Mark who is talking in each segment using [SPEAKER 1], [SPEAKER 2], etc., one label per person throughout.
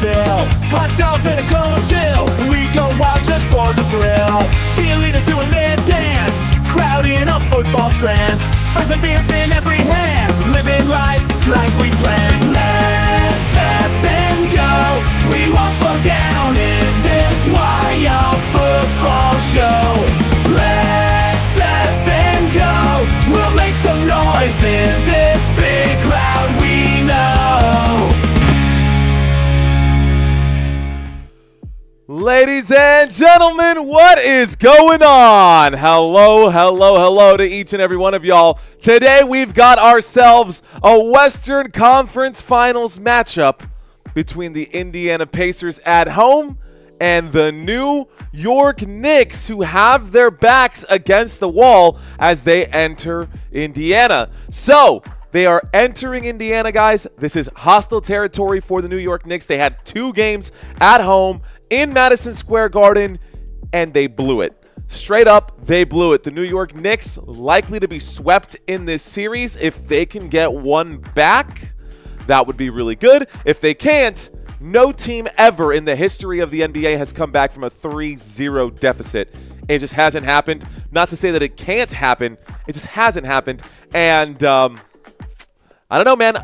[SPEAKER 1] fill. Hot dogs and a cold chill, we go wild just for the thrill. Cheerleaders doing their dance, crowd in a football trance. Friends and beers in every hand, living life like we planned. Let's step and go, we won't slow down in this wild football show. Let's step and go, we'll make some noise in this big crowd we know.
[SPEAKER 2] Ladies and gentlemen, what is going on? Hello to each and every one of y'all. Today we've got ourselves a Western Conference Finals matchup between the Indiana Pacers at home and the New York Knicks, who have their backs against the wall as they enter Indiana. So, they are entering Indiana, guys. This is hostile territory for the New York Knicks. They had 2 games at home in Madison Square Garden, and they blew it. Straight up, they blew it. The New York Knicks likely to be swept in this series. If they can get one back, that would be really good. If they can't, no team ever in the history of the NBA has come back from a 3-0 deficit. It just hasn't happened. Not to say that it can't happen. It just hasn't happened. And I don't know, man.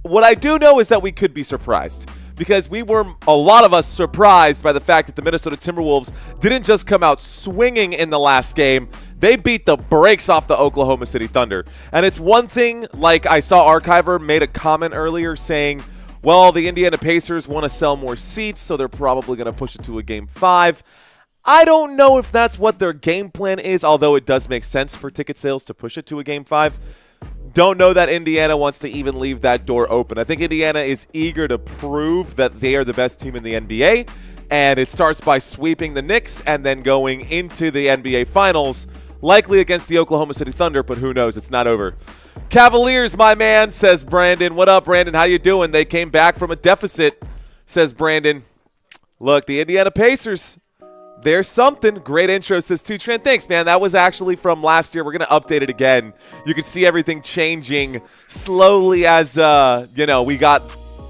[SPEAKER 2] What I do know is that we could be surprised, because we were, a lot of us, surprised by the fact that the Minnesota Timberwolves didn't just come out swinging in the last game. They beat the brakes off the Oklahoma City Thunder. And it's one thing, like I saw Archiver made a comment earlier saying, well, the Indiana Pacers want to sell more seats, so they're probably going to push it to a Game 5. I don't know if that's what their game plan is, although it does make sense for ticket sales to push it to a Game 5. Don't know that Indiana wants to even leave that door open. I think Indiana is eager to prove that they are the best team in the NBA, and it starts by sweeping the Knicks and then going into the NBA Finals, likely against the Oklahoma City Thunder, but who knows? It's not over. Cavaliers, my man, says Brandon. What up, Brandon? How you doing? They came back from a deficit, says Brandon. Look, the Indiana Pacers, there's something. Great intro, says 2 Trent. Thanks, man. That was actually from last year. We're going to update it again. You can see everything changing slowly as, we got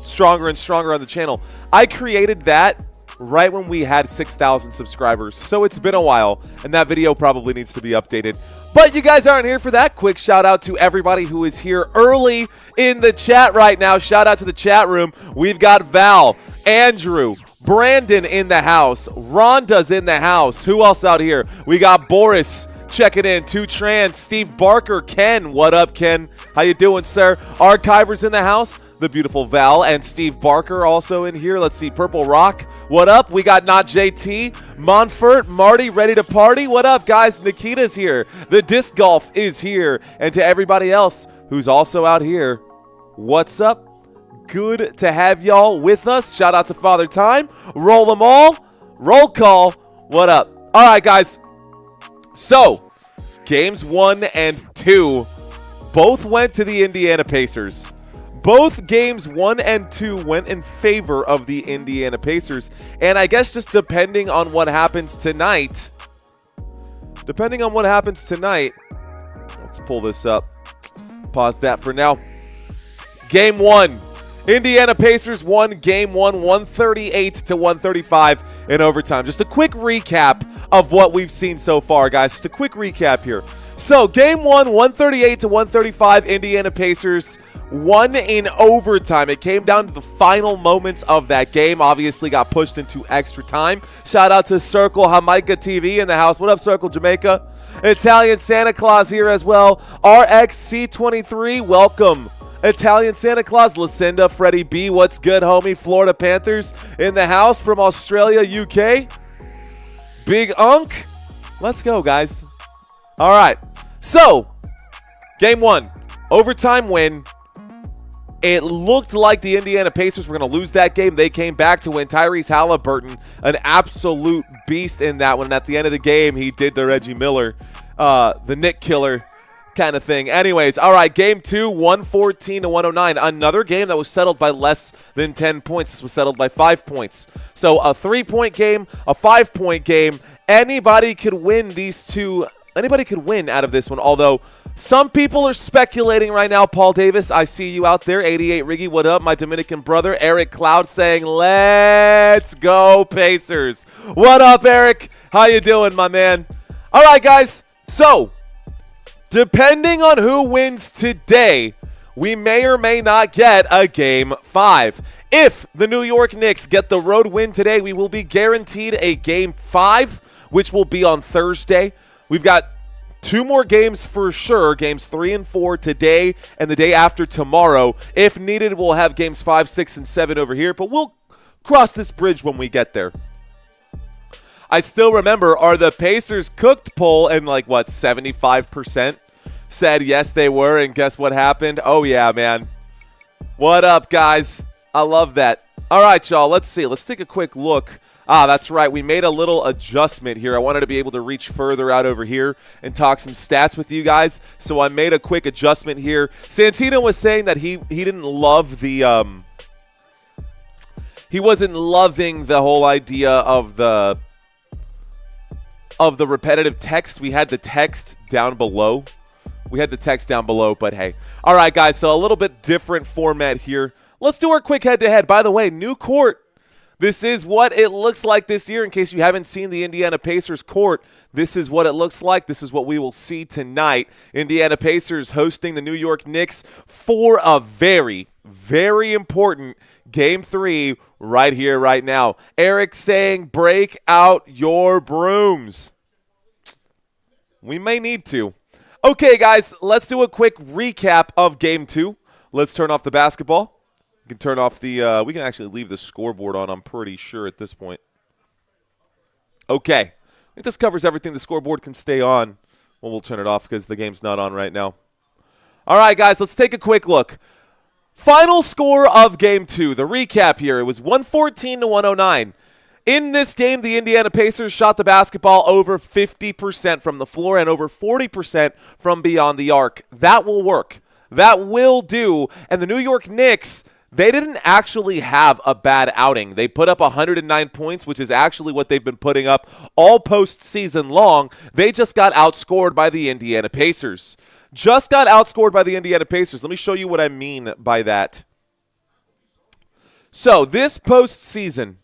[SPEAKER 2] stronger and stronger on the channel. I created that right when we had 6,000 subscribers, so it's been a while, and that video probably needs to be updated. But you guys aren't here for that. Quick shout out to everybody who is here early in the chat right now. Shout out to the chat room. We've got Val, Andrew, Brandon in the house. Rhonda's in the house. Who else out here? We got Boris checking in. 2 Trans, Steve Barker, Ken. What up, Ken? How you doing, sir? Archivers in the house. The beautiful Val and Steve Barker also in here. Let's see, Purple Rock. What up? We got Not JT, Monfort, Marty, ready to party. What up, guys? Nikita's here. The disc golf is here. And to everybody else who's also out here, what's up? Good to have y'all with us. Shout out to Father Time. Roll them all. Roll call. What up? All right, guys. So, games 1 and 2 both went to the Indiana Pacers. Both games 1 and 2 went in favor of the Indiana Pacers. And I guess just depending on what happens tonight, let's pull this up. Pause that for now. Game 1. Indiana Pacers won Game 1, 138-135 in overtime. Just a quick recap of what we've seen so far, guys. Just a quick recap here. So, Game 1, 138-135, Indiana Pacers won in overtime. It came down to the final moments of that game. Obviously got pushed into extra time. Shout out to Circle Jamaica TV in the house. What up, Circle Jamaica? Italian Santa Claus here as well. RXC23, welcome. Italian Santa Claus, Lucinda, Freddie B, what's good, homie? Florida Panthers in the house from Australia, UK. Big Unk. Let's go, guys. All right. So, Game 1, overtime win. It looked like the Indiana Pacers were going to lose that game. They came back to win. Tyrese Haliburton, an absolute beast in that one. And at the end of the game, he did the Reggie Miller, the Nick killer kind of thing. Anyways, all right, Game 2, 114-109. Another game that was settled by less than 10 points. This was settled by 5 points. So a 3-point game, a 5-point game. Anybody could win these two anybody could win out of this one, although some people are speculating right now. Paul Davis, I see you out there. 88 Riggy, what up? My Dominican brother. Eric Cloud saying, let's go Pacers. What up, Eric? How you doing, my man? All right, guys. So, depending on who wins today, we may or may not get a Game 5. If the New York Knicks get the road win today, we will be guaranteed a Game 5, which will be on Thursday. We've got 2 more games for sure, Games 3 and 4 today and the day after tomorrow. If needed, we'll have Games 5, 6, and 7 over here, but we'll cross this bridge when we get there. I still remember, are the Pacers cooked poll, and 75% said yes they were, and guess what happened? Oh yeah, man. What up, guys? I love that. All right, y'all, let's see. Let's take a quick look. That's right. We made a little adjustment here. I wanted to be able to reach further out over here and talk some stats with you guys, so I made a quick adjustment here. Santino was saying that he didn't love the he wasn't loving the whole idea of the repetitive text. We had the text down below. But hey. All right, guys, so a little bit different format here. Let's do our quick head-to-head. By the way, new court. This is what it looks like this year. In case you haven't seen the Indiana Pacers court, this is what it looks like. This is what we will see tonight. Indiana Pacers hosting the New York Knicks for a very, very important Game 3 right here, right now. Eric saying, break out your brooms. We may need to. Okay, guys, let's do a quick recap of Game 2. Let's turn off the basketball. We can turn off the we can actually leave the scoreboard on, I'm pretty sure, at this point. Okay. I think this covers everything. The scoreboard can stay on. Well, we'll turn it off because the game's not on right now. All right, guys, let's take a quick look. Final score of Game 2. The recap here. It was 114 to 109. In this game, the Indiana Pacers shot the basketball over 50% from the floor and over 40% from beyond the arc. That will work. That will do. And the New York Knicks, they didn't actually have a bad outing. They put up 109 points, which is actually what they've been putting up all postseason long. They just got outscored by the Indiana Pacers. Just got outscored by the Indiana Pacers. Let me show you what I mean by that. So this postseason,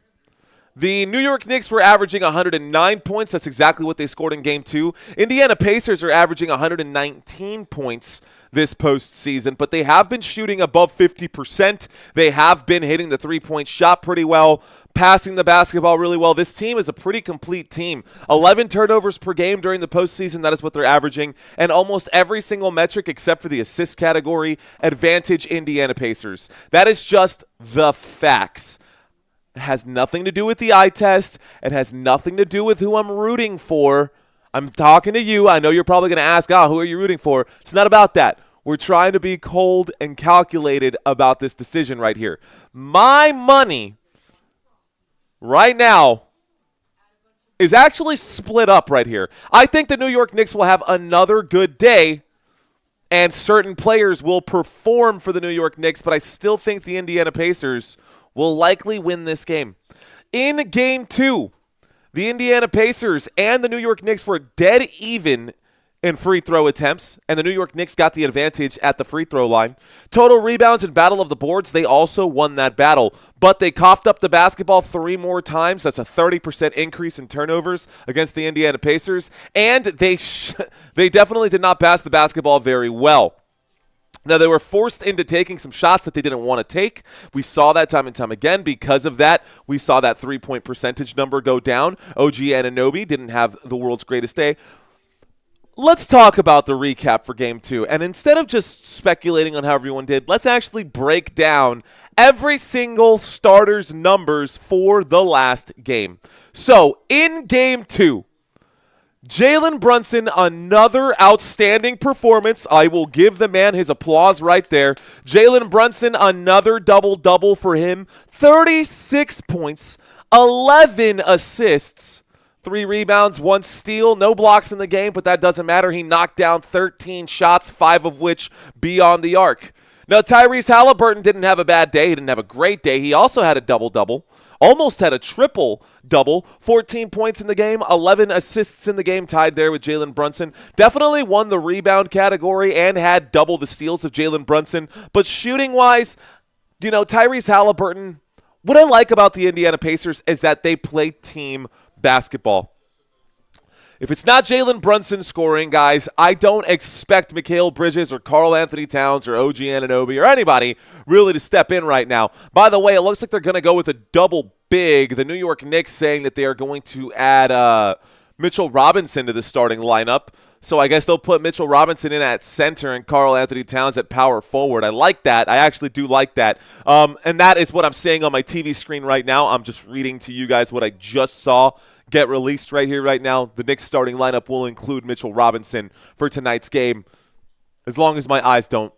[SPEAKER 2] the New York Knicks were averaging 109 points. That's exactly what they scored in Game 2. Indiana Pacers are averaging 119 points this postseason, but they have been shooting above 50%. They have been hitting the three-point shot pretty well, passing the basketball really well. This team is a pretty complete team. 11 turnovers per game during the postseason. That is what they're averaging. And almost every single metric except for the assist category, advantage Indiana Pacers. That is just the facts. It has nothing to do with the eye test. It has nothing to do with who I'm rooting for. I'm talking to you. I know you're probably going to ask, who are you rooting for? It's not about that. We're trying to be cold and calculated about this decision right here. My money right now is actually split up right here. I think the New York Knicks will have another good day, and certain players will perform for the New York Knicks, but I still think the Indiana Pacers will likely win this game. In Game 2, the Indiana Pacers and the New York Knicks were dead even in free throw attempts, and the New York Knicks got the advantage at the free throw line. Total rebounds and battle of the boards, they also won that battle, but they coughed up the basketball 3 more times. That's a 30% increase in turnovers against the Indiana Pacers, and they definitely did not pass the basketball very well. Now, they were forced into taking some shots that they didn't want to take. We saw that time and time again. Because of that, we saw that three-point percentage number go down. OG Anunoby didn't have the world's greatest day. Let's talk about the recap for Game 2. And instead of just speculating on how everyone did, let's actually break down every single starter's numbers for the last game. So, in Game 2, Jalen Brunson, another outstanding performance. I will give the man his applause right there. Jalen Brunson, another double-double for him. 36 points, 11 assists, 3 rebounds, 1 steal. No blocks in the game, but that doesn't matter. He knocked down 13 shots, 5 of which beyond the arc. Now, Tyrese Haliburton didn't have a bad day. He didn't have a great day. He also had a double-double. almost had a triple-double, 14 points in the game, 11 assists in the game, tied there with Jalen Brunson. Definitely won the rebound category and had double the steals of Jalen Brunson. But shooting-wise, Tyrese Haliburton, what I like about the Indiana Pacers is that they play team basketball. If it's not Jalen Brunson scoring, guys, I don't expect Mikal Bridges or Karl Anthony Towns or OG Anunoby or anybody really to step in right now. By the way, it looks like they're going to go with a double big. The New York Knicks saying that they are going to add Mitchell Robinson to the starting lineup. So I guess they'll put Mitchell Robinson in at center and Karl Anthony Towns at power forward. I like that. I actually do like that. And that is what I'm saying on my TV screen right now. I'm just reading to you guys what I just saw get released right here, right now. The Knicks starting lineup will include Mitchell Robinson for tonight's game, as long as my eyes don't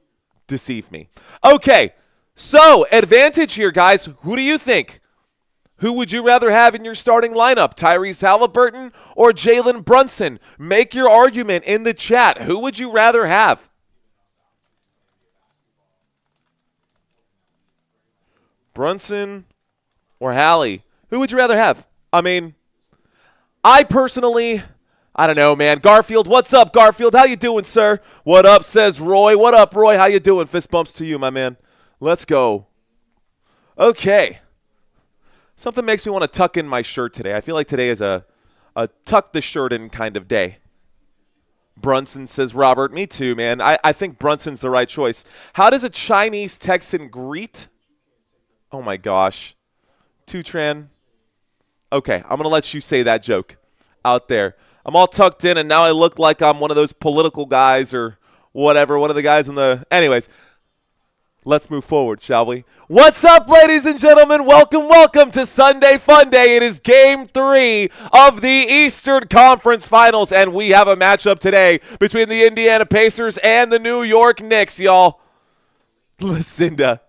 [SPEAKER 2] deceive me. Okay, so advantage here, guys. Who do you think? Who would you rather have in your starting lineup, Tyrese Haliburton or Jalen Brunson? Make your argument in the chat. Who would you rather have? Brunson or Hallie? Who would you rather have? I mean, I personally, I don't know, man. Garfield, what's up, Garfield? How you doing, sir? What up, says Roy. What up, Roy? How you doing? Fist bumps to you, my man. Let's go. Okay. Something makes me want to tuck in my shirt today. I feel like today is a tuck the shirt in kind of day. Brunson, says Robert. Me too, man. I think Brunson's the right choice. How does a Chinese Texan greet? Oh, my gosh. Tutran. Okay, I'm going to let you say that joke out there. I'm all tucked in, and now I look like I'm one of those political guys or whatever, one of the guys in the – anyways, let's move forward, shall we? What's up, ladies and gentlemen? Welcome to Sunday Fun Day. It is Game 3 of the Eastern Conference Finals, and we have a matchup today between the Indiana Pacers and the New York Knicks, y'all. Lucinda.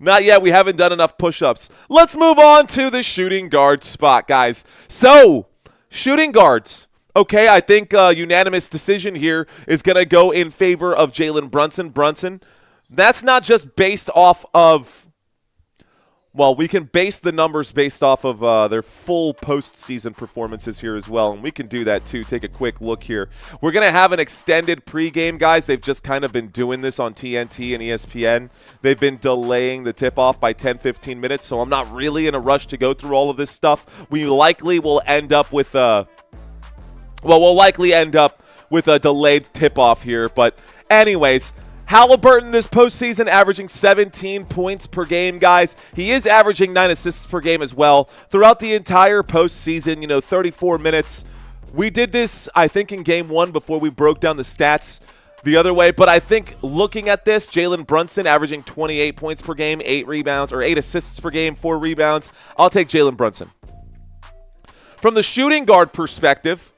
[SPEAKER 2] Not yet. We haven't done enough push-ups. Let's move on to the shooting guard spot, guys. So, shooting guards. Okay, I think unanimous decision here is going to go in favor of Jalen Brunson. That's not just based off of, well, we can base the numbers based off of their full postseason performances here as well, and we can do that too. Take a quick look here. We're going to have an extended pregame, guys. They've just kind of been doing this on TNT and ESPN. They've been delaying the tip-off by 10-15 minutes, so I'm not really in a rush to go through all of this stuff. We likely will end up with we'll likely end up with a delayed tip-off here. But anyways, Haliburton this postseason averaging 17 points per game, guys. He is averaging 9 assists per game as well. Throughout the entire postseason, 34 minutes. We did this, I think, in Game 1 before we broke down the stats the other way. But I think looking at this, Jalen Brunson averaging 28 points per game, 8 rebounds, or 8 assists per game, 4 rebounds. I'll take Jalen Brunson. From the shooting guard perspective,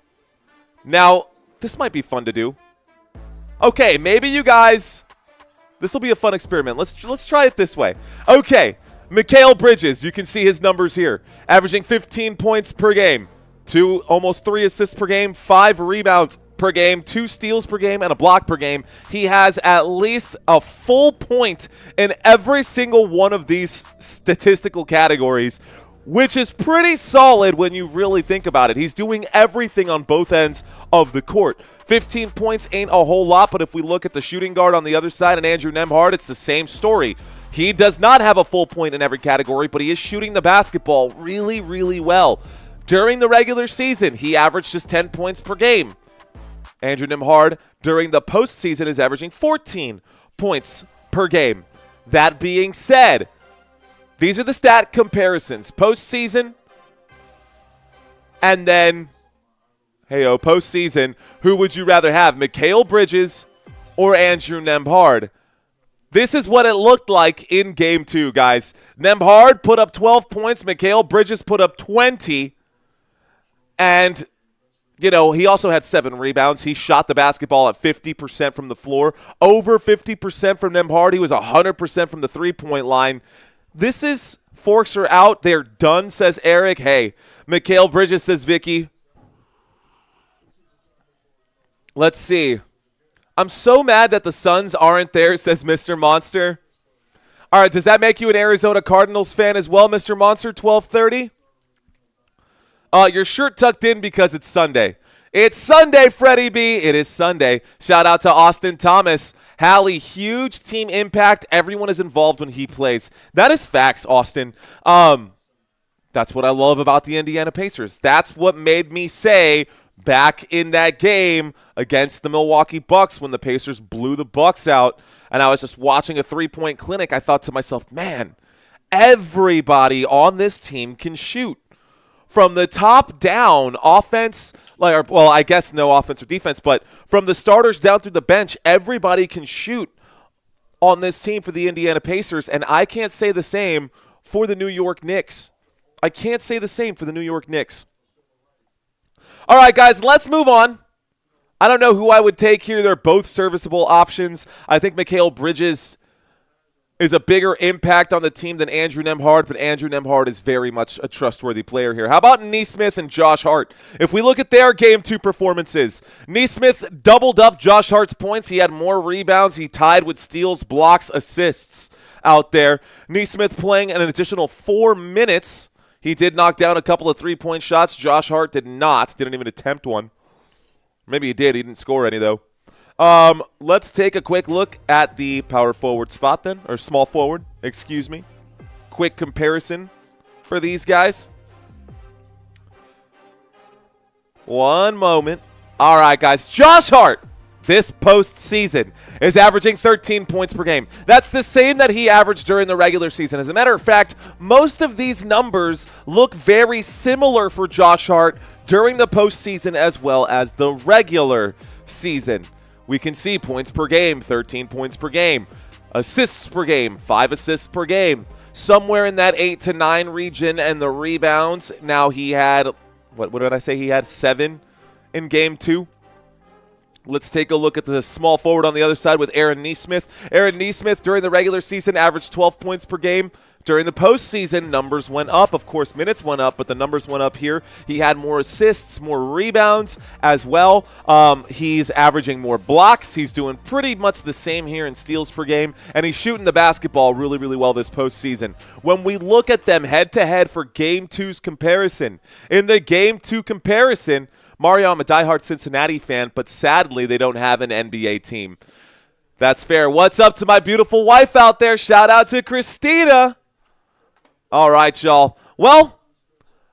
[SPEAKER 2] now, this might be fun to do. Okay, maybe you guys, this will be a fun experiment. Let's try it this way. Okay, Mikal Bridges, you can see his numbers here. Averaging 15 points per game, almost 3 assists per game, 5 rebounds per game, 2 steals per game, and a block per game. He has at least a full point in every single one of these statistical categories, which is pretty solid when you really think about it. He's doing everything on both ends of the court. 15 points ain't a whole lot, but if we look at the shooting guard on the other side and Andrew Nembhard, it's the same story. He does not have a full point in every category, but he is shooting the basketball really, really well. During the regular season, he averaged just 10 points per game. Andrew Nembhard, during the postseason, is averaging 14 points per game. That being said, these are the stat comparisons. Postseason, and then, postseason, who would you rather have, Mikal Bridges or Andrew Nembhard? This is what it looked like in Game 2, guys. Nembhard put up 12 points. Mikal Bridges put up 20. And, he also had 7 rebounds. He shot the basketball at 50% from the floor. Over 50% from Nembhard. He was 100% from the three-point line. This is forks are out. They're done, says Eric. Hey, Mikal Bridges, says Vicky. Let's see. I'm so mad that the Suns aren't there, says Mr. Monster. All right, does that make you an Arizona Cardinals fan as well, Mr. Monster 1230? Your shirt tucked in because it's Sunday. It's Sunday, Freddie B. It is Sunday. Shout out to Austin Thomas. Hallie, huge team impact. Everyone is involved when he plays. That is facts, Austin. That's what I love about the Indiana Pacers. That's what made me say back in that game against the Milwaukee Bucks when the Pacers blew the Bucks out, and I was just watching a three-point clinic, I thought to myself, man, everybody on this team can shoot. From the top down, offense, well, I guess no offense or defense, but from the starters down through the bench, everybody can shoot on this team for the Indiana Pacers, and I can't say the same for the New York Knicks. I can't say the same for the New York Knicks. All right, guys, let's move on. I don't know who I would take here. They're both serviceable options. I think Mikal Bridges is a bigger impact on the team than Andrew Nembhard, but Andrew Nembhard is very much a trustworthy player here. How about Nesmith and Josh Hart? If we look at their Game 2 performances, Nesmith doubled up Josh Hart's points. He had more rebounds. He tied with steals, blocks, assists out there. Nesmith playing an additional 4 minutes. He did knock down a couple of three-point shots. Josh Hart did not. Didn't even attempt one. Maybe he did. He didn't score any, though. Let's take a quick look at the power forward spot then, or small forward, excuse me. Quick comparison for these guys. One moment. All right, guys. Josh Hart, this postseason, is averaging 13 points per game. That's the same that he averaged during the regular season. As a matter of fact, most of these numbers look very similar for Josh Hart during the postseason as well as the regular season. We can see points per game, 13 points per game. Assists per game, 5 assists per game. Somewhere in that 8 to 9 region, and the rebounds. Now he had, what did I say? He had 7 in Game 2. Let's take a look at the small forward on the other side with Aaron Nesmith. Aaron Nesmith during the regular season averaged 12 points per game. During the postseason, numbers went up. Of course, minutes went up, but the numbers went up here. He had more assists, more rebounds as well. He's averaging more blocks. He's doing pretty much the same here in steals per game, and he's shooting the basketball really, really well this postseason. When we look at them head-to-head for Game 2's comparison, in the Game 2 comparison, Mario, I'm a diehard Cincinnati fan, but sadly they don't have an NBA team. That's fair. What's up to my beautiful wife out there? Shout out to Christina. All right, y'all. Well,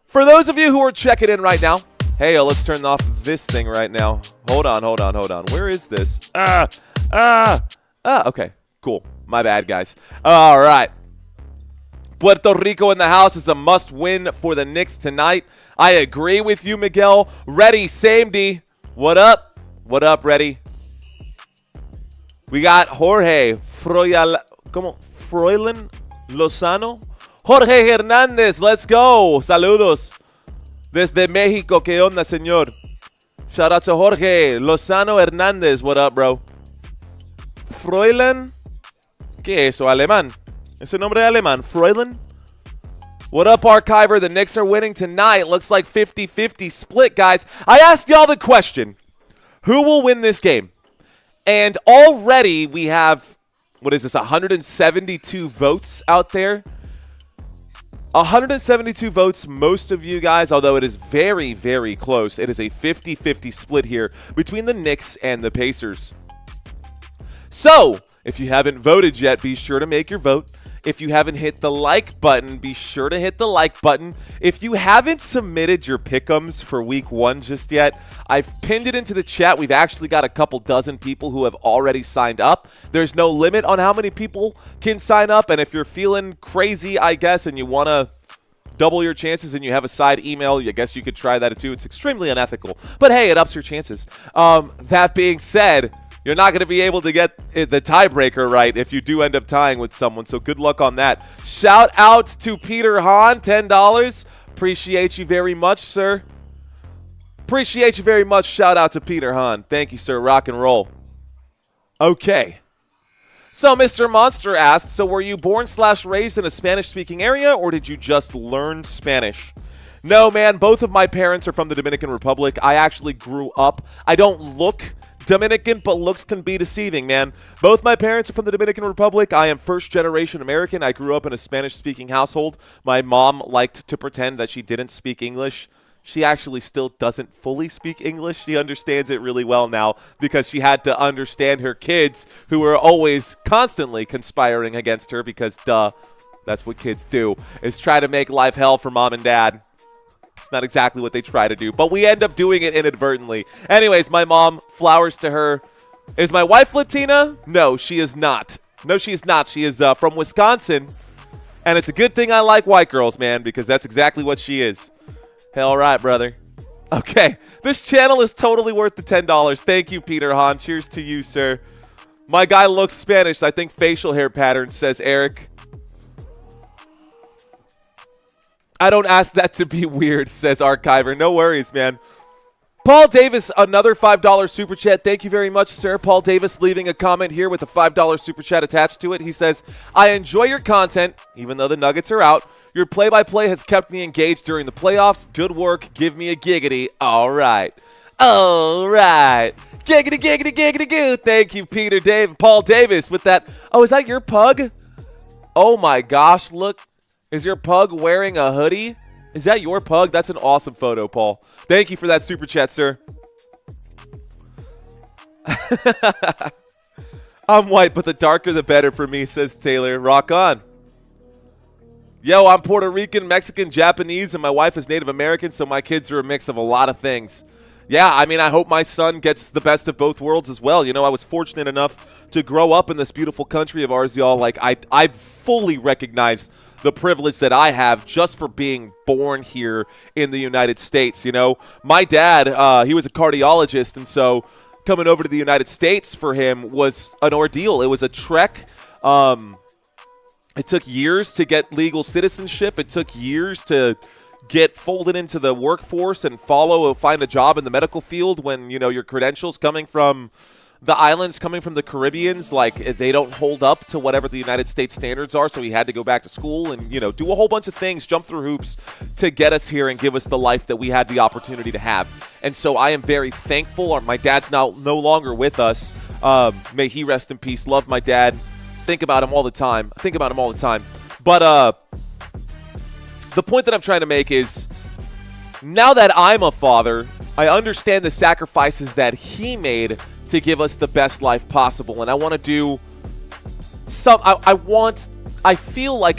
[SPEAKER 2] for those of you who are checking in right now, hey, let's turn off this thing right now. Hold on. Where is this? Okay, cool. My bad, guys. All right. Puerto Rico in the house is a must-win for the Knicks tonight. I agree with you, Miguel. Ready, same D. What up? What up, Ready? We got Jorge Froylan Lozano. Jorge Hernández, let's go. Saludos. Desde México, ¿qué onda, señor? Shout out to Jorge Lozano Hernández. What up, bro? Froylan. ¿Qué es eso? Alemán. ¿Es el nombre de alemán? Froylan? What up, Archiver? The Knicks are winning tonight. Looks like 50-50 split, guys. I asked y'all the question, who will win this game? And already we have, 172 votes out there? 172 votes, most of you guys, although it is very, very close. It is a 50-50 split here between the Knicks and the Pacers. So, if you haven't voted yet, be sure to make your vote. If you haven't hit the like button, be sure to hit the like button. If you haven't submitted your pick'ems for week 1 just yet, I've pinned it into the chat. We've actually got a couple dozen people who have already signed up. There's no limit on how many people can sign up, and if you're feeling crazy, I guess, and you want to double your chances and you have a side email, I guess you could try that too. It's extremely unethical, but hey, it ups your chances. That being said, you're not going to be able to get the tiebreaker right if you do end up tying with someone, so good luck on that. Shout out to Peter Hahn, $10. Appreciate you very much, sir. Appreciate you very much. Shout out to Peter Hahn. Thank you, sir. Rock and roll. Okay. So Mr. Monster asked, so were you born/raised in a Spanish-speaking area, or did you just learn Spanish? No, man. Both of my parents are from the Dominican Republic. I actually grew up. I don't look Dominican, but looks can be deceiving, man. Both my parents are from the Dominican Republic. I am first-generation American. I grew up in a Spanish-speaking household. My mom liked to pretend that she didn't speak English. She actually still doesn't fully speak English. She understands it really well now because she had to understand her kids who were always constantly conspiring against her because, duh, that's what kids do, is try to make life hell for mom and dad. It's not exactly what they try to do, but we end up doing it inadvertently. Anyways, my mom, flowers to her. Is my wife Latina? No, she is not. No, she is not. She is from Wisconsin, and it's a good thing I like white girls, man, because that's exactly what she is. Hell right, brother. Okay, this channel is totally worth the $10. Thank you, Peter Hahn. Cheers to you, sir. My guy looks Spanish. I think facial hair pattern, says Eric. I don't ask that to be weird, says Archiver. No worries, man. Paul Davis, another $5 super chat. Thank you very much, sir. Paul Davis leaving a comment here with a $5 super chat attached to it. He says, I enjoy your content, even though the Nuggets are out. Your play-by-play has kept me engaged during the playoffs. Good work. Give me a giggity. All right. All right. Giggity, giggity, giggity, goo. Thank you, Paul Davis, with that. Oh, is that your pug? Oh, my gosh. Look. Is your pug wearing a hoodie? Is that your pug? That's an awesome photo, Paul. Thank you for that super chat, sir. I'm white, but the darker the better for me, says Taylor. Rock on. Yo, I'm Puerto Rican, Mexican, Japanese, and my wife is Native American, so my kids are a mix of a lot of things. Yeah, I mean, I hope my son gets the best of both worlds as well. You know, I was fortunate enough to grow up in this beautiful country of ours, y'all. Like, I fully recognize the privilege that I have just for being born here in the United States. You know, my dad, he was a cardiologist, and so coming over to the United States for him was an ordeal. It was a trek. It took years to get legal citizenship. It took years to get folded into the workforce and find a job in the medical field when, you know, your credentials coming from the islands, coming from the Caribbeans, like, they don't hold up to whatever the United States standards are, so he had to go back to school and, you know, do a whole bunch of things, jump through hoops to get us here and give us the life that we had the opportunity to have. And so I am very thankful. My dad's now no longer with us. May he rest in peace. Love my dad. Think about him all the time. But the point that I'm trying to make is, now that I'm a father, I understand the sacrifices that he made to give us the best life possible. And I want to do some, I feel like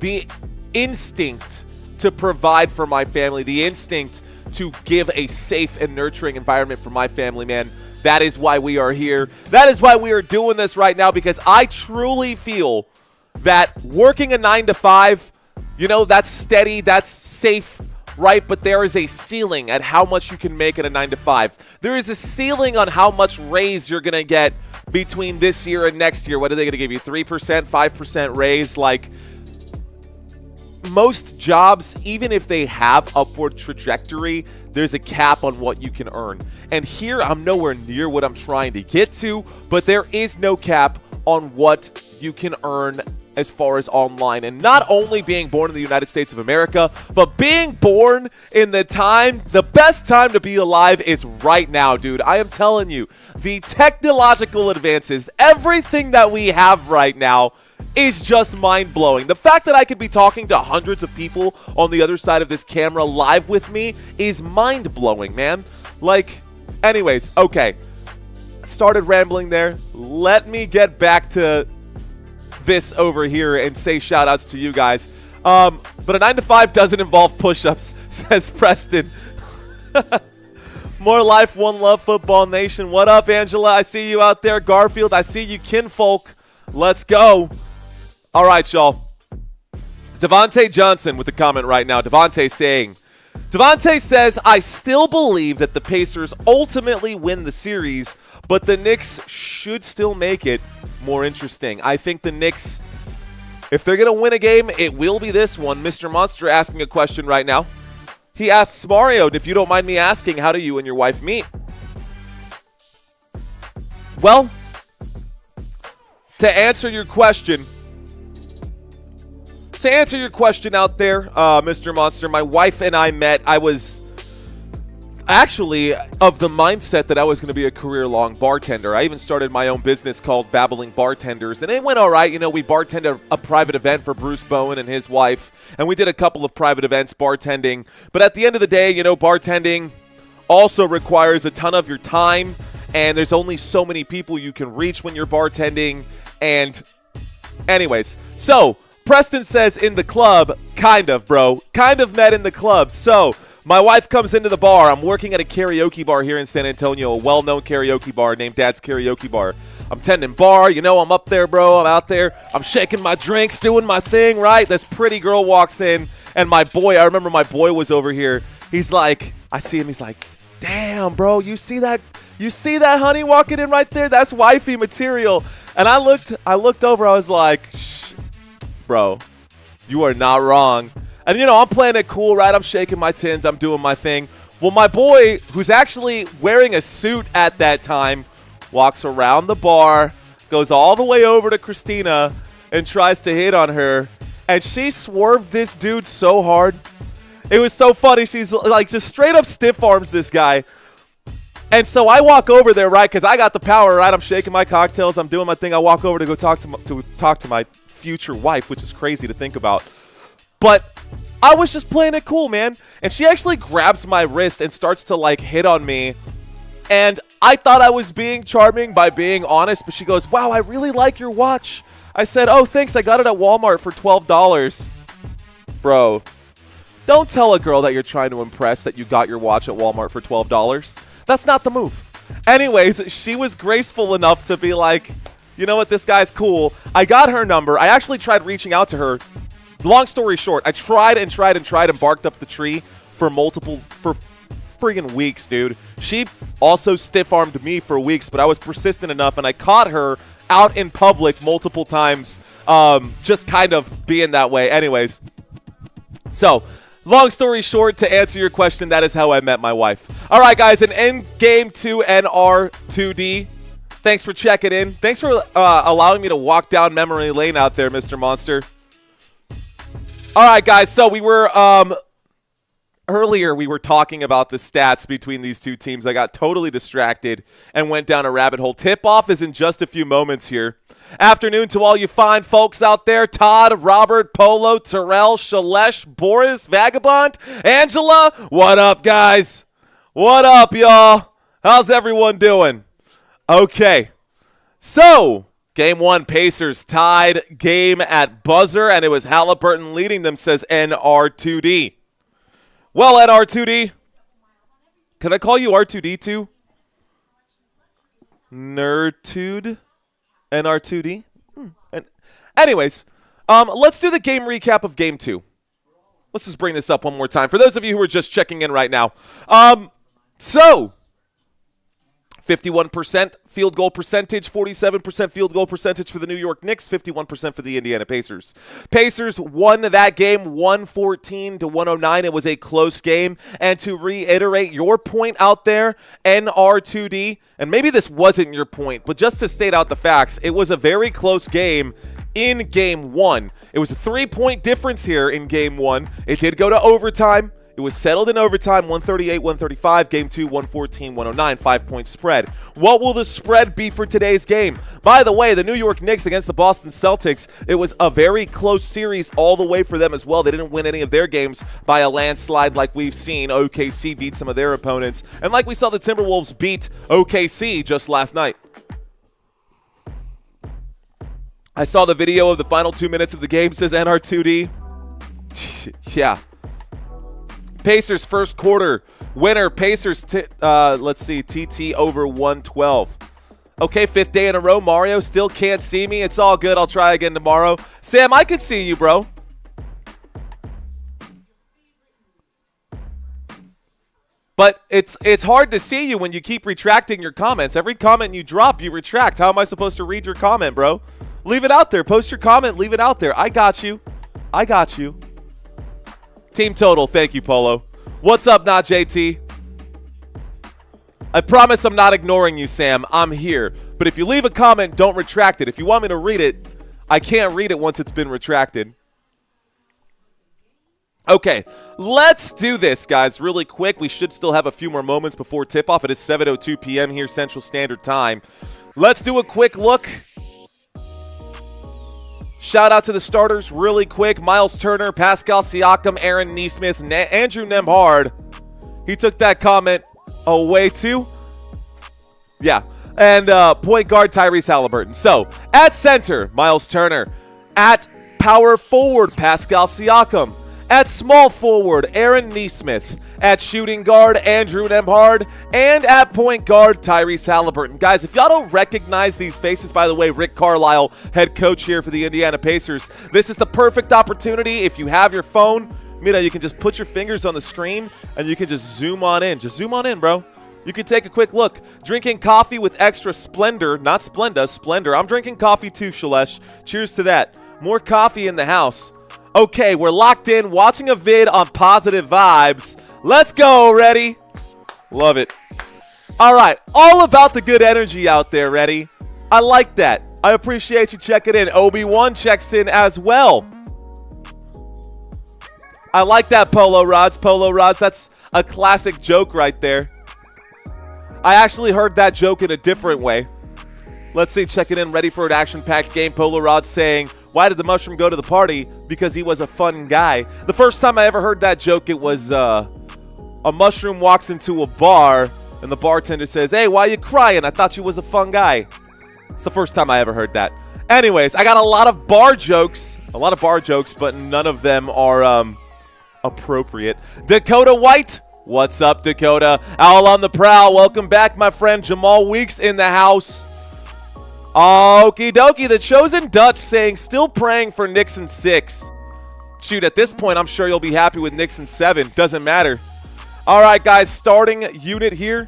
[SPEAKER 2] the instinct to provide for my family, the instinct to give a safe and nurturing environment for my family, man. That is why we are here. That is why we are doing this right now, because I truly feel that working a 9-to-5, you know, that's steady, that's safe, right? But there is a ceiling at how much you can make at a 9-to-5. There is a ceiling on how much raise you're going to get between this year and next year. What are they going to give you? 3%, 5% raise? Like, most jobs, even if they have upward trajectory, there's a cap on what you can earn. And here, I'm nowhere near what I'm trying to get to, but there is no cap on what you can earn as far as online. And not only being born in the United States of America, but being born in the best time to be alive is right now, dude. I am telling you, the technological advances, everything that we have right now is just mind-blowing. The fact that I could be talking to hundreds of people on the other side of this camera live with me is mind-blowing, man. Like, anyways, okay. Started rambling there. Let me get back to this over here and say shout outs to you guys. But a 9-to-5 doesn't involve push-ups, says Preston. More life, one love, football nation. What up, Angela? I see you out there. Garfield, I see you, kinfolk. Let's go. All right, y'all. Devontae Johnson with the comment right now. Devontae says, I still believe that the Pacers ultimately win the series, but the Knicks should still make it more interesting. I think the Knicks, if they're going to win a game, it will be this one. Mr. Monster asking a question right now. He asks Mario, if you don't mind me asking, how do you and your wife meet? Well, to answer your question out there, Mr. Monster, my wife and I met. actually of the mindset that I was going to be a career-long bartender. I even started my own business called Babbling Bartenders, and it went all right. You know, we bartended a private event for Bruce Bowen and his wife, and we did a couple of private events bartending. But at the end of the day, you know, bartending also requires a ton of your time, and there's only so many people you can reach when you're bartending. And anyways, so Preston says in the club, kind of, bro. Kind of met in the club. So my wife comes into the bar. I'm working at a karaoke bar here in San Antonio, a well-known karaoke bar named Dad's Karaoke Bar. I'm tending bar. You know, I'm up there, bro. I'm out there. I'm shaking my drinks, doing my thing, right? This pretty girl walks in, and my boy, I remember my boy was over here. He's like, I see him. He's like, damn, bro, you see that? You see that, honey, walking in right there? That's wifey material. And I looked over. I was like, shh, bro, you are not wrong. And, you know, I'm playing it cool, right? I'm shaking my tins. I'm doing my thing. Well, my boy, who's actually wearing a suit at that time, walks around the bar, goes all the way over to Christina, and tries to hit on her. And she swerved this dude so hard. It was so funny. She's like just straight up stiff arms this guy. And so I walk over there, right, because I got the power, right? I'm shaking my cocktails. I'm doing my thing. I walk over to go talk to my future wife, which is crazy to think about. But I was just playing it cool, man. And she actually grabs my wrist and starts to, like, hit on me. And I thought I was being charming by being honest, but she goes, wow, I really like your watch. I said, oh, thanks. I got it at Walmart for $12. Bro, don't tell a girl that you're trying to impress that you got your watch at Walmart for $12. That's not the move. Anyways, she was graceful enough to be like, you know what, this guy's cool. I got her number. I actually tried reaching out to her. Long story short, I tried and barked up the tree for friggin' weeks, dude. She also stiff-armed me for weeks, but I was persistent enough, and I caught her out in public multiple times, just kind of being that way. Anyways, so long story short, to answer your question, that is how I met my wife. All right, guys, an Endgame 2 NR2D. Thanks for checking in. Thanks for allowing me to walk down memory lane out there, Mr. Monster. All right, guys, so we were earlier we were talking about the stats between these two teams. I got totally distracted and went down a rabbit hole. Tip-off is in just a few moments here. Afternoon to all you fine folks out there. Todd, Robert, Polo, Terrell, Shalesh, Boris, Vagabond, Angela. What up, guys? What up, y'all? How's everyone doing? Okay, so Game 1, Pacers tied game at buzzer, and it was Haliburton leading them, says NR2D. Well, NR2D, can I call you R2D2? Nerdtude? NR2D? Anyways, let's do the game recap of Game 2. Let's just bring this up one more time. For those of you who are just checking in right now. So 51% field goal percentage, 47% field goal percentage for the New York Knicks, 51% for the Indiana Pacers. Pacers won that game 114-109. It was a close game. And to reiterate your point out there, NR2D, and maybe this wasn't your point, but just to state out the facts, it was a very close game in Game 1. It was a 3-point difference here in Game 1. It did go to overtime. It was settled in overtime, 138-135. Game 2, 114-109, 5-point spread. What will the spread be for today's game? By the way, the New York Knicks against the Boston Celtics, it was a very close series all the way for them as well. They didn't win any of their games by a landslide like we've seen. OKC beat some of their opponents, and like we saw the Timberwolves beat OKC just last night. I saw the video of the final 2 minutes of the game, says NR2D. Yeah. Pacers first quarter winner. Pacers, let's see, TT over 112. Okay, 5th day in a row. Mario still can't see me. It's all good. I'll try again tomorrow. Sam, I can see you, bro. But it's hard to see you when you keep retracting your comments. Every comment you drop, you retract. How am I supposed to read your comment, bro? Leave it out there. Post your comment. Leave it out there. I got you. I got you. Team total. Thank you, Polo. What's up, not JT? I promise I'm not ignoring you, Sam. I'm here. But if you leave a comment, don't retract it. If you want me to read it, I can't read it once it's been retracted. Okay, let's do this, guys, really quick. We should still have a few more moments before tip-off. It is 7:02 p.m. here, Central Standard Time. Let's do a quick look. Shout out to the starters really quick. Miles Turner, Pascal Siakam, Aaron Nesmith, Andrew Nembhard. He took that comment away too. Yeah. And point guard Tyrese Haliburton. So, at center, Miles Turner. At power forward, Pascal Siakam. At small forward, Aaron Nesmith. At shooting guard, Andrew Nembhard. And at point guard, Tyrese Haliburton. Guys, if y'all don't recognize these faces, by the way, Rick Carlisle, head coach here for the Indiana Pacers, this is the perfect opportunity. If you have your phone, you can just put your fingers on the screen and you can just zoom on in. Just zoom on in, bro. You can take a quick look. Drinking coffee with extra Splendor, not Splenda, Splendor. I'm drinking coffee too, Shalesh. Cheers to that. More coffee in the house. Okay, we're locked in, watching a vid on positive vibes. Let's go, ready? Love it. All right, all about the good energy out there, ready? I like that. I appreciate you checking in. Obi-Wan checks in as well. I like that, Polo Rods. Polo Rods, that's a classic joke right there. I actually heard that joke in a different way. Let's see, checking in, ready for an action-packed game. Polo Rods saying, why did the mushroom go to the party? Because he was a fun guy. The first time I ever heard that joke, it was a mushroom walks into a bar and the bartender says, hey, why are you crying? I thought you was a fun guy. It's the first time I ever heard that. Anyways, I got a lot of bar jokes, but none of them are appropriate. Dakota White. What's up, Dakota? Owl on the prowl. Welcome back, my friend. Jamal Weeks in the house. Okie dokie, the Chosen Dutch saying, still praying for Knicks in 6. Shoot, at this point, I'm sure you'll be happy with Knicks in 7. Doesn't matter. All right, guys, starting unit here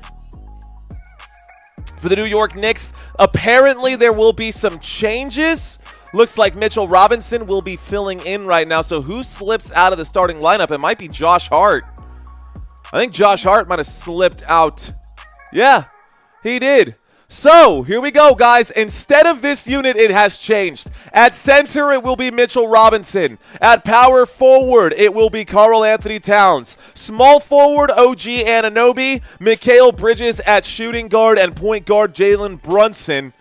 [SPEAKER 2] for the New York Knicks. Apparently, there will be some changes. Looks like Mitchell Robinson will be filling in right now. So who slips out of the starting lineup? It might be Josh Hart. I think Josh Hart might have slipped out. Yeah, he did. So, here we go, guys. Instead of this unit, it has changed. At center, it will be Mitchell Robinson. At power forward, it will be Karl Anthony Towns. Small forward, OG Anunoby. Mikal Bridges at shooting guard and point guard Jalen Brunson.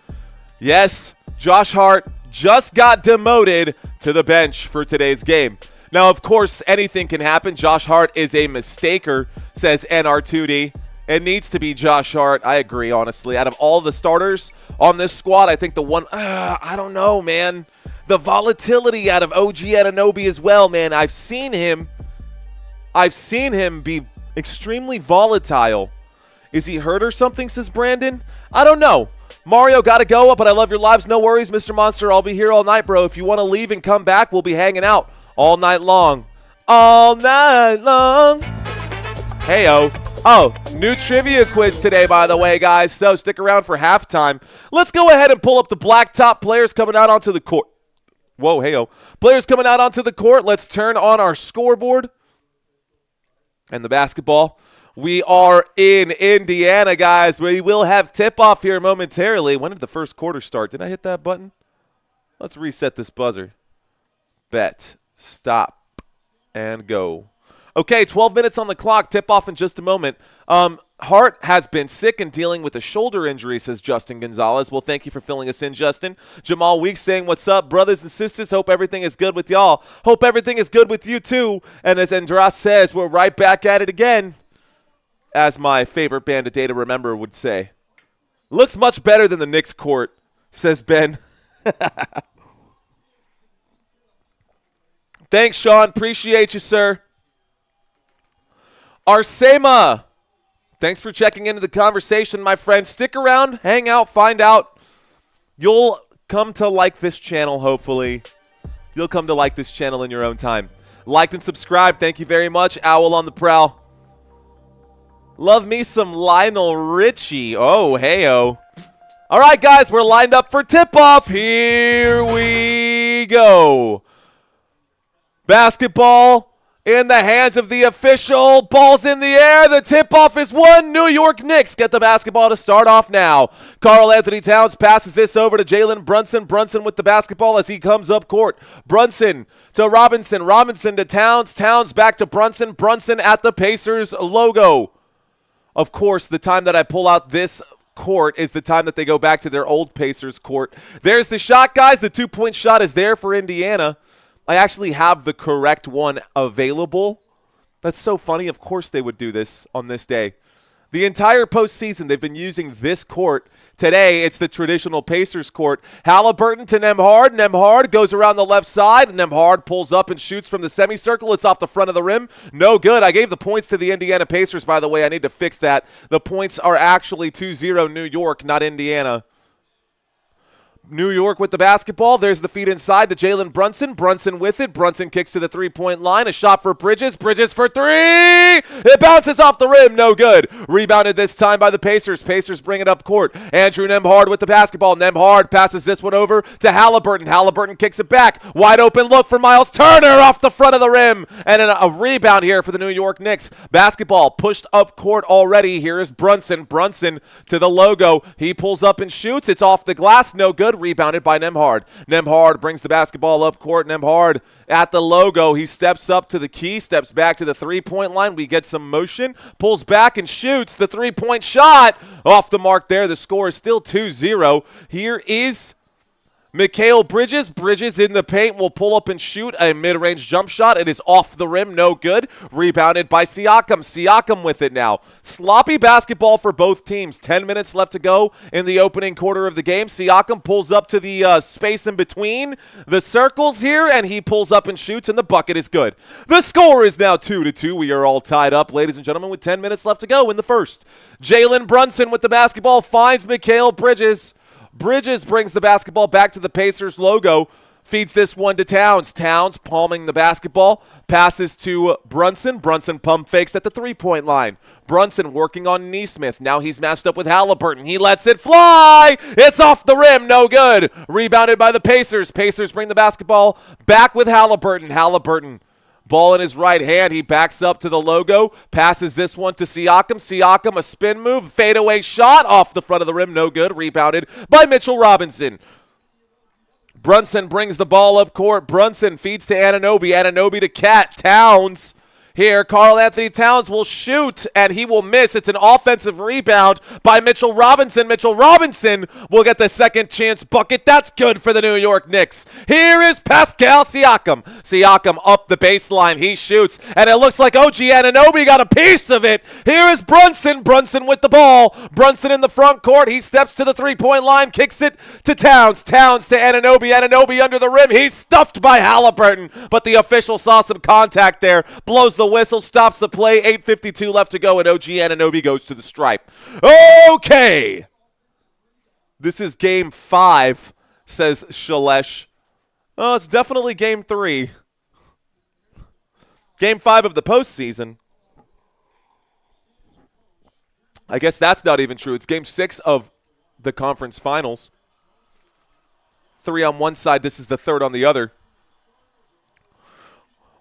[SPEAKER 2] Yes, Josh Hart just got demoted to the bench for today's game. Now, of course, anything can happen. Josh Hart is a mistaker, says NR2D. It needs to be Josh Hart. I agree, honestly. Out of all the starters on this squad, I think the one, I don't know, man. The volatility out of OG Anunoby as well, man. I've seen him be extremely volatile. Is he hurt or something, says Brandon? I don't know. Mario, gotta go, but I love your lives. No worries, Mr. Monster. I'll be here all night, bro. If you want to leave and come back, we'll be hanging out all night long. All night long. Hey-o. Oh, new trivia quiz today, by the way, guys. So stick around for halftime. Let's go ahead and pull up the blacktop. Players coming out onto the court. Whoa, hey-o. Players coming out onto the court. Let's turn on our scoreboard and the basketball. We are in Indiana, guys. We will have tip-off here momentarily. When did the first quarter start? Did I hit that button? Let's reset this buzzer. Bet. Stop. And go. Okay, 12 minutes on the clock. Tip-off in just a moment. Hart has been sick and dealing with a shoulder injury, says Justin Gonzalez. Well, thank you for filling us in, Justin. Jamal Weeks saying, what's up, brothers and sisters? Hope everything is good with y'all. Hope everything is good with you, too. And as Andras says, we're right back at it again, as my favorite band today to remember would say. Looks much better than the Knicks court, says Ben. Thanks, Sean. Appreciate you, sir. Arsema, thanks for checking into the conversation, my friend. Stick around, hang out, find out. You'll come to like this channel, hopefully. You'll come to like this channel in your own time. Liked and subscribed. Thank you very much. Owl on the prowl. Love me some Lionel Richie. Oh, hey-o. All right, guys, we're lined up for tip-off. Here we go. Basketball in the hands of the official. Ball's in the air. The tip-off is one. New York Knicks get the basketball to start off now. Karl-Anthony Towns passes this over to Jalen Brunson. Brunson with the basketball as he comes up court. Brunson to Robinson. Robinson to Towns. Towns back to Brunson. Brunson at the Pacers logo. Of course, the time that I pull out this court is the time that they go back to their old Pacers court. There's the shot, guys. The two-point shot is there for Indiana. I actually have the correct one available. That's so funny. Of course they would do this on this day. The entire postseason, they've been using this court. Today, it's the traditional Pacers court. Haliburton to Nembhard. Nembhard goes around the left side. Nembhard pulls up and shoots from the semicircle. It's off the front of the rim. No good. I gave the points to the Indiana Pacers, by the way. I need to fix that. The points are actually 2-0 New York, not Indiana. New York with the basketball. There's the feed inside to Jalen Brunson. Brunson with it. Brunson kicks to the three-point line. A shot for Bridges. Bridges for three. It bounces off the rim. No good. Rebounded this time by the Pacers. Pacers bring it up court. Andrew Nembhard with the basketball. Nembhard passes this one over to Haliburton. Haliburton kicks it back. Wide open look for Miles Turner off the front of the rim. And a rebound here for the New York Knicks. Basketball pushed up court already. Here is Brunson. Brunson to the logo. He pulls up and shoots. It's off the glass. No good. Rebounded by Nembhard. Nembhard brings the basketball up court. Nembhard at the logo. He steps up to the key, steps back to the three-point line. We get some motion, pulls back and shoots. The three-point shot off the mark there. The score is still 2-0. Here is Mikal Bridges. Bridges in the paint will pull up and shoot a mid-range jump shot. It is off the rim. No good. Rebounded by Siakam. Siakam with it now. Sloppy basketball for both teams. 10 minutes left to go in the opening quarter of the game. Siakam pulls up to the space in between the circles here, and he pulls up and shoots, and the bucket is good. The score is now 2-2. We are all tied up, ladies and gentlemen, with 10 minutes left to go in the first. Jalen Brunson with the basketball finds Mikal Bridges. Bridges brings the basketball back to the Pacers logo, feeds this one to Towns. Towns palming the basketball, passes to Brunson. Brunson pump fakes at the three-point line. Brunson working on Nesmith. Now he's matched up with Haliburton. He lets it fly. It's off the rim. No good. Rebounded by the Pacers. Pacers bring the basketball back with Haliburton. Haliburton. Ball in his right hand. He backs up to the logo. Passes this one to Siakam. Siakam, a spin move. Fadeaway shot off the front of the rim. No good. Rebounded by Mitchell Robinson. Brunson brings the ball up court. Brunson feeds to Anunoby. Anunoby to Cat. Towns. Here, Karl-Anthony Towns will shoot, and he will miss. It's an offensive rebound by Mitchell Robinson. Mitchell Robinson will get the second chance bucket. That's good for the New York Knicks. Here is Pascal Siakam. Siakam up the baseline. He shoots, and it looks like OG Anunoby got a piece of it. Here is Brunson. Brunson with the ball. Brunson in the front court. He steps to the three-point line, kicks it to Towns. Towns to Anunoby. Anunoby under the rim. He's stuffed by Haliburton, but the official saw some contact there. Blows the whistle, stops the play. 8:52 left to go, and OG Anunoby goes to the stripe. Okay. This is game 5, says Shalesh. Oh, it's definitely game 3. Game 5 of the postseason. I guess that's not even true. It's game 6 of the conference finals. 3 on one side. This is the third on the other.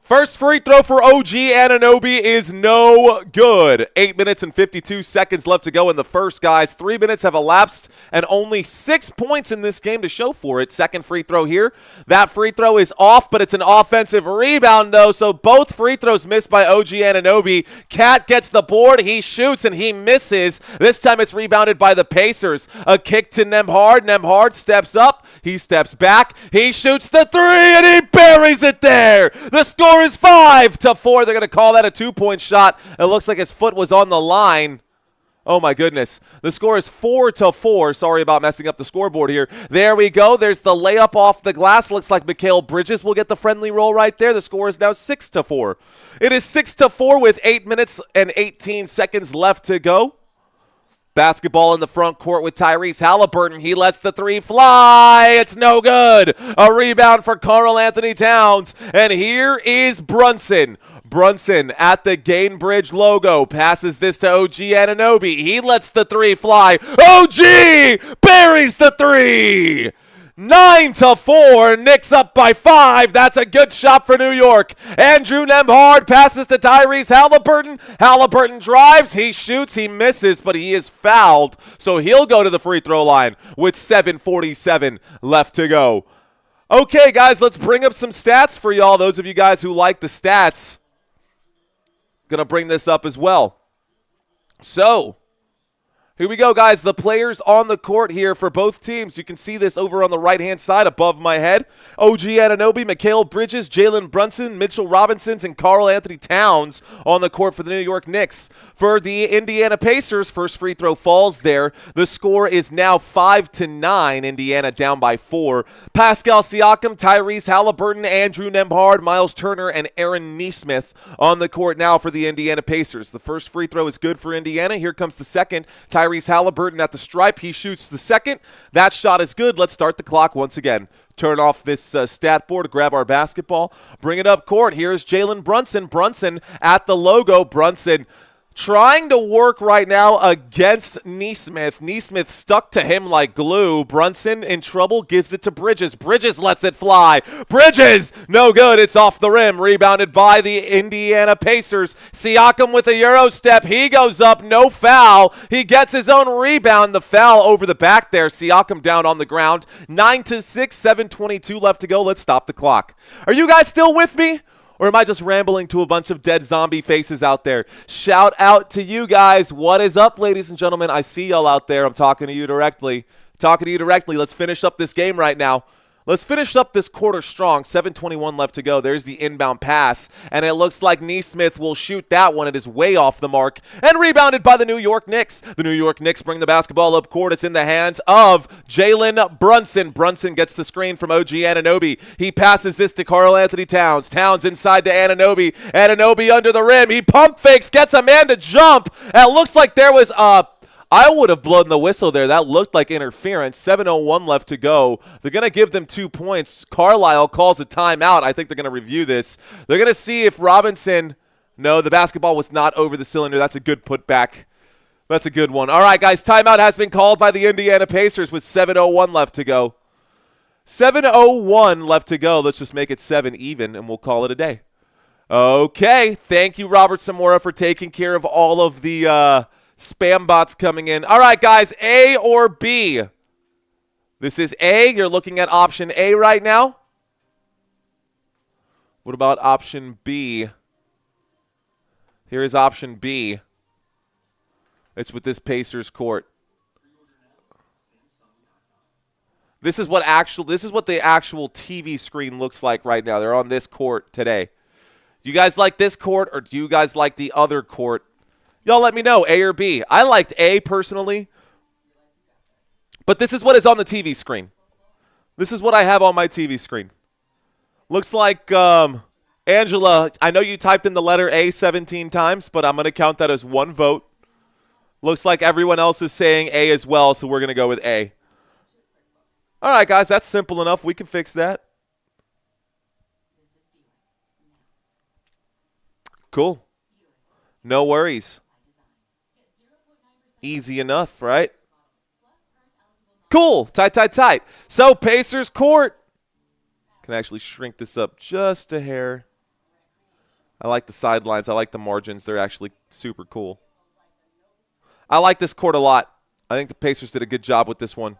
[SPEAKER 2] First free throw for OG Anunoby is no good. 8 minutes and 52 seconds left to go in the first, guys. 3 minutes have elapsed and only 6 points in this game to show for it. Second free throw here. That free throw is off, but it's an offensive rebound, though, so both free throws missed by OG Anunoby. Cat gets the board. He shoots, and he misses. This time it's rebounded by the Pacers. A kick to Nembhard. Nembhard steps up. He steps back. He shoots the three, and he buries it there. The score is 5-4. They're going to call that a 2-point shot. It looks like his foot was on the line. Oh, my goodness. The score is 4-4. Sorry about messing up the scoreboard here. There we go. There's the layup off the glass. Looks like Mikal Bridges will get the friendly roll right there. The score is now 6-4. It is 6-4 with 8 minutes and 18 seconds left to go. Basketball in the front court with Tyrese Haliburton. He lets the three fly. It's no good. A rebound for Karl-Anthony Towns. And here is Brunson. Brunson at the Gainbridge logo. Passes this to OG Anunoby. He lets the three fly. OG buries the three. 9-4. Knicks up by 5. That's a good shot for New York. Andrew Nembhard passes to Tyrese Haliburton. Haliburton drives. He shoots. He misses, but he is fouled. So he'll go to the free throw line with 7:47 left to go. Okay, guys, let's bring up some stats for y'all. Those of you guys who like the stats, going to bring this up as well. So, here we go, guys. The players on the court here for both teams. You can see this over on the right-hand side above my head. OG Anunoby, Mikal Bridges, Jalen Brunson, Mitchell Robinson, and Karl Anthony Towns on the court for the New York Knicks. For the Indiana Pacers, first free throw falls there. The score is now 5-9. Indiana down by 4. Pascal Siakam, Tyrese Haliburton, Andrew Nembhard, Miles Turner, and Aaron Nesmith on the court now for the Indiana Pacers. The first free throw is good for Indiana. Here comes the second. Tyrese Haliburton at the stripe. He shoots the second. That shot is good. Let's start the clock once again. Turn off this stat board, grab our basketball, bring it up court. Here's Jalen Brunson. Brunson at the logo. Brunson trying to work right now against Nesmith. Nesmith stuck to him like glue. Brunson in trouble, gives it to Bridges. Bridges lets it fly. Bridges, no good. It's off the rim. Rebounded by the Indiana Pacers. Siakam with a Euro step. He goes up, no foul. He gets his own rebound. The foul over the back there. Siakam down on the ground. 9-6, 7:22 left to go. Let's stop the clock. Are you guys still with me? Or am I just rambling to a bunch of dead zombie faces out there? Shout out to you guys. What is up, ladies and gentlemen? I see y'all out there. I'm talking to you directly. Let's finish up this game right now. Let's finish up this quarter strong. 7:21 left to go. There's the inbound pass, and it looks like Nesmith will shoot that one. It is way off the mark, and rebounded by the New York Knicks. The New York Knicks bring the basketball up court. It's in the hands of Jalen Brunson. Brunson gets the screen from OG Anunoby. He passes this to Karl Anthony Towns. Towns inside to Anunoby. Anunoby under the rim. He pump fakes, gets a man to jump. And it looks like there was I would have blown the whistle there. That looked like interference. 7:01 left to go. They're going to give them 2 points. Carlisle calls a timeout. I think they're going to review this. They're going to see if Robinson – no, the basketball was not over the cylinder. That's a good putback. That's a good one. All right, guys, timeout has been called by the Indiana Pacers with 7:01 left to go. 7:01 left to go. Let's just make it 7 even, and we'll call it a day. Okay. Thank you, Robert Zamora, for taking care of all of the spam bots coming in. All right, guys, A or B? This is A. You're looking at option A right now. What about option B? Here is option B. It's with this Pacers court. This is what the actual TV screen looks like right now. They're on this court today. Do you guys like this court, or do you guys like the other court? Y'all let me know, A or B. I liked A personally, but this is what is on the TV screen. This is what I have on my TV screen. Looks like, Angela, I know you typed in the letter A 17 times, but I'm going to count that as one vote. Looks like everyone else is saying A as well, so we're going to go with A. All right, guys, that's simple enough. We can fix that. Cool. No worries. Easy enough, right? Cool. Tight. So, Pacers court. Can actually shrink this up just a hair. I like the sidelines. I like the margins. They're actually super cool. I like this court a lot. I think the Pacers did a good job with this one.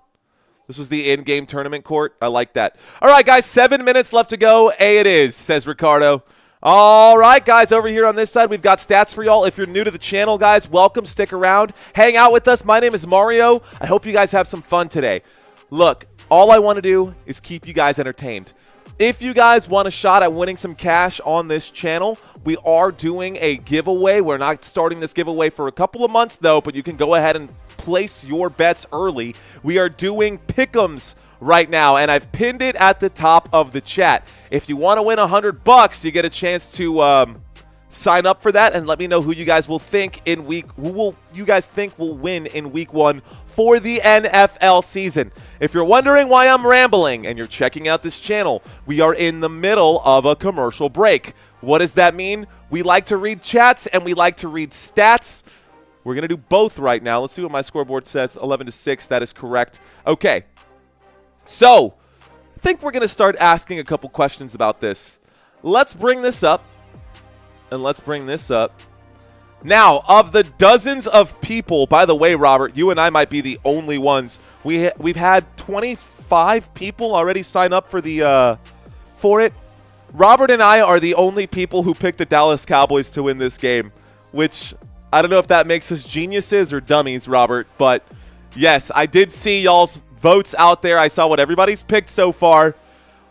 [SPEAKER 2] This was the in-game tournament court. I like that. All right, guys, 7 minutes left to go. A it is, says Ricardo. All right, guys, over here on this side, we've got stats for y'all. If you're new to the channel, guys, welcome. Stick around. Hang out with us. My name is Mario. I hope you guys have some fun today. Look, all I want to do is keep you guys entertained. If you guys want a shot at winning some cash on this channel, we are doing a giveaway. We're not starting this giveaway for a couple of months, though, but you can go ahead and place your bets early. We are doing pick'ems right now, and I've pinned it at the top of the chat. If you want to win $100, you get a chance to sign up for that, and let me know who you guys will think will win in week 1 for the NFL season. If you're wondering why I'm rambling and you're checking out this channel, we are in the middle of a commercial break. What does that mean? We like to read chats and we like to read stats. We're going to do both right now. Let's see what my scoreboard says. 11-6. That is correct. Okay. So, I think we're going to start asking a couple questions about this. Let's bring this up. And let's bring this up. Now, of the dozens of people, by the way, Robert, you and I might be the only ones. We've had 25 people already sign up for it. Robert and I are the only people who picked the Dallas Cowboys to win this game, which I don't know if that makes us geniuses or dummies, Robert, but yes, I did see y'all's votes out there. I saw what everybody's picked so far.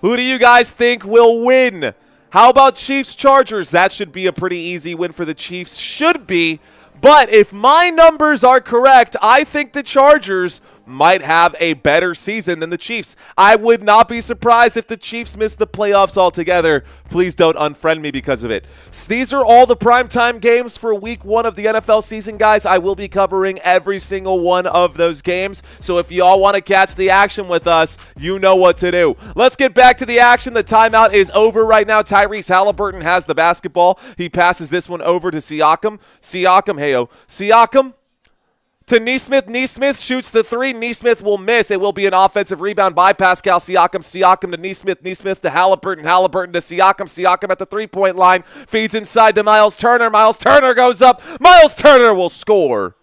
[SPEAKER 2] Who do you guys think will win? How about Chiefs-Chargers? That should be a pretty easy win for the Chiefs. Should be. But if my numbers are correct, I think the Chargers might have a better season than the Chiefs. I would not be surprised if the Chiefs miss the playoffs altogether. Please don't unfriend me because of it. So these are all the primetime games for week 1 of the NFL season, guys. I will be covering every single one of those games. So if y'all want to catch the action with us, you know what to do. Let's get back to the action. The timeout is over right now. Tyrese Haliburton has the basketball. He passes this one over to Siakam. Siakam to Nesmith. Nesmith shoots the 3. Nesmith will miss. It will be an offensive rebound by Pascal Siakam. Siakam to Nesmith. Nesmith to Haliburton. Haliburton to Siakam. Siakam at the 3-point line. Feeds inside to Miles Turner. Miles Turner goes up. Miles Turner will score.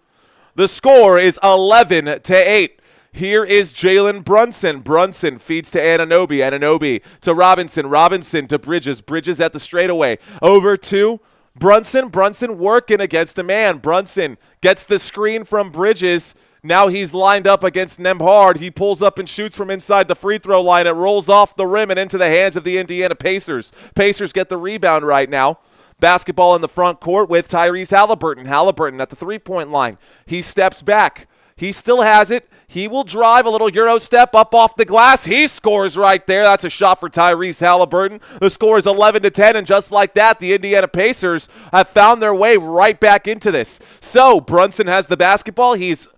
[SPEAKER 2] The score is 11-8. Here is Jalen Brunson. Brunson feeds to Anunoby. Anunoby to Robinson. Robinson to Bridges. Bridges at the straightaway. Over to Brunson. Brunson working against a man. Brunson gets the screen from Bridges. Now he's lined up against Nembhard. He pulls up and shoots from inside the free throw line. It rolls off the rim and into the hands of the Indiana Pacers. Pacers get the rebound right now. Basketball in the front court with Tyrese Haliburton. Haliburton at the 3-point line. He steps back. He still has it. He will drive a little Euro step up off the glass. He scores right there. That's a shot for Tyrese Haliburton. The score is 11-10, and just like that, the Indiana Pacers have found their way right back into this. So Brunson has the basketball. He's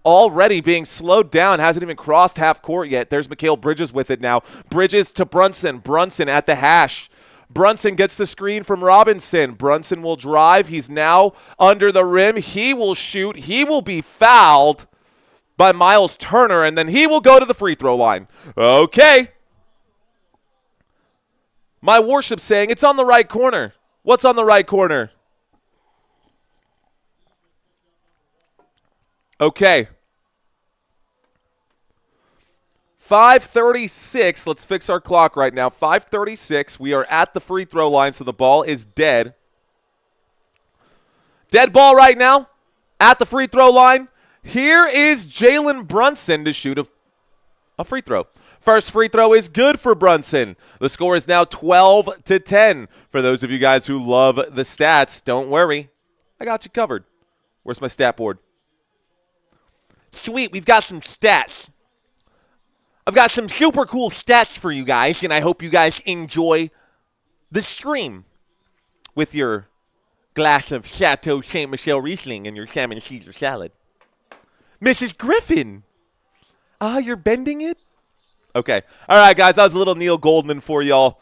[SPEAKER 2] already being slowed down. Hasn't even crossed half court yet. There's Mikal Bridges with it now. Bridges to Brunson. Brunson at the hash. Brunson gets the screen from Robinson. Brunson will drive. He's now under the rim. He will shoot. He will be fouled by Miles Turner, and then he will go to the free throw line. Okay. My worship's saying it's on the right corner. What's on the right corner? Okay. 5:36. Let's fix our clock right now. 5:36. We are at the free throw line, so the ball is dead. Dead ball right now at the free throw line. Here is Jalen Brunson to shoot a free throw. First free throw is good for Brunson. The score is now 12-10. For those of you guys who love the stats, don't worry. I got you covered. Where's my stat board? Sweet, we've got some stats. I've got some super cool stats for you guys, and I hope you guys enjoy the stream with your glass of Chateau Ste. Michelle Riesling and your salmon Caesar salad. Mrs. Griffin. You're bending it? Okay. All right, guys, that was a little Neil Goldman for y'all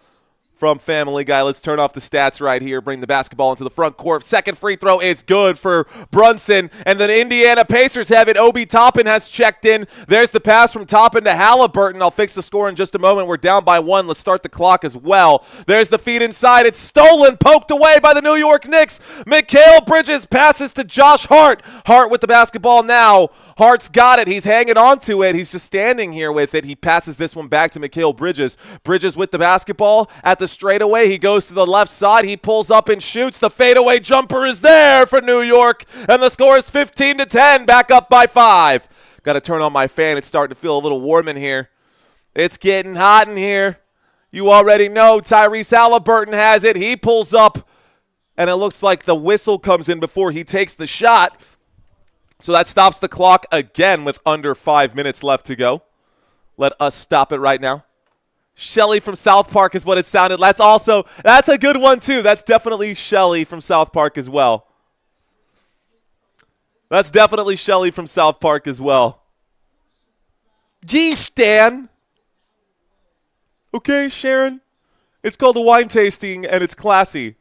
[SPEAKER 2] from Family Guy. Let's turn off the stats right here. Bring the basketball into the front court. Second free throw is good for Brunson. And the Indiana Pacers have it. Obi Toppin has checked in. There's the pass from Toppin to Haliburton. I'll fix the score in just a moment. We're down by 1. Let's start the clock as well. There's the feed inside. It's stolen, poked away by the New York Knicks. Mikal Bridges passes to Josh Hart. Hart with the basketball now. Hart's got it. He's hanging on to it. He's just standing here with it. He passes this one back to Mikal Bridges. Bridges with the basketball at the straightaway. He goes to the left side. He pulls up and shoots. The fadeaway jumper is there for New York. And the score is 15-10. Back up by 5. Got to turn on my fan. It's starting to feel a little warm in here. It's getting hot in here. You already know Tyrese Haliburton has it. He pulls up. And it looks like the whistle comes in before he takes the shot. So that stops the clock again with under 5 minutes left to go. Let us stop it right now. Shelly from South Park is what it sounded. That's a good one too. That's definitely Shelly from South Park as well. That's definitely Shelly from South Park as well. Gee, Stan. Okay, Sharon. It's called a wine tasting and it's classy.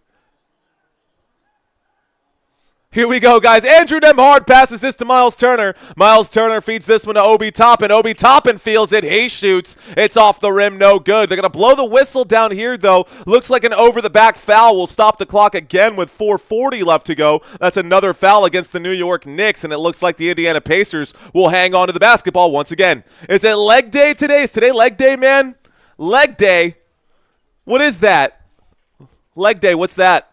[SPEAKER 2] Here we go, guys. Andrew Nembhard passes this to Miles Turner. Miles Turner feeds this one to Obi Toppin. Obi Toppin feels it. He shoots. It's off the rim. No good. They're going to blow the whistle down here, though. Looks like an over-the-back foul will stop the clock again with 4:40 left to go. That's another foul against the New York Knicks, and it looks like the Indiana Pacers will hang on to the basketball once again. Is it leg day today? Is today leg day, man? Leg day? What is that? Leg day, what's that?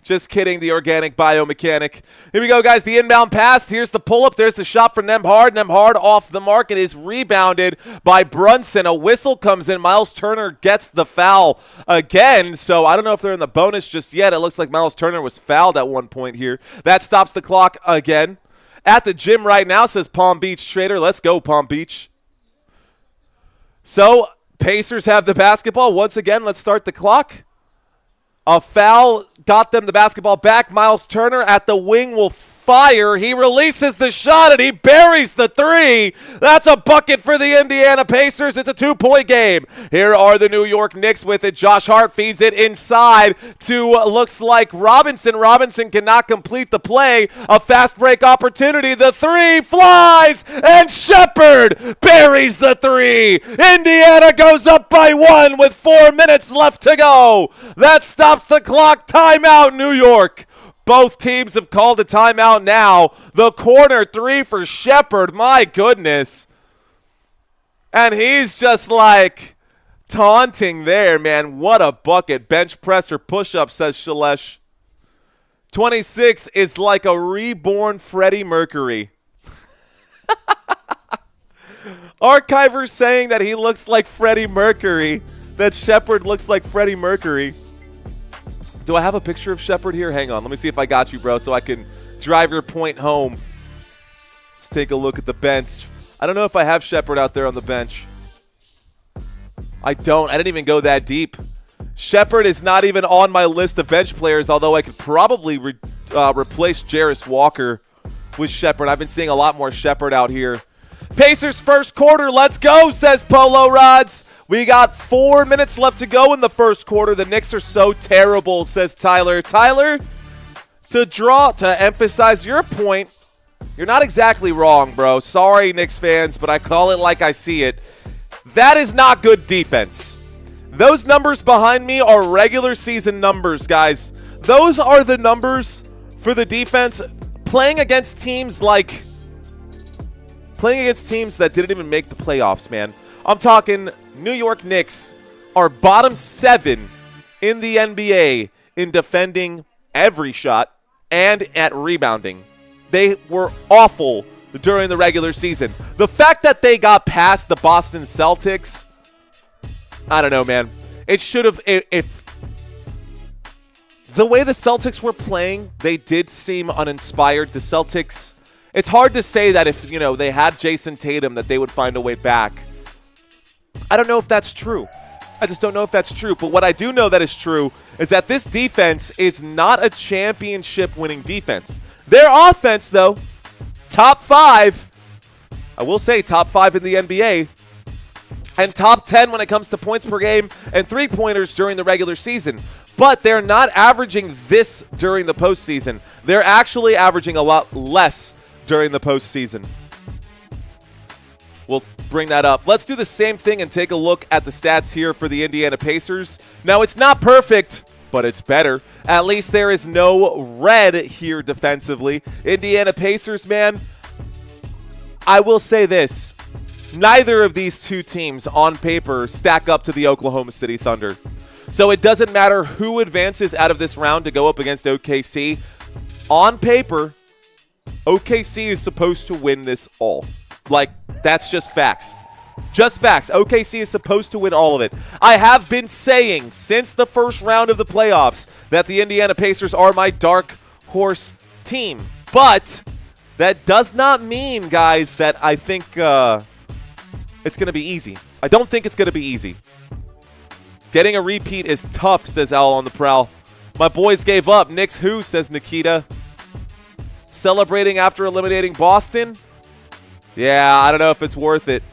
[SPEAKER 2] Just kidding, the organic biomechanic. Here we go, guys. The inbound pass. Here's the pull-up. There's the shot for Nembhard. Nembhard off the mark. It is rebounded by Brunson. A whistle comes in. Miles Turner gets the foul again. So I don't know if they're in the bonus just yet. It looks like Miles Turner was fouled at one point here. That stops the clock again. At the gym right now, says Palm Beach Trader. Let's go, Palm Beach. So Pacers have the basketball. Once again, let's start the clock. A foul got them the basketball back. Miles Turner at the wing will fire. He releases the shot, and he buries the three. That's a bucket for the Indiana Pacers. It's a 2-point game. Here are the New York Knicks with it. Josh Hart feeds it inside to looks like Robinson. Robinson cannot complete the play. A fast break opportunity. The three flies, and Shepherd buries the three. Indiana goes up by 1 with 4 minutes left to go. That stops the clock. Timeout, New York. Both teams have called a timeout now. The corner three for Shepherd. My goodness. And he's just like taunting there, man. What a bucket. Bench press or push-up, says Shalesh. 26 is like a reborn Freddie Mercury. Archivers saying that he looks like Freddie Mercury. That Shepherd looks like Freddie Mercury. Do I have a picture of Shepherd here? Hang on. Let me see if I got you, bro, so I can drive your point home. Let's take a look at the bench. I don't know if I have Shepherd out there on the bench. I don't. I didn't even go that deep. Shepherd is not even on my list of bench players, although I could probably replace Jarris Walker with Shepherd. I've been seeing a lot more Shepherd out here. Pacers first quarter, let's go, says Polo Rods. We got 4 minutes left to go in the first quarter. The Knicks are so terrible, says Tyler. Tyler, to emphasize your point, you're not exactly wrong, bro. Sorry, Knicks fans, but I call it like I see it. That is not good defense. Those numbers behind me are regular season numbers, guys. Those are the numbers for the defense playing against teams that didn't even make the playoffs, man. I'm talking New York Knicks are bottom 7 in the NBA in defending every shot and at rebounding. They were awful during the regular season. The fact that they got past the Boston Celtics, I don't know, man. It should have, if the way the Celtics were playing, they did seem uninspired. The Celtics, it's hard to say that if, they had Jason Tatum that they would find a way back. I don't know if that's true. I just don't know if that's true. But what I do know that is true is that this defense is not a championship-winning defense. Their offense, though, top 5. I will say top 5 in the NBA. And top 10 when it comes to points per game and three-pointers during the regular season. But they're not averaging this during the postseason. They're actually averaging a lot less during the postseason. We'll bring that up. Let's do the same thing and take a look at the stats here for the Indiana Pacers. Now, it's not perfect, but it's better. At least there is no red here defensively. Indiana Pacers, man, I will say this. Neither of these two teams on paper stack up to the Oklahoma City Thunder. So it doesn't matter who advances out of this round to go up against OKC. On paper, OKC is supposed to win this all. That's just facts. Just facts. OKC is supposed to win all of it. I have been saying since the first round of the playoffs that the Indiana Pacers are my dark horse team. But that does not mean, guys, that I think it's going to be easy. I don't think it's going to be easy. Getting a repeat is tough, says Al on the Prowl. My boys gave up. Knicks who, says Nikita. Celebrating after eliminating Boston? Yeah, I don't know if it's worth it.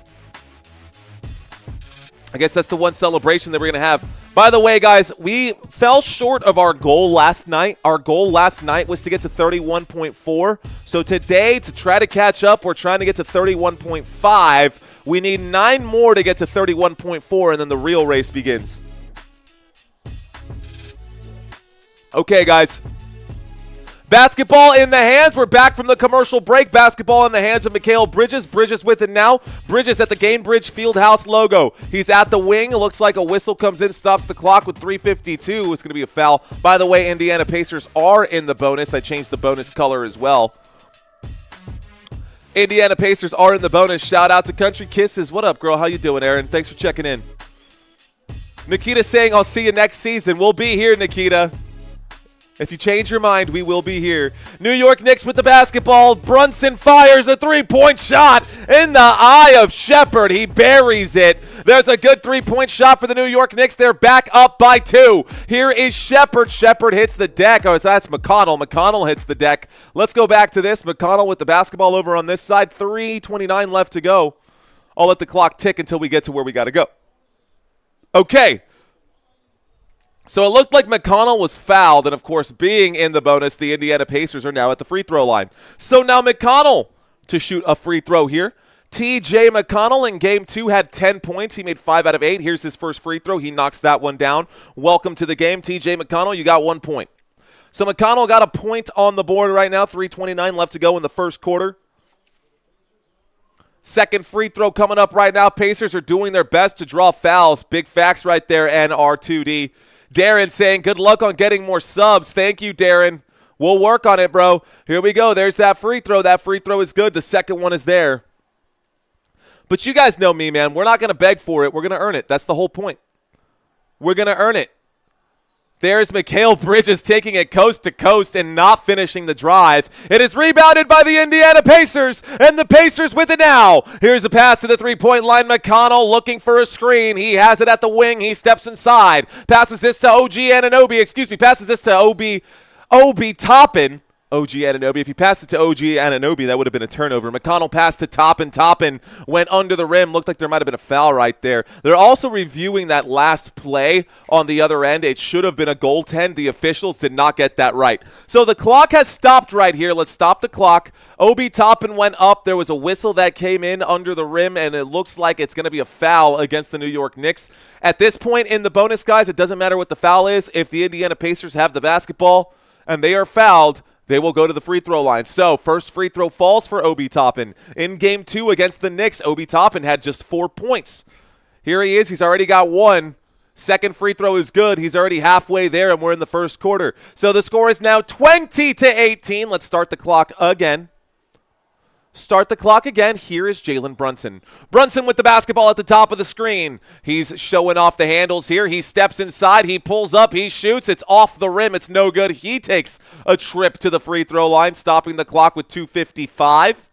[SPEAKER 2] I guess that's the one celebration that we're going to have. By the way, guys, we fell short of our goal last night. Our goal last night was to get to 31.4. So today, to try to catch up, we're trying to get to 31.5. We need 9 more to get to 31.4, and then the real race begins. Okay, guys. Basketball in the hands. We're back from the commercial break. Basketball in the hands of Mikal Bridges. Bridges with it now. Bridges at the Gainbridge Fieldhouse logo. He's at the wing. It looks like a whistle comes in, stops the clock with 3:52. It's going to be a foul. By the way, Indiana Pacers are in the bonus. I changed the bonus color as well. Indiana Pacers are in the bonus. Shout out to Country Kisses. What up, girl? How you doing, Aaron? Thanks for checking in. Nikita saying, I'll see you next season. We'll be here, Nikita. If you change your mind, we will be here. New York Knicks with the basketball. Brunson fires a three-point shot in the eye of Shepherd. He buries it. There's a good three-point shot for the New York Knicks. They're back up by 2. Here is Shepherd. Shepherd hits the deck. Oh, that's McConnell. McConnell hits the deck. Let's go back to this. McConnell with the basketball over on this side. 3:29 left to go. I'll let the clock tick until we get to where we got to go. Okay. So it looked like McConnell was fouled, and of course, being in the bonus, the Indiana Pacers are now at the free throw line. So now McConnell to shoot a free throw here. TJ McConnell in Game 2 had 10 points. He made 5 out of 8. Here's his first free throw. He knocks that one down. Welcome to the game, TJ McConnell. You got 1 point. So McConnell got a point on the board right now. 3:29 left to go in the first quarter. Second free throw coming up right now. Pacers are doing their best to draw fouls. Big facts right there, NR2D. Darren saying, good luck on getting more subs. Thank you, Darren. We'll work on it, bro. Here we go. There's that free throw. That free throw is good. The second one is there. But you guys know me, man. We're not going to beg for it. We're going to earn it. That's the whole point. We're going to earn it. There's Mikal Bridges taking it coast to coast and not finishing the drive. It is rebounded by the Indiana Pacers, and the Pacers with it now. Here's a pass to the three-point line. McConnell looking for a screen. He has it at the wing. He steps inside. Passes this to passes this to Obi Toppin. OG Anunoby. If he passed it to OG Anunoby, that would have been a turnover. McConnell passed to Toppin. Toppin went under the rim. Looked like there might have been a foul right there. They're also reviewing that last play on the other end. It should have been a goaltend. The officials did not get that right. So the clock has stopped right here. Let's stop the clock. Obi Toppin went up. There was a whistle that came in under the rim, and it looks like it's going to be a foul against the New York Knicks. At this point in the bonus, guys, it doesn't matter what the foul is. If the Indiana Pacers have the basketball and they are fouled, they will go to the free throw line. So, first free throw falls for Obi Toppin. In Game 2 against the Knicks, Obi Toppin had just 4 points. Here he is. He's already got 1. Second free throw is good. He's already halfway there, and we're in the first quarter. So, the score is now 20-18. Let's start the clock again. Start the clock again. Here is Jalen Brunson. Brunson with the basketball at the top of the screen. He's showing off the handles here. He steps inside. He pulls up. He shoots. It's off the rim. It's no good. He takes a trip to the free throw line, stopping the clock with 2:55.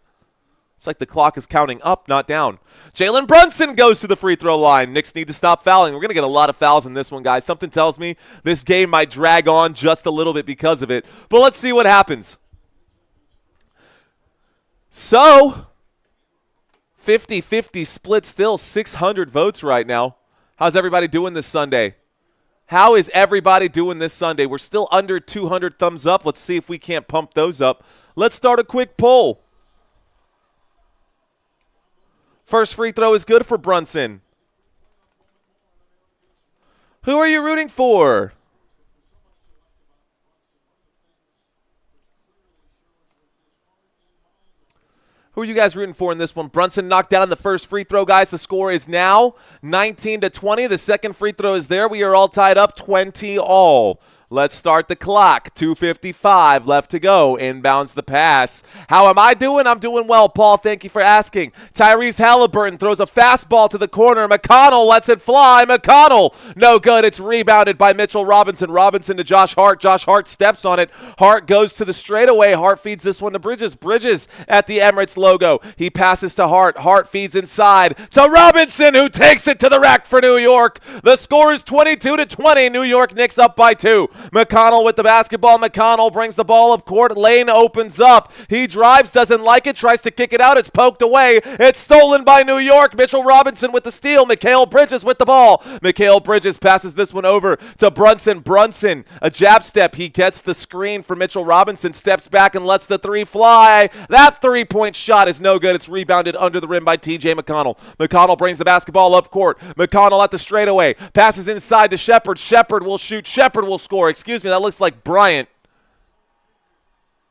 [SPEAKER 2] It's like the clock is counting up, not down. Jalen Brunson goes to the free throw line. Knicks need to stop fouling. We're going to get a lot of fouls in this one, guys. Something tells me this game might drag on just a little bit because of it. But let's see what happens. So, 50-50 split still, 600 votes right now. How's everybody doing this Sunday? How is everybody doing this Sunday? We're still under 200 thumbs up. Let's see if we can't pump those up. Let's start a quick poll. First free throw is good for Brunson. Who are you rooting for? Who are you guys rooting for in this one? Brunson knocked down the first free throw, guys. The score is now 19-20. The second free throw is there. We are all tied up 20 all. Let's start the clock. 2:55 left to go. Inbounds the pass. How am I doing? I'm doing well, Paul. Thank you for asking. Tyrese Haliburton throws a fastball to the corner. McConnell lets it fly. McConnell, no good. It's rebounded by Mitchell Robinson. Robinson to Josh Hart. Josh Hart steps on it. Hart goes to the straightaway. Hart feeds this one to Bridges. Bridges at the Emirates logo. He passes to Hart. Hart feeds inside to Robinson, who takes it to the rack for New York. The score is 22-20. New York Knicks up by 2. McConnell with the basketball. McConnell brings the ball up court. Lane opens up. He drives, doesn't like it, tries to kick it out. It's poked away. It's stolen by New York. Mitchell Robinson with the steal. Mikal Bridges with the ball. Mikal Bridges passes this one over to Brunson. Brunson, a jab step. He gets the screen for Mitchell Robinson, steps back and lets the three fly. That three-point shot is no good. It's rebounded under the rim by TJ McConnell. McConnell brings the basketball up court. McConnell at the straightaway. Passes inside to Shepard. Shepard will shoot. Shepard will score. Excuse me, that looks like Bryant.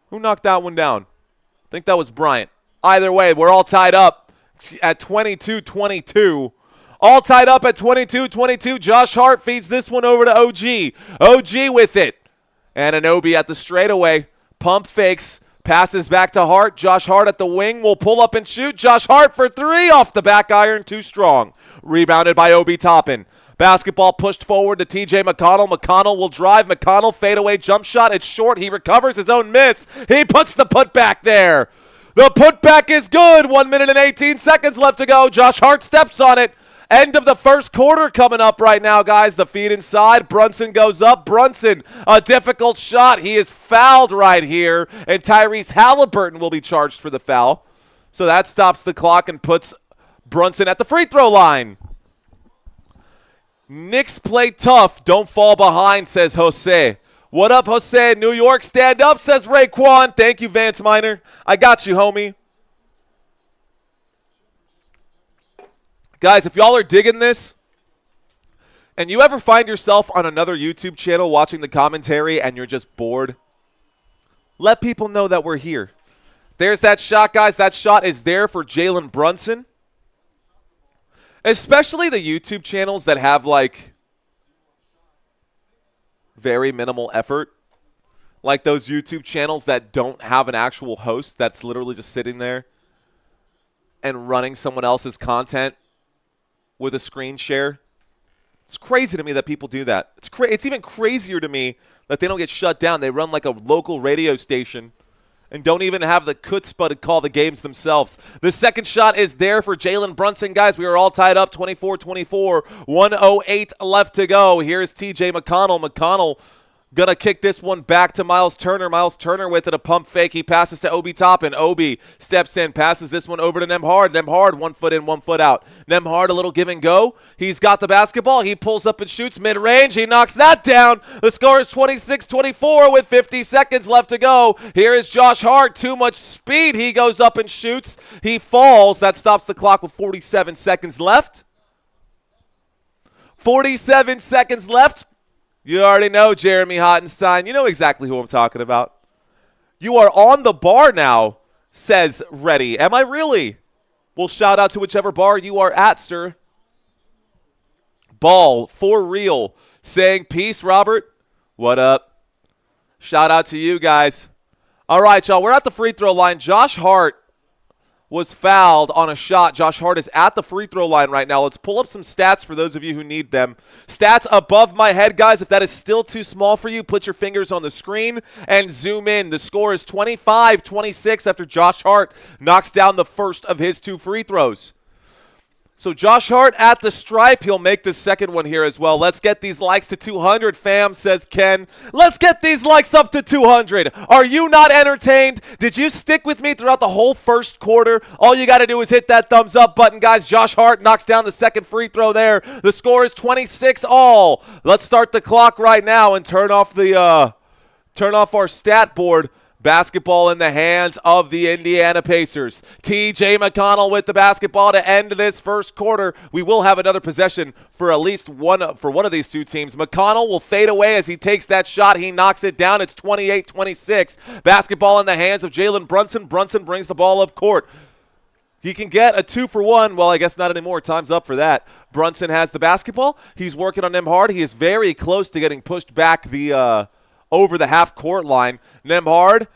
[SPEAKER 2] Who knocked that one down? I think that was Bryant. Either way, we're all tied up at 22-22. All tied up at 22-22. Josh Hart feeds this one over to OG. OG with it. And Anunoby at the straightaway. Pump fakes. Passes back to Hart. Josh Hart at the wing will pull up and shoot. Josh Hart for three off the back iron. Too strong. Rebounded by Obi Toppin. Basketball pushed forward to TJ McConnell. McConnell will drive. McConnell fadeaway jump shot. It's short. He recovers his own miss. He puts the putback there. The putback is good. 1 minute and 18 seconds left to go. Josh Hart steps on it. End of the first quarter coming up right now, guys. The feed inside. Brunson goes up. Brunson, a difficult shot. He is fouled right here, and Tyrese Haliburton will be charged for the foul. So that stops the clock and puts Brunson at the free throw line. Knicks play tough. Don't fall behind, says Jose. What up, Jose? New York, stand up, says Raekwon. Thank you, Vance Miner. I got you, homie. Guys, if y'all are digging this, and you ever find yourself on another YouTube channel watching the commentary and you're just bored, let people know that we're here. There's that shot, guys. That shot is there for Jalen Brunson. Especially the YouTube channels that have, like, very minimal effort. Like those YouTube channels that don't have an actual host that's literally just sitting there and running someone else's content with a screen share. It's crazy to me that people do that. It's even crazier to me that they don't get shut down. They run like a local radio station and don't even have the chutzpah to call the games themselves. The second shot is there for Jalen Brunson. Guys, we are all tied up 24-24. 1:08 left to go. Here's TJ McConnell. McConnell gonna kick this one back to Miles Turner. Miles Turner with it, a pump fake. He passes to Obi Toppin. Obi steps in, passes this one over to Nembhard. Nembhard, 1 foot in, 1 foot out. Nembhard, a little give and go. He's got the basketball. He pulls up and shoots mid-range. He knocks that down. The score is 26-24 with 50 seconds left to go. Here is Josh Hart. Too much speed. He goes up and shoots. He falls. That stops the clock with 47 seconds left. 47 seconds left. You already know Jeremy Hottenstein. You know exactly who I'm talking about. You are on the bar now, says Reddy. Am I really? Well, shout out to whichever bar you are at, sir. Ball, for real. Saying peace, Robert. What up? Shout out to you guys. All right, y'all. We're at the free throw line. Josh Hart was fouled on a shot. Josh Hart is at the free throw line right now. Let's pull up some stats for those of you who need them. Stats above my head, guys. If that is still too small for you, put your fingers on the screen and zoom in. The score is 25-26 after Josh Hart knocks down the first of his two free throws. So Josh Hart at the stripe. He'll make the second one here as well. Let's get these likes to 200, fam, says Ken. Let's get these likes up to 200. Are you not entertained? Did you stick with me throughout the whole first quarter? All you got to do is hit that thumbs up button, guys. Josh Hart knocks down the second free throw there. The score is 26-all. Let's start the clock right now and turn off our stat board. Basketball in the hands of the Indiana Pacers. TJ McConnell with the basketball to end this first quarter. We will have another possession for at least one of these two teams. McConnell will fade away as he takes that shot. He knocks it down. It's 28-26. Basketball in the hands of Jalen Brunson. Brunson brings the ball up court. He can get a 2-for-1. Well, I guess not anymore. Time's up for that. Brunson has the basketball. He's working on Nembhard. He is very close to getting pushed back over the half-court line. Nembhard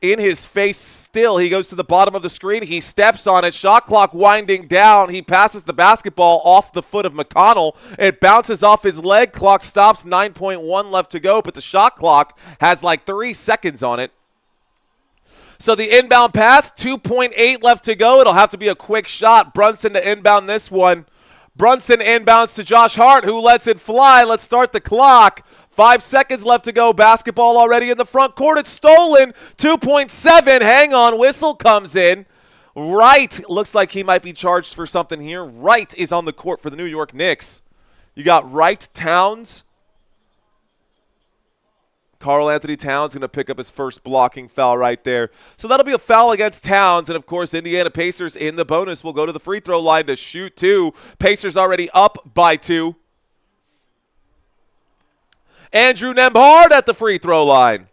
[SPEAKER 2] in his face still. He goes to the bottom of the screen. He steps on it. Shot clock winding down. He passes the basketball off the foot of McConnell. It bounces off his leg. Clock stops. 9.1 left to go, but the shot clock has like 3 seconds on it. So the inbound pass, 2.8 left to go. It'll have to be a quick shot. Brunson to inbound this one. Brunson inbounds to Josh Hart, who lets it fly. Let's start the clock. 5 seconds left to go. Basketball already in the front court. It's stolen. 2.7. Hang on. Whistle comes in. Wright looks like he might be charged for something here. Wright is on the court for the New York Knicks. You got Wright, Towns. Karl Anthony Towns going to pick up his first blocking foul right there. So that'll be a foul against Towns. And, of course, Indiana Pacers in the bonus will go to the free throw line to shoot 2. Pacers already up by 2. Andrew Nembhard at the free throw line.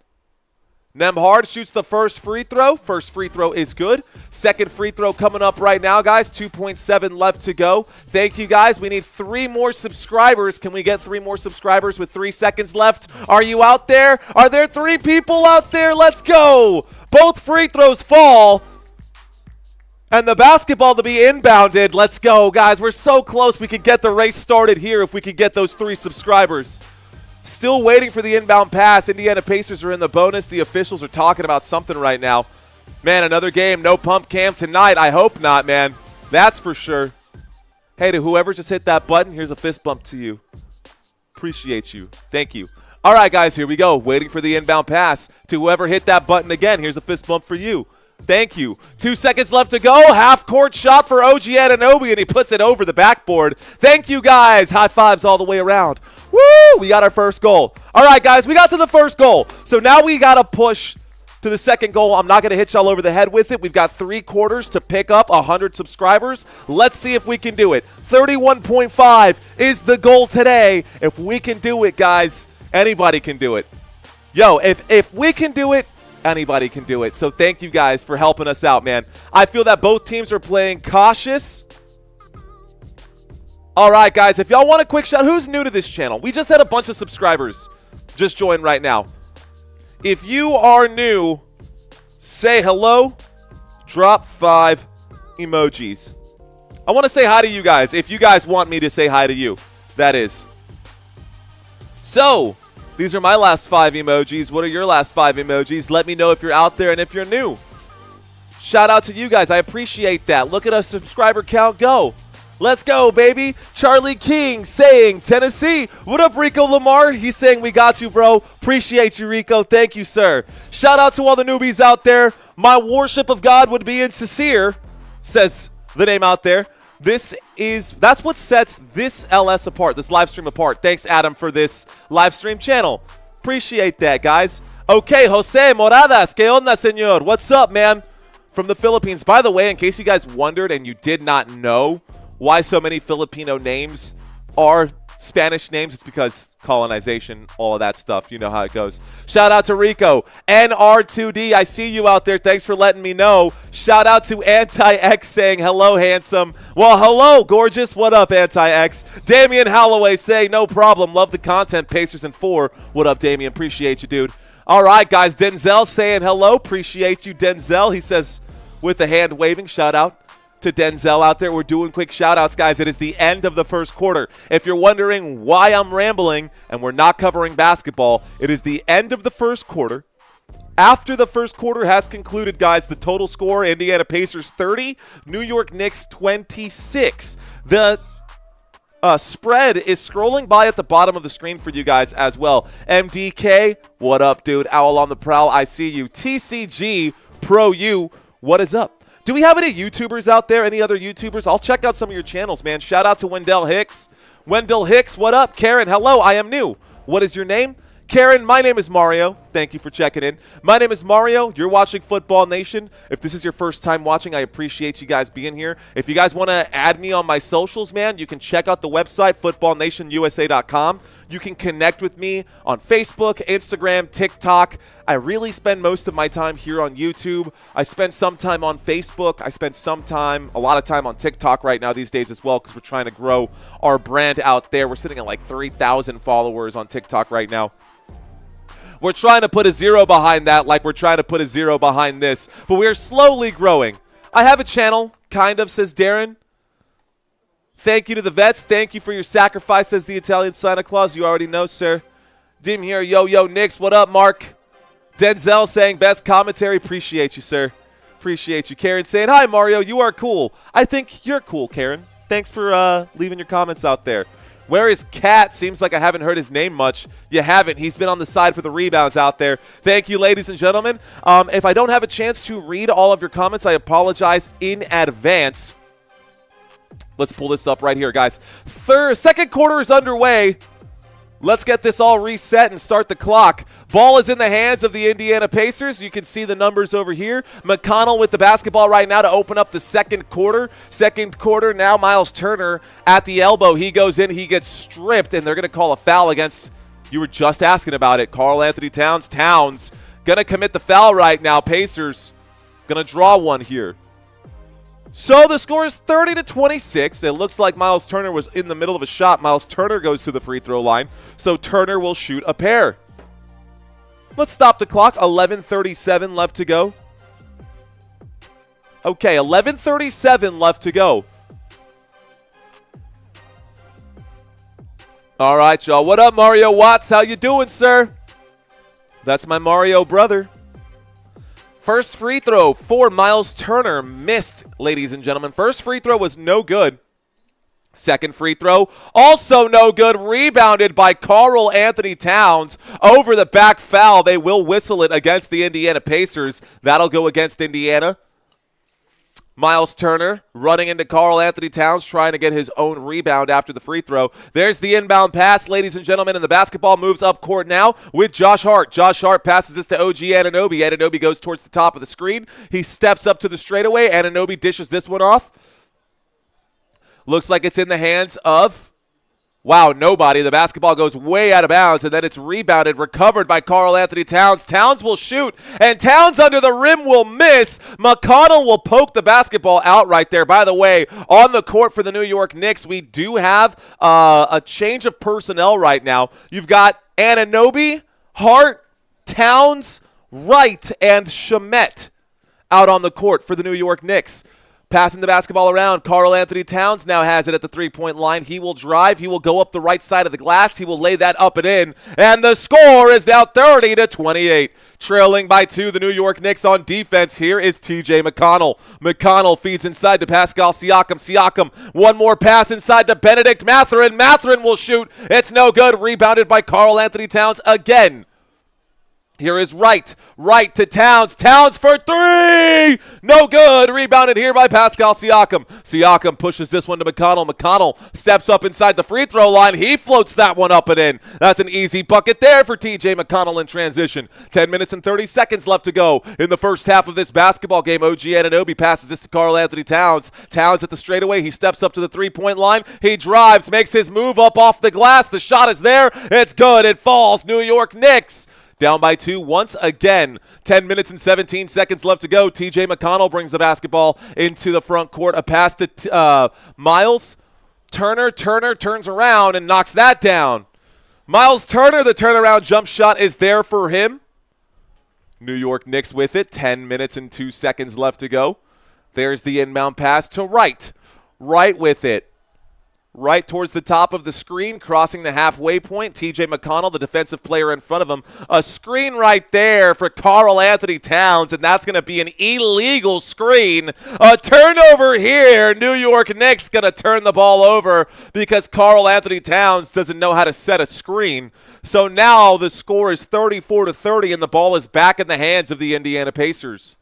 [SPEAKER 2] Nembhard shoots the first free throw. First free throw is good. Second free throw coming up right now, guys. 2.7 left to go. Thank you, guys. We need 3 more subscribers. Can we get 3 more subscribers with 3 seconds left? Are you out there? Are there 3 people out there? Let's go. Both free throws fall. And the basketball to be inbounded. Let's go, guys. We're so close. We could get the race started here if we could get those 3 subscribers. Still waiting for the inbound pass. Indiana Pacers are in the bonus. The officials are talking about something right now. Man, another game. No pump cam tonight. I hope not, man. That's for sure. Hey, to whoever just hit that button, here's a fist bump to you. Appreciate you. Thank you. All right, guys, here we go. Waiting for the inbound pass. To whoever hit that button again, here's a fist bump for you. Thank you. 2 seconds left to go. Half-court shot for OG Anunoby, and he puts it over the backboard. Thank you, guys. High fives all the way around. Woo! We got our first goal. All right, guys, we got to the first goal. So now we got to push to the second goal. I'm not going to hit y'all over the head with it. We've got 3 quarters to pick up 100 subscribers. Let's see if we can do it. 31.5 is the goal today. If we can do it, guys, anybody can do it. Yo, if we can do it, anybody can do it. So thank you guys for helping us out, man. I feel that both teams are playing cautious. All right, guys, if y'all want a quick shout, who's new to this channel? We just had a bunch of subscribers just join right now. If you are new, say hello, drop 5 emojis. I want to say hi to you guys, if you guys want me to say hi to you, that is. So, these are my last 5 emojis. What are your last 5 emojis? Let me know if you're out there and if you're new. Shout out to you guys. I appreciate that. Look at our subscriber count go. Let's go, baby. Charlie King saying Tennessee. What up, Rico Lamar? He's saying we got you, bro. Appreciate you, Rico. Thank you, sir. Shout out to all the newbies out there. My worship of God would be insincere, says the name out there. That's what sets this LS apart, this live stream apart. Thanks, Adam, for this live stream channel. Appreciate that, guys. Okay, Jose Moradas. ¿Qué onda, señor? What's up, man? From the Philippines. By the way, in case you guys wondered and you did not know why so many Filipino names are Spanish names, it's because colonization, all of that stuff. You know how it goes. Shout out to Rico. NR2D, I see you out there. Thanks for letting me know. Shout out to Anti-X saying, hello, handsome. Well, hello, gorgeous. What up, Anti-X? Damian Holloway saying, no problem. Love the content. Pacers in 4. What up, Damian? Appreciate you, dude. All right, guys. Denzel saying hello. Appreciate you, Denzel. He says with the hand waving. Shout out to Denzel out there. We're doing quick shout-outs, guys. It is the end of the first quarter. If you're wondering why I'm rambling and we're not covering basketball, it is the end of the first quarter. After the first quarter has concluded, guys, the total score, Indiana Pacers 30, New York Knicks 26. The spread is scrolling by at the bottom of the screen for you guys as well. MDK, what up, dude? Owl on the prowl, I see you. TCG Pro U, what is up? Do we have any YouTubers out there? Any other YouTubers? I'll check out some of your channels, man. Shout out to Wendell Hicks. Wendell Hicks, what up? Karen, hello, I am new. What is your name? Karen, my name is Mario. Thank you for checking in. My name is Mario. You're watching Football Nation. If this is your first time watching, I appreciate you guys being here. If you guys want to add me on my socials, man, you can check out the website, footballnationusa.com. You can connect with me on Facebook, Instagram, TikTok. I really spend most of my time here on YouTube. I spend some time on Facebook. I spend a lot of time on TikTok right now these days as well because we're trying to grow our brand out there. We're sitting at like 3,000 followers on TikTok right now. We're trying to put a 0 behind that like we're trying to put a 0 behind this. But we are slowly growing. I have a channel, kind of, says Darren. Thank you to the vets. Thank you for your sacrifice, says the Italian Santa Claus. You already know, sir. Dim here. Yo, Knicks. What up, Mark? Denzel saying best commentary. Appreciate you, sir. Appreciate you. Karen saying, hi, Mario. You are cool. I think you're cool, Karen. Thanks for leaving your comments out there. Where is Cat? Seems like I haven't heard his name much. You haven't. He's been on the side for the rebounds out there. Thank you, ladies and gentlemen. If I don't have a chance to read all of your comments, I apologize in advance. Let's pull this up right here, guys. Second quarter is underway. Let's get this all reset and start the clock. Ball is in the hands of the Indiana Pacers. You can see the numbers over here. McConnell with the basketball right now to open up the second quarter. Second quarter now, Miles Turner at the elbow. He goes in, he gets stripped, and they're going to call a foul against, you were just asking about it, Karl-Anthony Towns. Towns going to commit the foul right now. Pacers going to draw one here. So the score is 30-26. It looks like Miles Turner was in the middle of a shot. Miles Turner goes to the free throw line. So Turner will shoot a pair. Let's stop the clock. 11:37 left to go. Okay, 11:37 left to go. All right, y'all. What up, Mario Watts? How you doing, sir? That's my Mario brother. First free throw for Miles Turner missed, ladies and gentlemen. First free throw was no good. Second free throw, also no good. Rebounded by Karl-Anthony Towns over the back foul. They will whistle it against the Indiana Pacers. That'll go against Indiana. Miles Turner running into Karl-Anthony Towns, trying to get his own rebound after the free throw. There's the inbound pass, ladies and gentlemen, and the basketball moves up court now with Josh Hart. Josh Hart passes this to OG Anunoby. Anunoby goes towards the top of the screen. He steps up to the straightaway. Anunoby dishes this one off. Looks like it's in the hands of, wow, nobody. The basketball goes way out of bounds, and then it's rebounded, recovered by Karl-Anthony Towns. Towns will shoot, and Towns under the rim will miss. McConnell will poke the basketball out right there. By the way, on the court for the New York Knicks, we do have a change of personnel right now. You've got Anunoby, Hart, Towns, Wright, and Shamet out on the court for the New York Knicks. Passing the basketball around, Karl-Anthony Towns now has it at the three-point line. He will drive. He will go up the right side of the glass. He will lay that up and in. And the score is now 30-28. Trailing by 2, the New York Knicks on defense. Here is TJ McConnell. McConnell feeds inside to Pascal Siakam. Siakam, one more pass inside to Benedict Mathurin. Mathurin will shoot. It's no good. Rebounded by Karl-Anthony Towns again. Here is Wright. Wright to Towns. Towns for three. No good. Rebounded here by Pascal Siakam. Siakam pushes this one to McConnell. McConnell steps up inside the free throw line. He floats that one up and in. That's an easy bucket there for TJ McConnell in transition. 10 minutes and 30 seconds left to go in the first half of this basketball game. OG Anunoby passes this to Karl-Anthony Towns. Towns at the straightaway. He steps up to the three-point line. He drives, makes his move up off the glass. The shot is there. It's good. It falls. New York Knicks down by 2 once again. 10 minutes and 17 seconds left to go. TJ McConnell brings the basketball into the front court. A pass to Miles Turner. Turner turns around and knocks that down. Miles Turner, the turnaround jump shot is there for him. New York Knicks with it. 10 minutes and 2 seconds left to go. There's the inbound pass to Wright. Wright with it. Right towards the top of the screen, crossing the halfway point. TJ McConnell, the defensive player in front of him. A screen right there for Karl-Anthony Towns, and that's going to be an illegal screen. A turnover here. New York Knicks going to turn the ball over because Karl-Anthony Towns doesn't know how to set a screen. So now the score is 34-30, and the ball is back in the hands of the Indiana Pacers.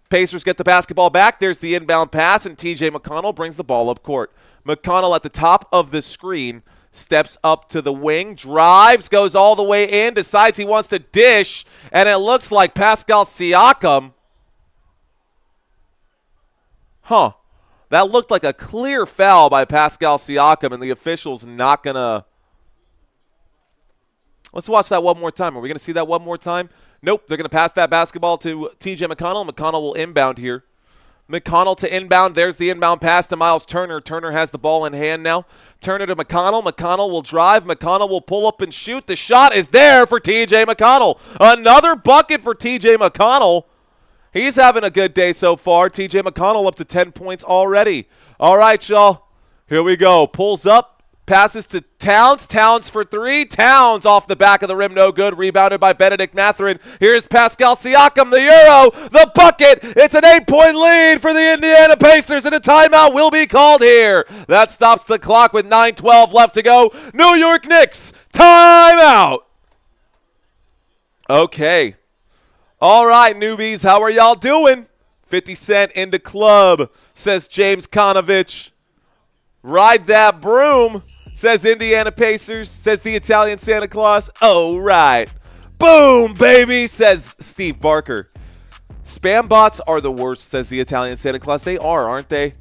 [SPEAKER 2] Pacers get the basketball back. There's the inbound pass, and TJ McConnell brings the ball up court. McConnell at the top of the screen, steps up to the wing, drives, goes all the way in, decides he wants to dish, and it looks like Pascal Siakam. That looked like a clear foul by Pascal Siakam, and the official's not going to. Let's watch that one more time. Are we going to see that one more time? Nope. They're going to pass that basketball to TJ McConnell. McConnell will inbound here. McConnell to inbound. There's the inbound pass to Miles Turner. Turner has the ball in hand now. Turner to McConnell. McConnell will drive. McConnell will pull up and shoot. The shot is there for TJ McConnell. Another bucket for TJ McConnell. He's having a good day so far. TJ McConnell up to 10 points already. All right, y'all. Here we go. Pulls up. Passes to Towns. Towns for three. Towns off the back of the rim. No good. Rebounded by Benedict Mathurin. Here's Pascal Siakam. The Euro. The bucket. It's an 8-point lead for the Indiana Pacers, and a timeout will be called here. That stops the clock with 9:12 left to go. New York Knicks. Timeout. Okay. All right, newbies. How are y'all doing? 50 Cent in the club, says James Konovich. Ride that broom, says Indiana Pacers, says the Italian Santa Claus. Oh, right. Boom, baby, says Steve Barker. Spam bots are the worst, says the Italian Santa Claus. They are, aren't they?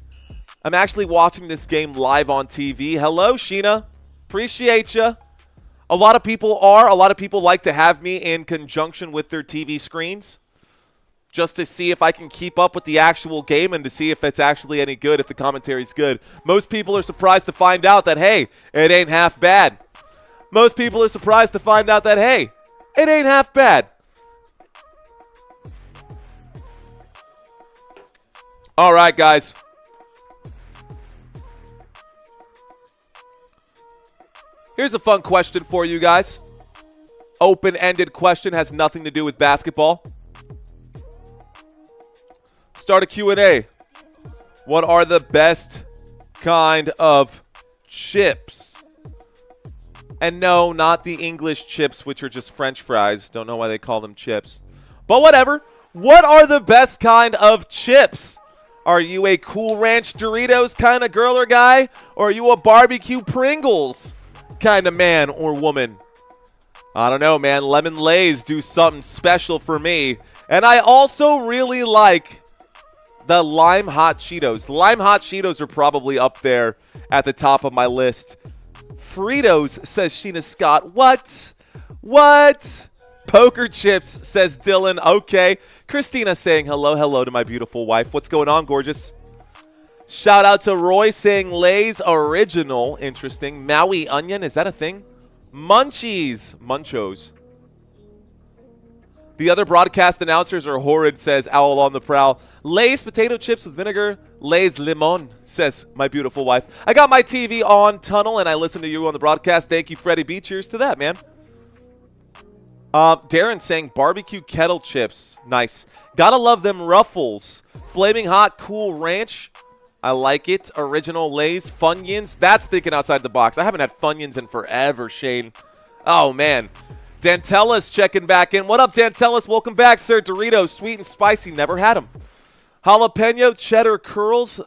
[SPEAKER 2] I'm actually watching this game live on TV. Hello, Sheena. Appreciate ya. A lot of people are. A lot of people like to have me in conjunction with their TV screens, just to see if I can keep up with the actual game and to see if it's actually any good, if the commentary's good. Most people are surprised to find out that, hey, it ain't half bad. Most people are surprised to find out that, hey, it ain't half bad. All right, guys. Here's a fun question for you guys. Open-ended question, has nothing to do with basketball. Start a Q&A. What are the best kind of chips? And no, not the English chips, which are just French fries. Don't know why they call them chips. But whatever. What are the best kind of chips? Are you a Cool Ranch Doritos kind of girl or guy? Or are you a barbecue Pringles kind of man or woman? I don't know, man. Lemon Lays do something special for me. And I also really like the Lime Hot Cheetos. Lime Hot Cheetos are probably up there at the top of my list. Fritos, says Sheena Scott. What? What? Poker chips, says Dylan. Okay. Christina saying hello. Hello to my beautiful wife. What's going on, gorgeous? Shout out to Roy saying Lay's Original. Interesting. Maui Onion, is that a thing? Munchies. Munchos. The other broadcast announcers are horrid, says Owl on the Prowl. Lay's potato chips with vinegar. Lay's limon, says my beautiful wife. I got my TV on Tunnel, and I listen to you on the broadcast. Thank you, Freddie B. Cheers to that, man. Darren saying barbecue kettle chips. Nice. Gotta love them Ruffles. Flaming Hot Cool Ranch. I like it. Original Lay's. Funyuns. That's thinking outside the box. I haven't had Funyuns in forever, Shane. Oh, man. Dantella's checking back in. What up, Dantella's? Welcome back, sir. Doritos, sweet and spicy. Never had them. Jalapeno, cheddar curls,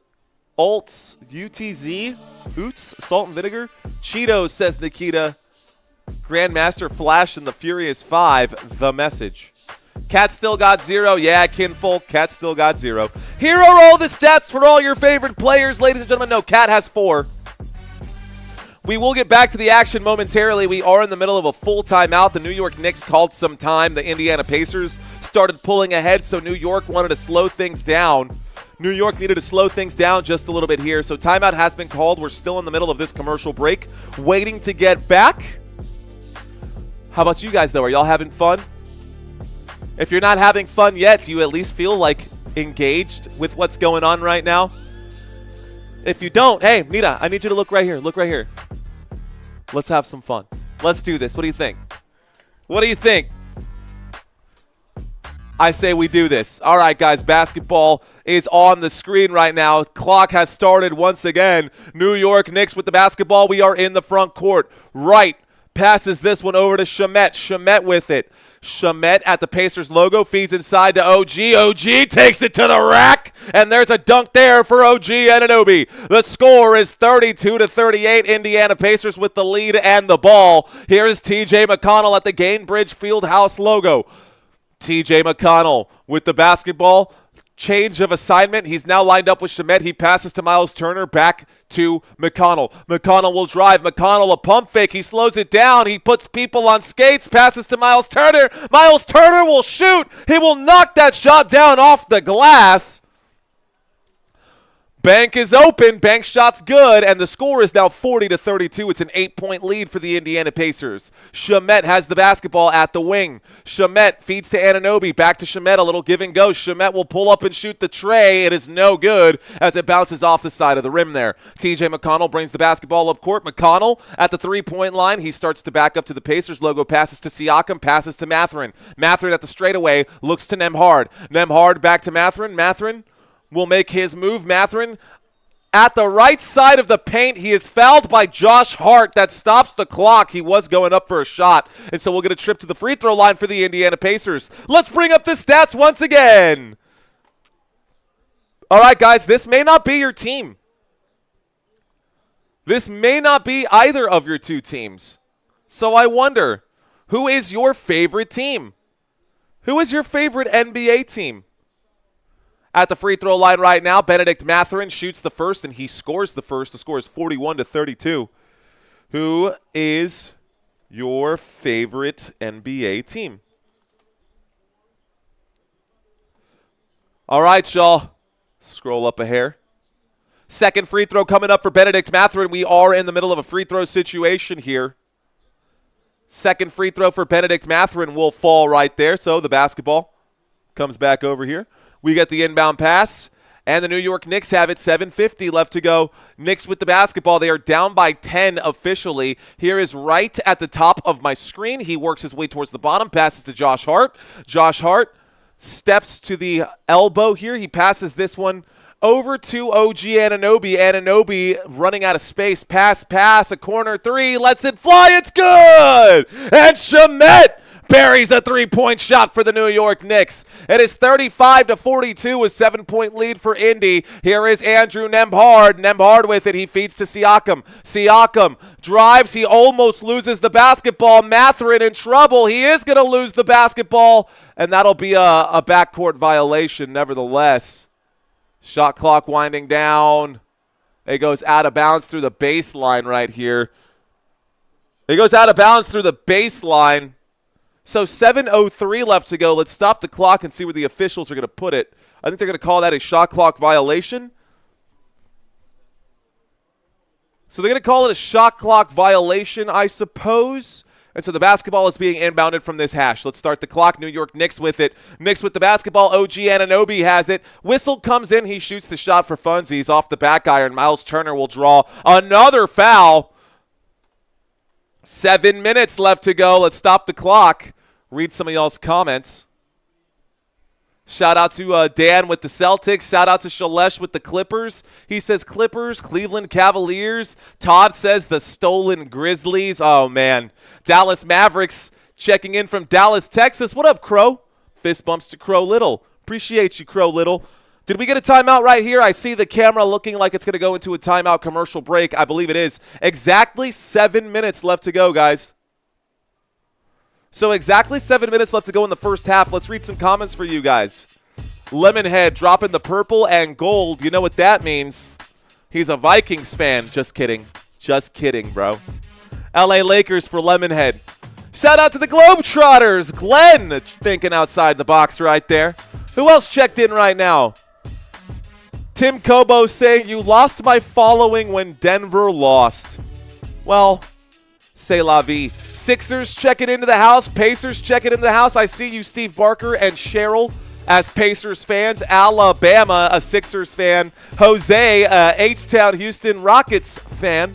[SPEAKER 2] Alts, UTZ, Oots, salt and vinegar. Cheetos, says Nikita. Grandmaster Flash and the Furious 5, the message. Cat still got 0. Yeah, Kinfolk, Cat still got 0. Here are all the stats for all your favorite players, ladies and gentlemen. No, Cat has 4. We will get back to the action momentarily. We are in the middle of a full timeout. The New York Knicks called some time. The Indiana Pacers started pulling ahead, so New York wanted to slow things down. New York needed to slow things down just a little bit here. So timeout has been called. We're still in the middle of this commercial break, waiting to get back. How about you guys, though? Are y'all having fun? If you're not having fun yet, do you at least feel like engaged with what's going on right now? If you don't, hey, Mita, I need you to look right here. Look right here. Let's have some fun. Let's do this. What do you think? What do you think? I say we do this. All right, guys, basketball is on the screen right now. Clock has started once again. New York Knicks with the basketball. We are in the front court. Right. Passes this one over to Shamet. Shamet with it. Shamet at the Pacers logo. Feeds inside to OG. OG takes it to the rack. And there's a dunk there for OG Anunoby. The score is 32-38. Indiana Pacers with the lead and the ball. Here is TJ McConnell at the Gainbridge Fieldhouse logo. TJ McConnell with the basketball. Change of assignment. He's now lined up with Shamet. He passes to Miles Turner. Back to McConnell. McConnell will drive. McConnell a pump fake. He slows it down. He puts people on skates. Passes to Miles Turner. Miles Turner will shoot. He will knock that shot down off the glass. Bank is open. Bank shot's good, and the score is now 40-32. It's an 8-point lead for the Indiana Pacers. Shamet has the basketball at the wing. Shamet feeds to Anunoby. Back to Shamet. A little give and go. Shamet will pull up and shoot the tray. It is no good as it bounces off the side of the rim there. TJ McConnell brings the basketball up court. McConnell at the three-point line. He starts to back up to the Pacers logo. Passes to Siakam. Passes to Mathurin. Mathurin at the straightaway looks to Nembhard. Nembhard back to Mathurin. Mathurin will make his move. Mathurin at the right side of the paint. He is fouled by Josh Hart. That stops the clock. He was going up for a shot. And so we'll get a trip to the free throw line for the Indiana Pacers. Let's bring up the stats once again. All right, guys, this may not be your team. This may not be either of your two teams. So I wonder, who is your favorite team? Who is your favorite NBA team? At the free throw line right now, Benedict Mathurin shoots the first, and he scores the first. The score is 41-32. Who is your favorite NBA team? All right, y'all. Scroll up a hair. Second free throw coming up for Benedict Mathurin. We are in the middle of a free throw situation here. Second free throw for Benedict Mathurin will fall right there. So the basketball comes back over here. We get the inbound pass, and the New York Knicks have it. 7:50 left to go. Knicks with the basketball. They are down by 10 officially. Here is right at the top of my screen. He works his way towards the bottom, passes to Josh Hart. Josh Hart steps to the elbow here. He passes this one over to OG Anunoby. Anunoby running out of space. Pass, a corner three. Lets it fly. It's good! And Shamet buries a three-point shot for the New York Knicks. It is 35-42, a 7-point lead for Indy. Here is Andrew Nembhard. Nembhard with it. He feeds to Siakam. Siakam drives. He almost loses the basketball. Mathurin in trouble. He is going to lose the basketball, and that'll be a backcourt violation nevertheless. Shot clock winding down. It goes out of bounds through the baseline right here. It goes out of bounds through the baseline. So 7:03 left to go. Let's stop the clock and see where the officials are going to put it. I think they're going to call that a shot clock violation. So they're going to call it a shot clock violation, I suppose. And so the basketball is being inbounded from this hash. Let's start the clock. New York Knicks with it. Knicks with the basketball. OG Anunoby has it. Whistle comes in. He shoots the shot for funsies off the back iron. Miles Turner will draw another foul. 7 minutes left to go. Let's stop the clock. Read some of y'all's comments. Shout out to Dan with the Celtics. Shout out to Shalesh with the Clippers. He says Clippers, Cleveland Cavaliers. Todd says the stolen Grizzlies. Oh, man. Dallas Mavericks checking in from Dallas, Texas. What up, Crow? Fist bumps to Crow Little. Appreciate you, Crow Little. Did we get a timeout right here? I see the camera looking like it's going to go into a timeout commercial break. I believe it is. Exactly 7 minutes left to go, guys. So exactly 7 minutes left to go in the first half. Let's read some comments for you guys. Lemonhead dropping the purple and gold. You know what that means. He's a Vikings fan. Just kidding. Just kidding, bro. LA Lakers for Lemonhead. Shout out to the Globetrotters. Glenn thinking outside the box right there. Who else checked in right now? Tim Kobo saying, you lost my following when Denver lost. Well, c'est la vie. Sixers checking into the house. Pacers checking into the house. I see you, Steve Barker and Cheryl, as Pacers fans. Alabama, a Sixers fan. Jose, H-Town Houston Rockets fan.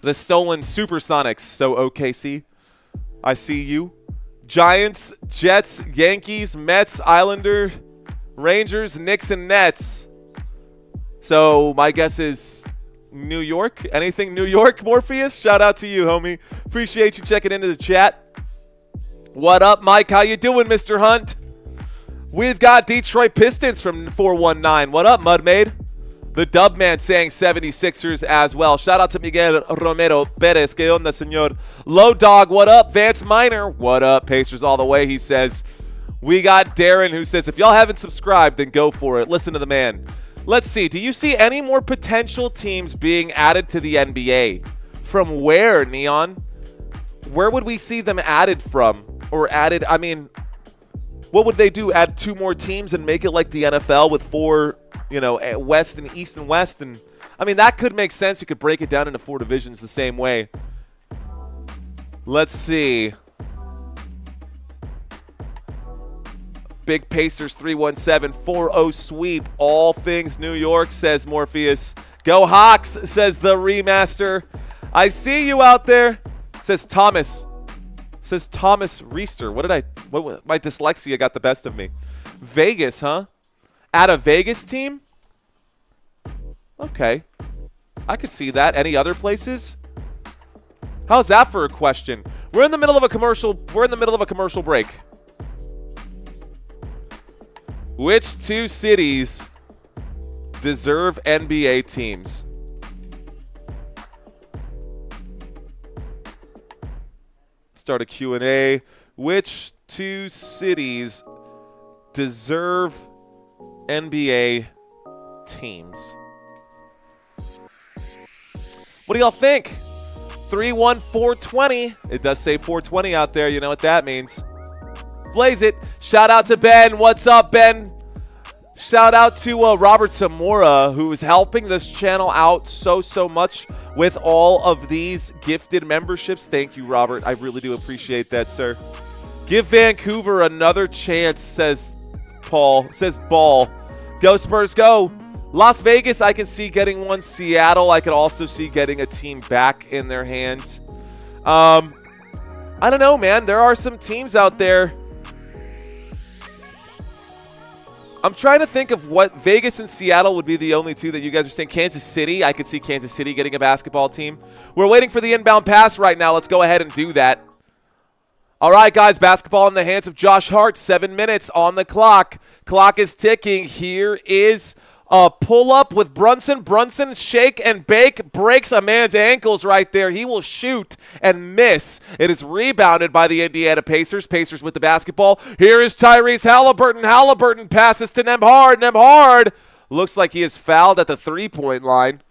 [SPEAKER 2] The stolen Supersonics. So OKC, I see you. Giants, Jets, Yankees, Mets, Islander, Rangers, Knicks, and Nets. So my guess is New York. Anything New York, Morpheus? Shout out to you, homie. Appreciate you checking into the chat. What up, Mike? How you doing, Mr. Hunt? We've got Detroit Pistons from 419. What up, Mudmaid? The Dubman saying 76ers as well. Shout out to Miguel Romero Perez. Que onda, señor? Low Dog, what up? Vance Miner, what up? Pacers all the way, he says. We got Darren who says, if y'all haven't subscribed, then go for it. Listen to the man. Let's see. Do you see any more potential teams being added to the NBA? From where, Neon? Where would we see them added from? Or added, I mean, what would they do? Add 2 more teams and make it like the NFL with 4 West and East and West. And I mean, that could make sense. You could break it down into 4 divisions the same way. Let's see. Big Pacers 317 4-0 sweep. All things New York, says Morpheus. Go Hawks, says the remaster. I see you out there, says Thomas. Says Thomas Reister. My dyslexia got the best of me. Vegas, huh? At a Vegas team? Okay. I could see that. Any other places? How's that for a question? We're in the middle of a commercial break. Which 2 cities deserve NBA teams? Start a Q&A. Which 2 cities deserve NBA teams? What do y'all think? 31420. It does say 420 out there. You know what that means. Blaze it. Shout out to Ben. What's up, Ben? Shout out to Robert Zamora, who is helping this channel out so much with all of these gifted memberships. Thank you, Robert. I really do appreciate that, sir. Give Vancouver another chance, says Paul. Says Ball. Go Spurs, go. Las Vegas, I can see getting one. Seattle, I could also see getting a team back in their hands. I don't know, man. There are some teams out there. I'm trying to think of what Vegas and Seattle would be the only 2 that you guys are saying. Kansas City, I could see Kansas City getting a basketball team. We're waiting for the inbound pass right now. Let's go ahead and do that. All right, guys, basketball in the hands of Josh Hart. 7 minutes on the clock. Clock is ticking. Here is a pull-up with Brunson. Brunson, shake and bake, breaks a man's ankles right there. He will shoot and miss. It is rebounded by the Indiana Pacers. Pacers with the basketball. Here is Tyrese Haliburton. Haliburton passes to Nembhard. Nembhard looks like he is fouled at the three-point line.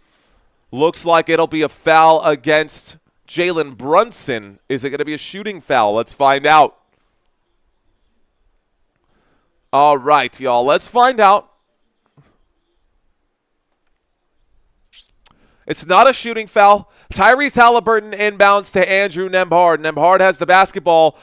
[SPEAKER 2] Looks like it'll be a foul against Jalen Brunson. Is it going to be a shooting foul? Let's find out. All right, y'all. Let's find out. It's not a shooting foul. Tyrese Haliburton inbounds to Andrew Nembhard. Nembhard has the basketball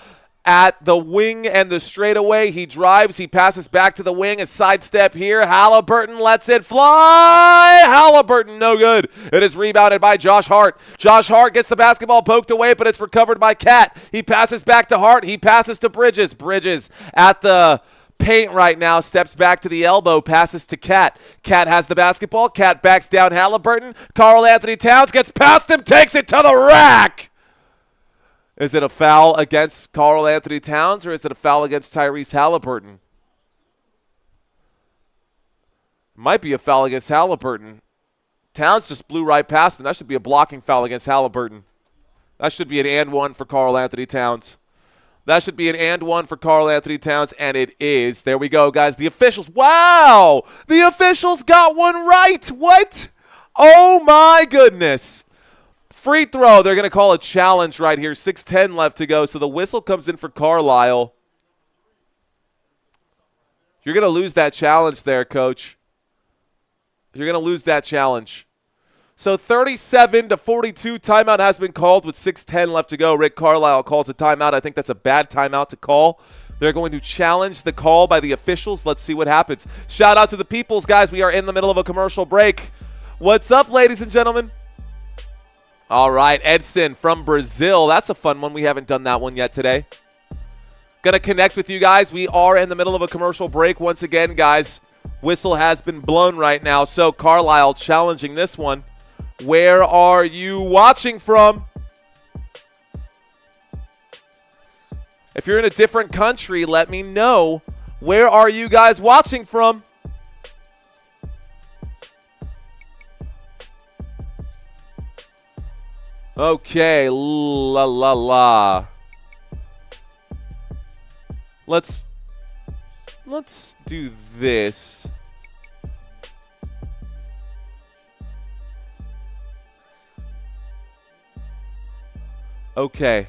[SPEAKER 2] at the wing and the straightaway. He drives. He passes back to the wing. A sidestep here. Haliburton lets it fly. Haliburton, no good. It is rebounded by Josh Hart. Josh Hart gets the basketball poked away, but it's recovered by Cat. He passes back to Hart. He passes to Bridges. Bridges at the paint right now, steps back to the elbow, passes to Cat. Cat has the basketball. Cat backs down Haliburton. Karl Anthony Towns gets past him, takes it to the rack. Is it a foul against Karl Anthony Towns, or is it a foul against Tyrese Haliburton? Might be a foul against Haliburton. Towns just blew right past him. That should be a blocking foul against Haliburton. That should be an and one for Karl Anthony Towns. That should be an and one for Karl Anthony Towns, and it is. There we go, guys. The officials. Wow! The officials got one right. What? Oh, my goodness. Free throw. They're going to call a challenge right here. 6:10 left to go, so the whistle comes in for Carlisle. You're going to lose that challenge there, Coach. You're going to lose that challenge. So 37-42, timeout has been called with 6:10 left to go. Rick Carlisle calls a timeout. I think that's a bad timeout to call. They're going to challenge the call by the officials. Let's see what happens. Shout out to the Peoples, guys. We are in the middle of a commercial break. What's up, ladies and gentlemen? All right, Edson from Brazil. That's a fun one. We haven't done that one yet today. Going to connect with you guys. We are in the middle of a commercial break once again, guys. Whistle has been blown right now. So Carlisle challenging this one. Where are you watching from? If you're in a different country, let me know. Where are you guys watching from? Okay, la la la. Let's do this. Okay,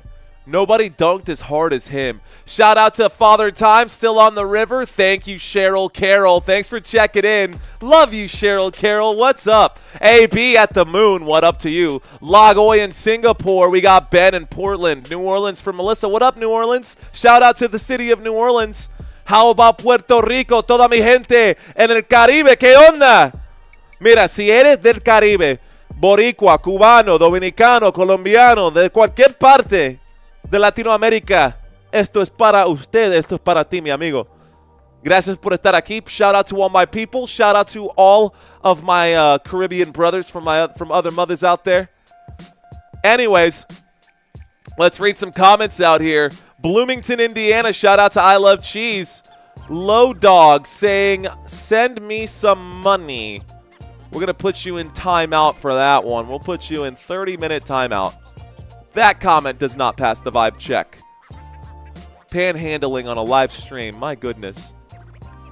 [SPEAKER 2] Nobody dunked as hard as him. Shout out to Father Time, still on the river. Thank you, Cheryl Carroll. Thanks for checking in. Love you, Cheryl Carroll. What's up? AB at the moon. What up to you? Lagoy in Singapore. We got Ben in Portland. New Orleans from Melissa. What up, New Orleans? Shout out to the city of New Orleans. How about Puerto Rico? Toda mi gente en el Caribe. ¿Qué onda? Mira, si eres del Caribe, boricua, cubano, dominicano, colombiano, de cualquier parte de Latinoamérica, esto es para usted, esto es para ti, mi amigo. Gracias por estar aquí. Shout out to all my people. Shout out to all of my Caribbean brothers from other mothers out there. Anyways, let's read some comments out here. Bloomington, Indiana, shout out to I Love Cheese. Low Dog saying, send me some money. We're going to put you in timeout for that one. We'll put you in 30-minute timeout. That comment does not pass the vibe check. Panhandling on a live stream. My goodness.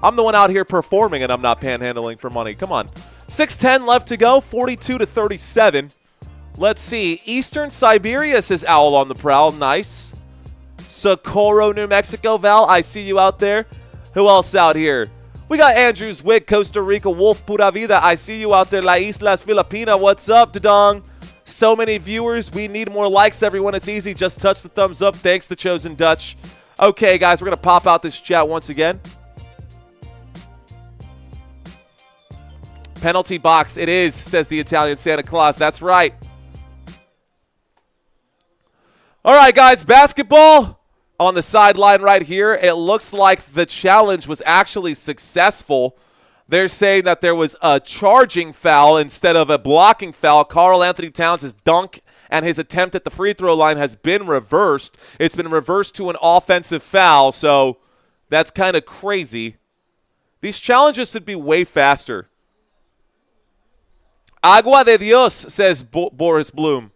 [SPEAKER 2] I'm the one out here performing and I'm not panhandling for money. Come on. 6:10 left to go. 42-37. Let's see. Eastern Siberia says Owl on the prowl. Nice. Socorro, New Mexico. Val, I see you out there. Who else out here? We got Andrews Wick, Costa Rica. Wolf Pura Vida. I see you out there. La Islas Filipina. What's up, Dadong? So many viewers. We need more likes, everyone. It's easy. Just touch the thumbs up. Thanks, The Chosen Dutch. Okay, guys, we're going to pop out this chat once again. Penalty box. It is, says the Italian Santa Claus. That's right. All right, guys, basketball on the sideline right here. It looks like the challenge was actually successful. They're saying that there was a charging foul instead of a blocking foul. Karl Anthony Towns' dunk and his attempt at the free throw line has been reversed. It's been reversed to an offensive foul, so that's kind of crazy. These challenges should be way faster. Agua de Dios, says Boris Bloom.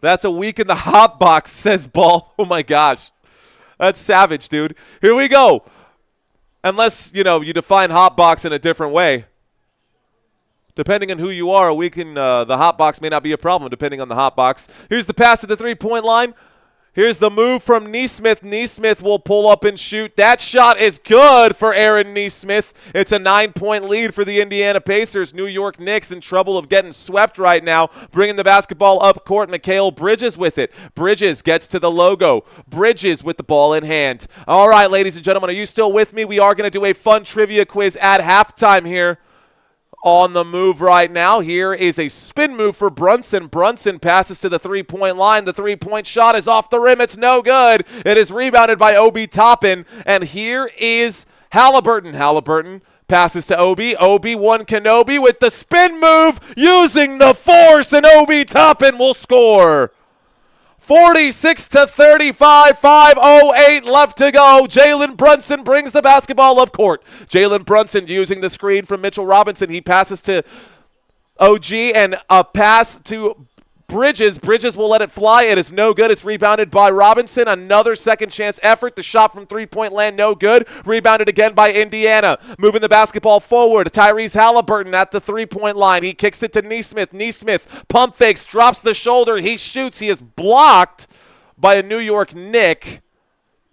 [SPEAKER 2] That's a week in the hot box, says Ball. Oh, my gosh. That's savage, dude. Here we go. Unless, you define hot box in a different way. Depending on who you are, a week in the hot box may not be a problem, depending on the hot box. Here's the pass at the three-point line. Here's the move from Nesmith. Nesmith will pull up and shoot. That shot is good for Aaron Nesmith. It's a 9-point lead for the Indiana Pacers. New York Knicks in trouble of getting swept right now. Bringing the basketball up court. Mikal Bridges with it. Bridges gets to the logo. Bridges with the ball in hand. All right, ladies and gentlemen, are you still with me? We are going to do a fun trivia quiz at halftime here. On the move right now. Here is a spin move for Brunson. Brunson passes to the three-point line. The three-point shot is off the rim. It's no good. It is rebounded by Obi Toppin. And here is Haliburton. Haliburton passes to Obi. Obi one Kenobi with the spin move using the force. And Obi Toppin will score. 46-35, 5:08 left to go. Jalen Brunson brings the basketball up court. Jalen Brunson using the screen from Mitchell Robinson. He passes to OG and a pass to Bridges. Bridges will let it fly. It is no good. It's rebounded by Robinson. Another second chance effort. The shot from three-point land, no good. Rebounded again by Indiana. Moving the basketball forward. Tyrese Haliburton at the three-point line. He kicks it to Nesmith. Nesmith pump fakes, drops the shoulder. He shoots. He is blocked by a New York Knick.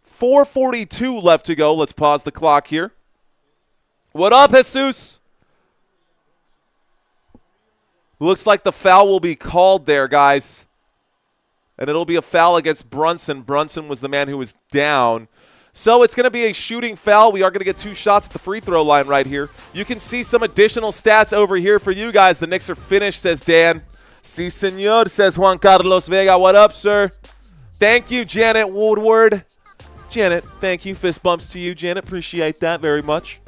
[SPEAKER 2] 4:42 left to go. Let's pause the clock here. What up, Jesus? Looks like the foul will be called there, guys. And it'll be a foul against Brunson. Brunson was the man who was down. So it's going to be a shooting foul. We are going to get 2 shots at the free throw line right here. You can see some additional stats over here for you guys. The Knicks are finished, says Dan. Si, senor, says Juan Carlos Vega. What up, sir? Thank you, Janet Woodward. Janet, thank you. Fist bumps to you, Janet. Appreciate that very much.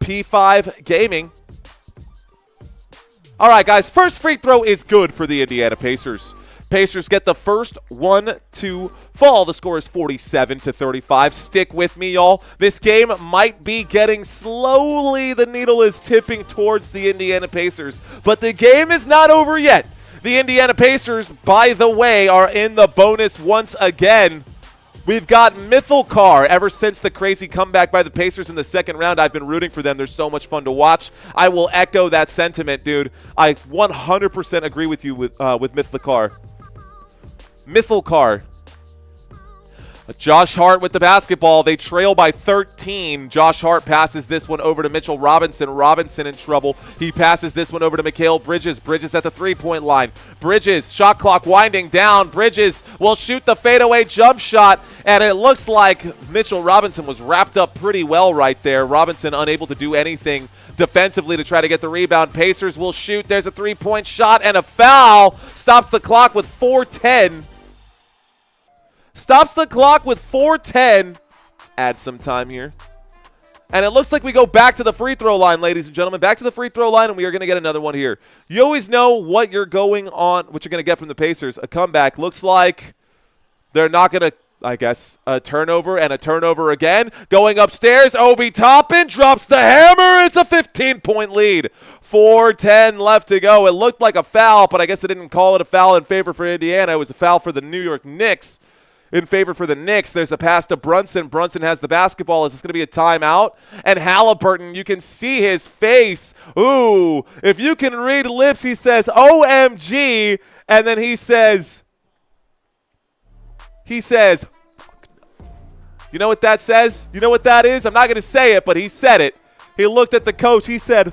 [SPEAKER 2] P5 Gaming. All right, guys, first free throw is good for the Indiana Pacers. Pacers get the first one to fall. The score is 47-35. Stick with me, y'all. This game might be getting slowly. The needle is tipping towards the Indiana Pacers, but the game is not over yet. The Indiana Pacers, by the way, are in the bonus once again. We've got Mythilcar. Ever since the crazy comeback by the Pacers in the second round, I've been rooting for them. They're so much fun to watch. I will echo that sentiment, dude. I 100% agree with you with Mythilcar. Mythilcar. Josh Hart with the basketball. They trail by 13. Josh Hart passes this one over to Mitchell Robinson. Robinson in trouble. He passes this one over to Mikal Bridges. Bridges at the three-point line. Bridges, shot clock winding down. Bridges will shoot the fadeaway jump shot, and it looks like Mitchell Robinson was wrapped up pretty well right there. Robinson unable to do anything defensively to try to get the rebound. Pacers will shoot. There's a three-point shot and a foul. Stops the clock with 4:10. Stops the clock with 4:10. Add some time here. And it looks like we go back to the free throw line, ladies and gentlemen. Back to the free throw line, and we are going to get another one here. You always know what you're going to get from the Pacers. A comeback. Looks like they're not going to, I guess, a turnover and a turnover again. Going upstairs, Obi Toppin drops the hammer. It's a 15-point lead. 4:10 left to go. It looked like a foul, but I guess they didn't call it a foul in favor for Indiana. It was a foul for the New York Knicks. In favor for the Knicks. There's a pass to Brunson. Brunson has the basketball. Is this going to be a timeout? And Haliburton, you can see his face. Ooh, if you can read lips, he says, OMG. And then he says, you know what that says? You know what that is? I'm not going to say it, but he said it. He looked at the coach. He said,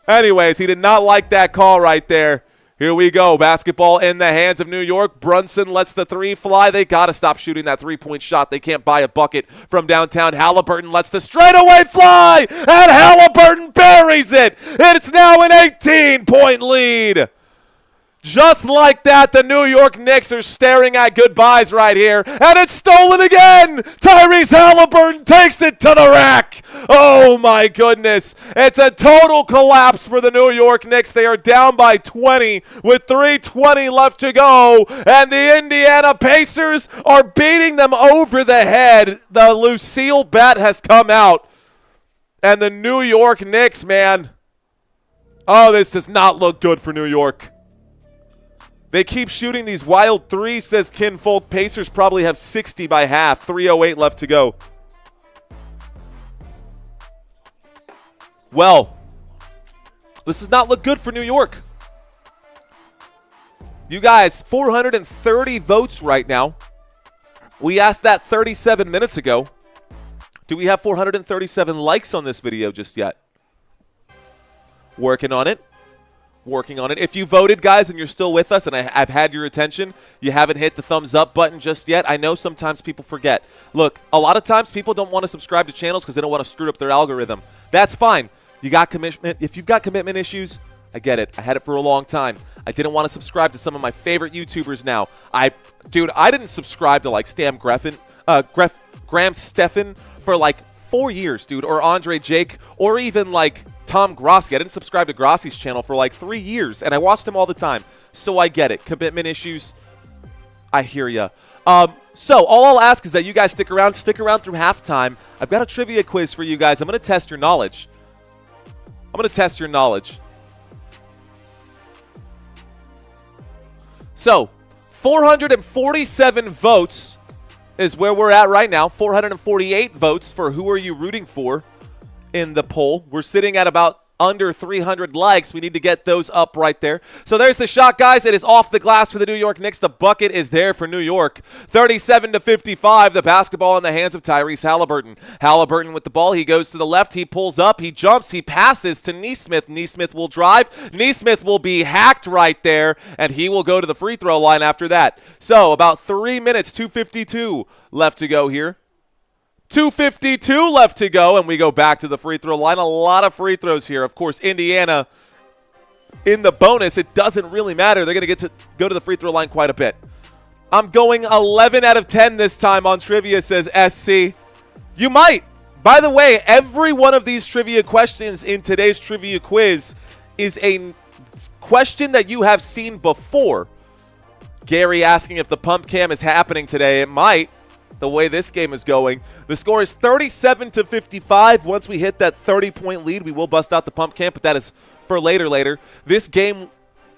[SPEAKER 2] anyways, he did not like that call right there. Here we go. Basketball in the hands of New York. Brunson lets the three fly. They got to stop shooting that three-point shot. They can't buy a bucket from downtown. Haliburton lets the straightaway fly, and Haliburton buries it. It's now an 18-point lead. Just like that, the New York Knicks are staring at goodbyes right here, and it's stolen again. Tyrese Haliburton takes it to the rack. Oh, my goodness. It's a total collapse for the New York Knicks. They are down by 20 with 3:20 left to go, and the Indiana Pacers are beating them over the head. The Lucille bat has come out, and the New York Knicks, man, oh, this does not look good for New York. They keep shooting these wild threes, says Kinfold. Pacers probably have 60 by half. 3:08 left to go. Well, this does not look good for New York. You guys, 430 votes right now. We asked that 37 minutes ago. Do we have 437 likes on this video just yet? Working on it. Working on it. If you voted, guys, and you're still with us and I've had your attention, you haven't hit the thumbs up button just yet. I know sometimes people forget. Look, a lot of times people don't want to subscribe to channels because they don't want to screw up their algorithm. That's fine. You got commitment. If you've got commitment issues, I get it. I had it for a long time. I didn't want to subscribe to some of my favorite YouTubers now. I didn't subscribe to like Graham Stephan for like 4 years, dude, or Andre Jake, or even like Tom Grossi. I didn't subscribe to Grossi's channel for like 3 years, and I watched him all the time. So I get it. Commitment issues. I hear ya. So all I'll ask is that you guys stick around through halftime. I've got a trivia quiz for you guys. I'm going to test your knowledge. So 447 votes is where we're at right now. 448 votes for who are you rooting for in the poll. We're sitting at about under 300 likes. We need to get those up right there. So there's the shot, guys. It is off the glass for the New York Knicks. The bucket is there for New York. 37-55. The basketball in the hands of Tyrese Haliburton. Haliburton with the ball. He goes to the left. He pulls up. He jumps. He passes to Nesmith. Nesmith will drive. Nesmith will be hacked right there, and he will go to the free throw line after that. So about 3 minutes, 2:52 left to go here. 2:52 left to go, and we go back to the free throw line. A lot of free throws here. Of course, Indiana in the bonus, it doesn't really matter. They're going to get to go to the free throw line quite a bit. I'm going 11 out of 10 this time on trivia, says SC. You might. By the way, every one of these trivia questions in today's trivia quiz is a question that you have seen before. Gary asking if the pump cam is happening today. It might. The way this game is going. The score is 37-55. Once we hit that 30-point lead, we will bust out the pump cam, but that is for later. This game,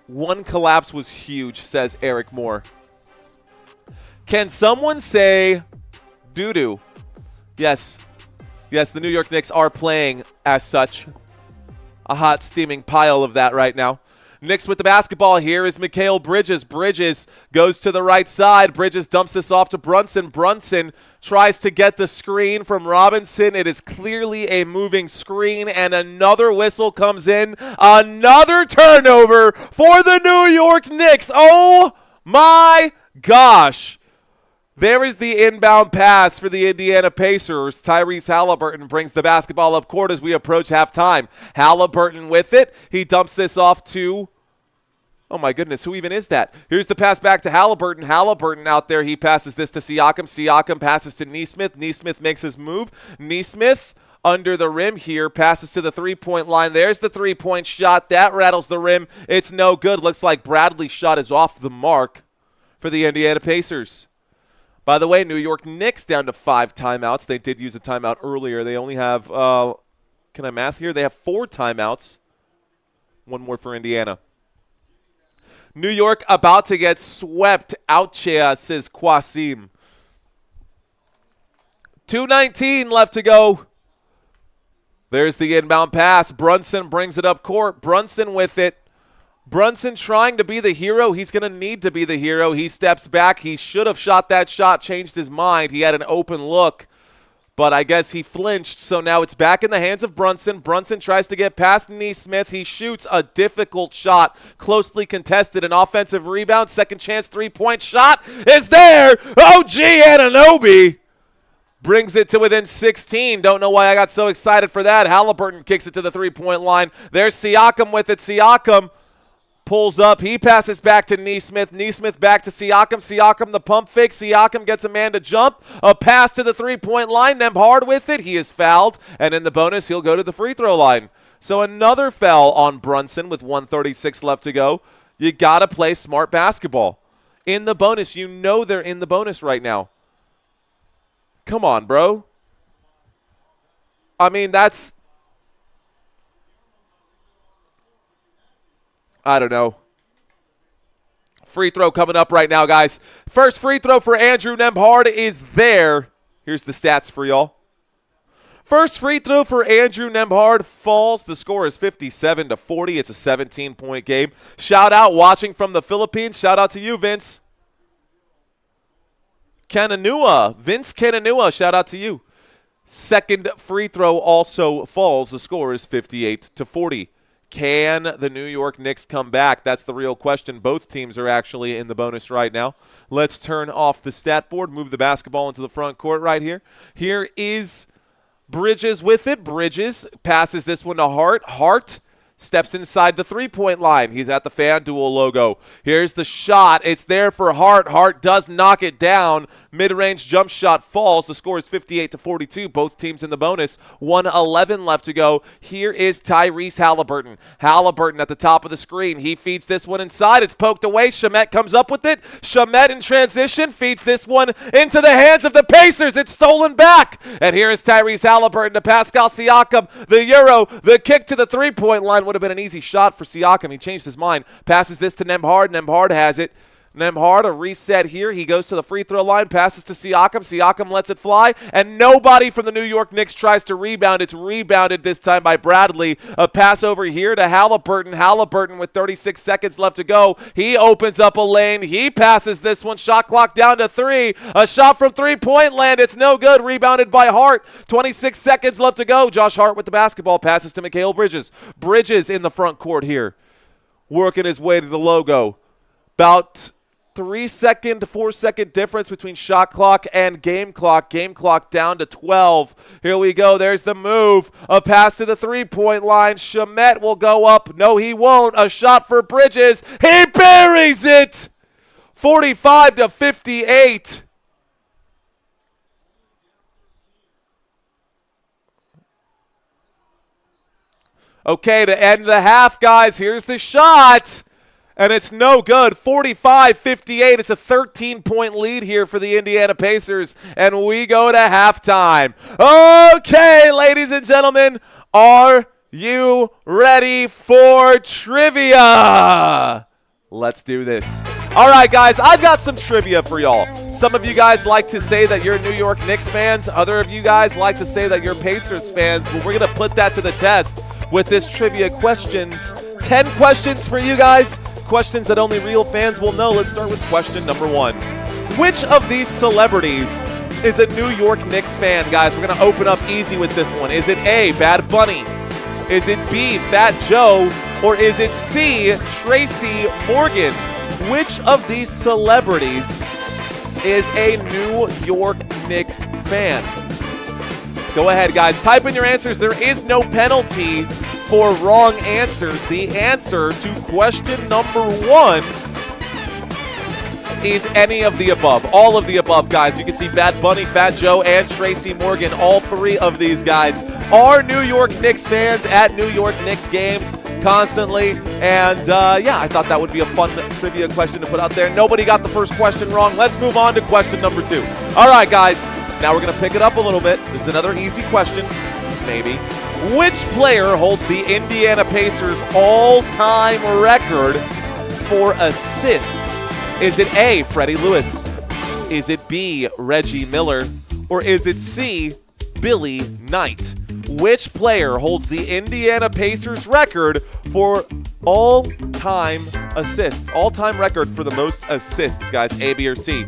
[SPEAKER 2] one collapse was huge, says Eric Moore. Can someone say doo-doo? Yes. Yes, the New York Knicks are playing as such. A hot, steaming pile of that right now. Knicks with the basketball. Here is Mikal Bridges. Bridges goes to the right side. Bridges dumps this off to Brunson. Brunson tries to get the screen from Robinson. It is clearly a moving screen, and another whistle comes in. Another turnover for the New York Knicks. Oh, my gosh. There is the inbound pass for the Indiana Pacers. Tyrese Haliburton brings the basketball up court as we approach halftime. Haliburton with it. He dumps this off to, oh my goodness, who even is that? Here's the pass back to Haliburton. Haliburton out there. He passes this to Siakam. Siakam passes to Nesmith. Nesmith makes his move. Nesmith under the rim here, passes to the three-point line. There's the three-point shot. That rattles the rim. It's no good. Looks like Bradley's shot is off the mark for the Indiana Pacers. By the way, New York Knicks down to 5 timeouts. They did use a timeout earlier. They only have, can I math here? They have 4 timeouts. One more for Indiana. New York about to get swept. Ouchia, says Qasim. 2:19 left to go. There's the inbound pass. Brunson brings it up court. Brunson with it. Brunson trying to be the hero. He's going to need to be the hero. He steps back. He should have shot that shot, changed his mind. He had an open look, but I guess he flinched. So now it's back in the hands of Brunson. Brunson tries to get past Nesmith. He shoots a difficult shot, closely contested. An offensive rebound, second chance, three-point shot is there. OG Anunoby brings it to within 16. Don't know why I got so excited for that. Haliburton kicks it to the three-point line. There's Siakam with it. Siakam pulls up. He passes back to Nesmith. Nesmith back to Siakam. Siakam the pump fake. Siakam gets a man to jump. A pass to the three-point line. Nembhard with it. He is fouled. And in the bonus, he'll go to the free throw line. So another foul on Brunson with 1:36 left to go. You got to play smart basketball. In the bonus, you know they're in the bonus right now. Come on, bro. I mean, that's... I don't know. Free throw coming up right now, guys. First free throw for Andrew Nembhard is there. Here's the stats for y'all. First free throw for Andrew Nembhard falls. The score is 57-40. It's a 17-point game. Shout out watching from the Philippines. Shout out to you, Vince. Kananua. Vince Kananua. Shout out to you. Second free throw also falls. The score is 58-40. Can the New York Knicks come back? That's the real question. Both teams are actually in the bonus right now. Let's turn off the stat board, move the basketball into the front court right here. Here is Bridges with it. Bridges passes this one to Hart. Hart steps inside the three-point line. He's at the FanDuel logo. Here's the shot. It's there for Hart. Hart does knock it down. Mid-range jump shot falls. The score is 58-42. Both teams in the bonus. 1:11 left to go. Here is Tyrese Haliburton. Haliburton at the top of the screen. He feeds this one inside. It's poked away. Shamet comes up with it. Shamet in transition feeds this one into the hands of the Pacers. It's stolen back. And here is Tyrese Haliburton to Pascal Siakam. The Euro. The kick to the three-point line would have been an easy shot for Siakam. He changed his mind. Passes this to Nembhard. Nembhard has it. Nembhard, a reset here. He goes to the free throw line, passes to Siakam. Siakam lets it fly, and nobody from the New York Knicks tries to rebound. It's rebounded this time by Bradley. A pass over here to Haliburton. Haliburton with 36 seconds left to go. He opens up a lane. He passes this one. Shot clock down to 3. A shot from three-point land. It's no good. Rebounded by Hart. 26 seconds left to go. Josh Hart with the basketball. Passes to Mikal Bridges. Bridges in the front court here. Working his way to the logo. About 3-second to 4-second difference between shot clock and game clock. Game clock down to 12. Here we go. There's the move. A pass to the three-point line. Shamet will go up. No, he won't. A shot for Bridges. He buries it. 45-58. Okay, to end the half, guys, here's the shot. And it's no good. 45-58. It's a 13-point lead here for the Indiana Pacers. And we go to halftime. Okay, ladies and gentlemen, are you ready for trivia? Let's do this. All right, guys, I've got some trivia for y'all. Some of you guys like to say that you're New York Knicks fans. Other of you guys like to say that you're Pacers fans. Well, we're going to put that to the test with this trivia questions. 10 questions for you guys. Questions that only real fans will know. Let's start with question number 1. Which of these celebrities is a New York Knicks fan, guys? We're going to open up easy with this one. Is it A, Bad Bunny? Is it B, Fat Joe? Or is it C, Tracy Morgan? Which of these celebrities is a New York Knicks fan? Go ahead, guys. Type in your answers. There is no penalty for wrong answers. The answer to question number 1 is any of the above. All of the above, guys. You can see Bad Bunny, Fat Joe, and Tracy Morgan. All 3 of these guys are New York Knicks fans at New York Knicks games constantly. And yeah, I thought that would be a fun trivia question to put out there. Nobody got the first question wrong. Let's move on to question number 2. All right, guys. Now we're going to pick it up a little bit. This is another easy question, maybe. Which player holds the Indiana Pacers all-time record for assists? Is it A, Freddie Lewis? Is it B, Reggie Miller? Or is it C, Billy Knight? Which player holds the Indiana Pacers record for all-time assists? All-time record for the most assists, guys. A, B, or C?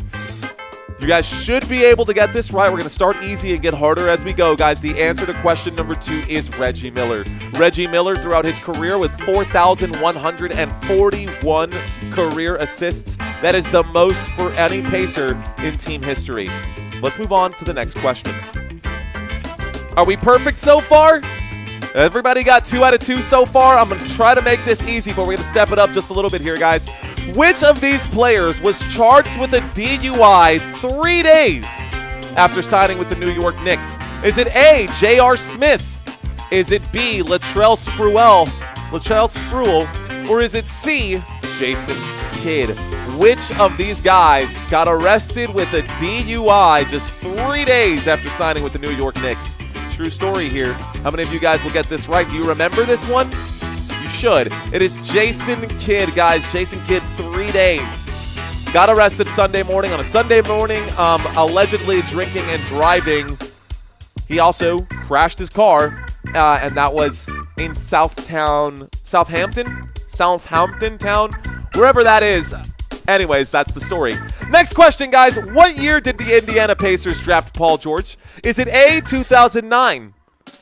[SPEAKER 2] You guys should be able to get this right. We're going to start easy and get harder as we go, guys. The answer to question number 2 is Reggie Miller. Reggie Miller, throughout his career with 4,141 career assists. That is the most for any Pacer in team history. Let's move on to the next question. Are we perfect so far? Everybody got 2 out of 2 so far. I'm going to try to make this easy, but we're going to step it up just a little bit here, guys. Which of these players was charged with a DUI 3 days after signing with the New York Knicks? Is it A, J.R. Smith? Is it B, Latrell Sprewell? Or is it C, Jason Kidd? Which of these guys got arrested with a DUI just 3 days after signing with the New York Knicks? True story here. How many of you guys will get this right? Do you remember this one? You should. It is Jason Kidd, guys. Jason Kidd, 3 days. Got arrested Sunday morning. On a Sunday morning, allegedly drinking and driving. He also crashed his car, and that was in Southampton town, wherever that is. Anyways, that's the story. Next question, guys. What year did the Indiana Pacers draft Paul George? Is it A, 2009?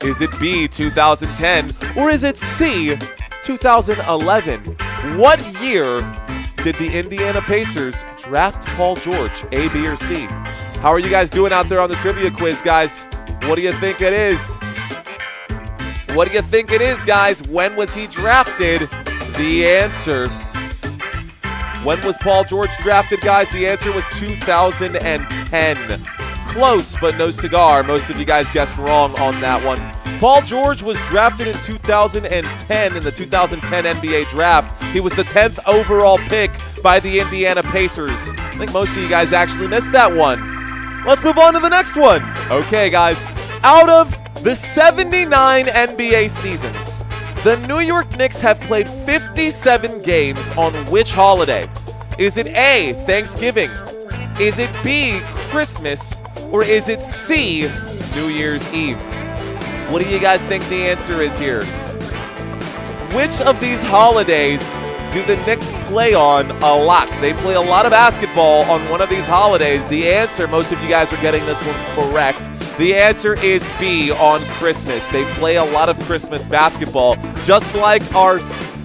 [SPEAKER 2] Is it B, 2010? Or is it C, 2011? What year did the Indiana Pacers draft Paul George? A, B, or C? How are you guys doing out there on the trivia quiz, guys? What do you think it is? What do you think it is, guys? When was he drafted? The answer. When was Paul George drafted, guys? The answer was 2010. Close, but no cigar. Most of you guys guessed wrong on that one. Paul George was drafted in 2010 in the 2010 NBA draft. He was the 10th overall pick by the Indiana Pacers. I think most of you guys actually missed that one. Let's move on to the next one. Okay, guys. Out of the 79 NBA seasons, the New York Knicks have played 57 games on which holiday? Is it A, Thanksgiving? Is it B, Christmas? Or is it C, New Year's Eve? What do you guys think the answer is here? Which of these holidays do the Knicks play on a lot? They play a lot of basketball on one of these holidays. The answer, most of you guys are getting this one correct. The answer is B, on Christmas. They play a lot of Christmas basketball, just like our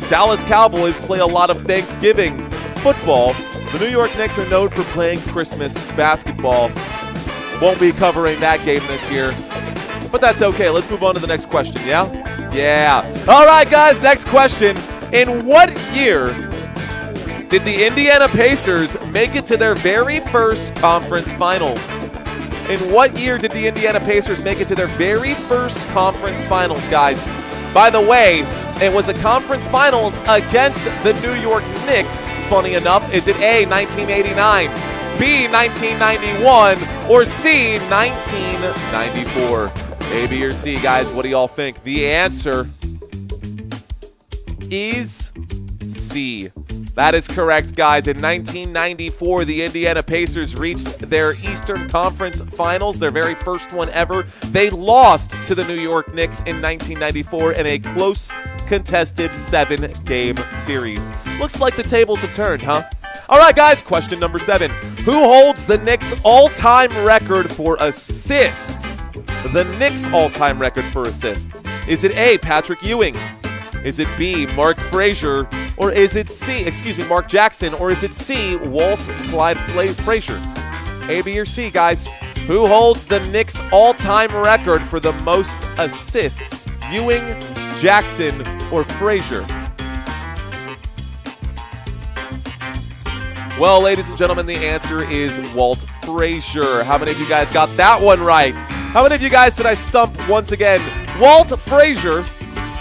[SPEAKER 2] Dallas Cowboys play a lot of Thanksgiving football. The New York Knicks are known for playing Christmas basketball. Won't be covering that game this year, but that's okay. Let's move on to the next question, yeah? Yeah. All right, guys, next question. In what year did the Indiana Pacers make it to their very first conference finals? In what year did the Indiana Pacers make it to their very first conference finals, guys? By the way, it was a conference finals against the New York Knicks, funny enough. Is it A, 1989, B, 1991, or C, 1994? A, B, or C, guys, what do y'all think? The answer is C. That is correct, guys. In 1994, the Indiana Pacers reached their Eastern Conference Finals, their very first one ever. They lost to the New York Knicks in 1994 in a close, contested 7-game series. Looks like the tables have turned, huh? All right, guys, question number 7. Who holds the Knicks' all-time record for assists? The Knicks' all-time record for assists. Is it A, Patrick Ewing? Is it B, Mark Frazier? Or is it Mark Jackson? Or is it C, Walt Clyde Frazier? A, B, or C, guys? Who holds the Knicks' all-time record for the most assists? Ewing, Jackson, or Frazier? Well, ladies and gentlemen, the answer is Walt Frazier. How many of you guys got that one right? How many of you guys did I stump once again? Walt Frazier,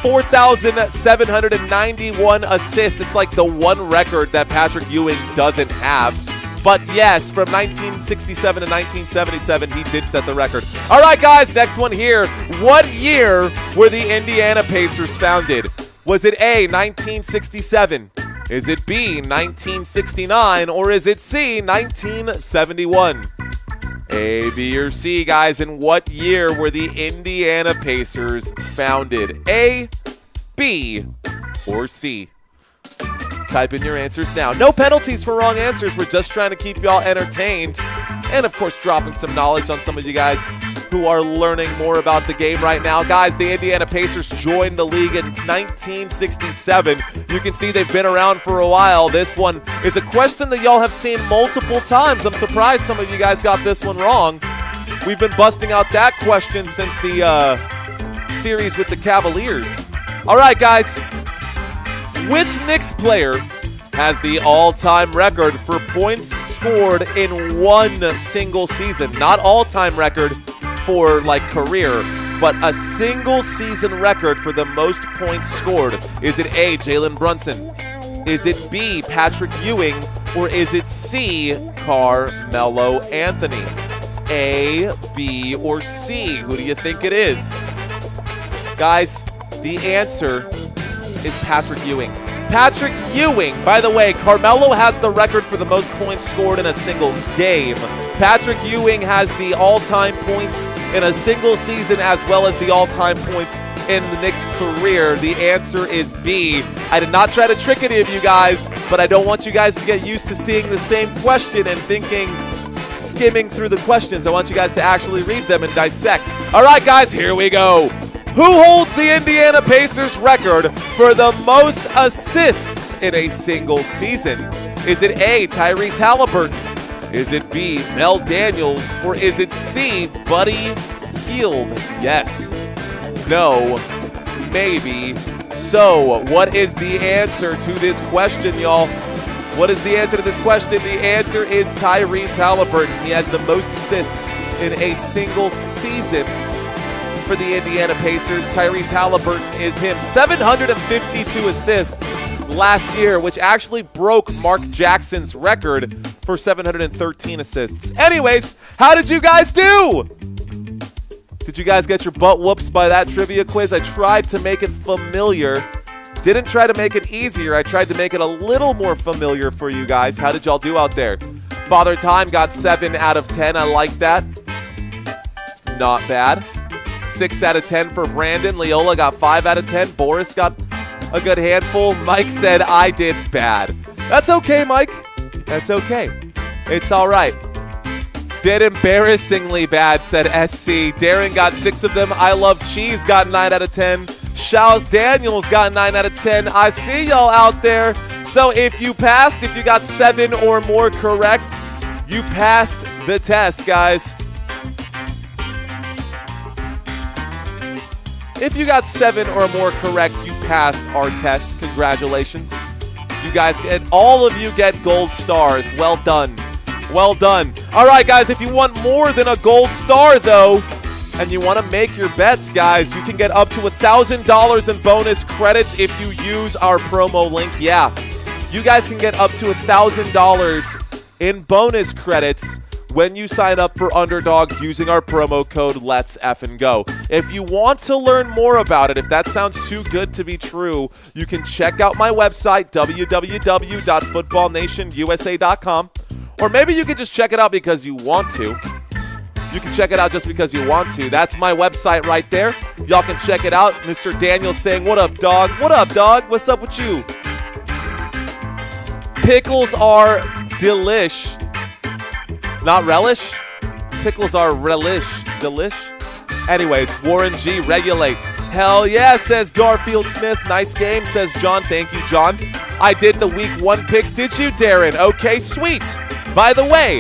[SPEAKER 2] 4,791 assists. It's like the one record that Patrick Ewing doesn't have. But yes, from 1967 to 1977, he did set the record. All right, guys, next one here. What year were the Indiana Pacers founded? Was it A, 1967? Is it B, 1969? Or is it C, 1971? A, B, or C, guys, in what year were the Indiana Pacers founded? A, B, or C? Type in your answers now. No penalties for wrong answers. We're just trying to keep y'all entertained. And, of course, dropping some knowledge on some of you guys who are learning more about the game right now. Guys, the Indiana Pacers joined the league in 1967. You can see they've been around for a while. This one is a question that y'all have seen multiple times. I'm surprised some of you guys got this one wrong. We've been busting out that question since the series with the Cavaliers. All right, guys. Which Knicks player has the all-time record for points scored in one single season? Not all-time record for like career, but a single season record for the most points scored. Is it A, Jalen Brunson? Is it B, Patrick Ewing? Or is it C, Carmelo Anthony? A, B, or C? Who do you think it is? Guys, the answer is Patrick Ewing. Patrick Ewing. By the way, Carmelo has the record for the most points scored in a single game. Patrick Ewing has the all-time points in a single season as well as the all-time points in the Knicks' career. The answer is B. I did not try to trick any of you guys, but I don't want you guys to get used to seeing the same question and skimming through the questions. I want you guys to actually read them and dissect. All right, guys, here we go. Who holds the Indiana Pacers record for the most assists in a single season? Is it A, Tyrese Haliburton? Is it B, Mel Daniels? Or is it C, Buddy Hield? Yes, no, maybe. So, what is the answer to this question, y'all? What is the answer to this question? The answer is Tyrese Haliburton. He has the most assists in a single season for the Indiana Pacers. Tyrese Haliburton is him. 752 assists last year, which actually broke Mark Jackson's record for 713 assists. Anyways, how did you guys do? Did you guys get your butt whoops by that trivia quiz? I tried to make it familiar. Didn't try to make it easier. I tried to make it a little more familiar for you guys. How did y'all do out there? Father Time got 7 out of 10. I like that. Not bad. 6 out of 10 for Brandon. Leola got 5 out of 10. Boris got a good handful. Mike said I did bad. That's okay, Mike. That's okay. It's all right. Did embarrassingly bad, said SC. Darren got 6 of them. I Love Cheese got 9 out of 10. Shaws Daniels got 9 out of 10. I see y'all out there. So if you passed, if you got 7 or more correct, you passed the test, guys. If you got 7 or more correct, you passed our test. Congratulations. You guys all of you get gold stars. Well done. Well done. All right, guys, if you want more than a gold star, though, and you want to make your bets, guys, you can get up to $1,000 in bonus credits if you use our promo link. Yeah, you guys can get up to $1,000 in bonus credits when you sign up for Underdog using our promo code Let's Effin' Go. If you want to learn more about it, if that sounds too good to be true, you can check out my website, www.footballnationusa.com, or maybe you can just check it out because you want to. You can check it out just because you want to. That's my website right there. Y'all can check it out. Mr. Daniel saying, what up, dog? What up, dog? What's up with you? Pickles are delish. Not relish? Pickles are relish. Delish? Anyways, Warren G, regulate. Hell yeah, says Garfield Smith. Nice game, says John. Thank you, John. I did the week 1 picks. Did you, Darren? Okay, sweet. By the way,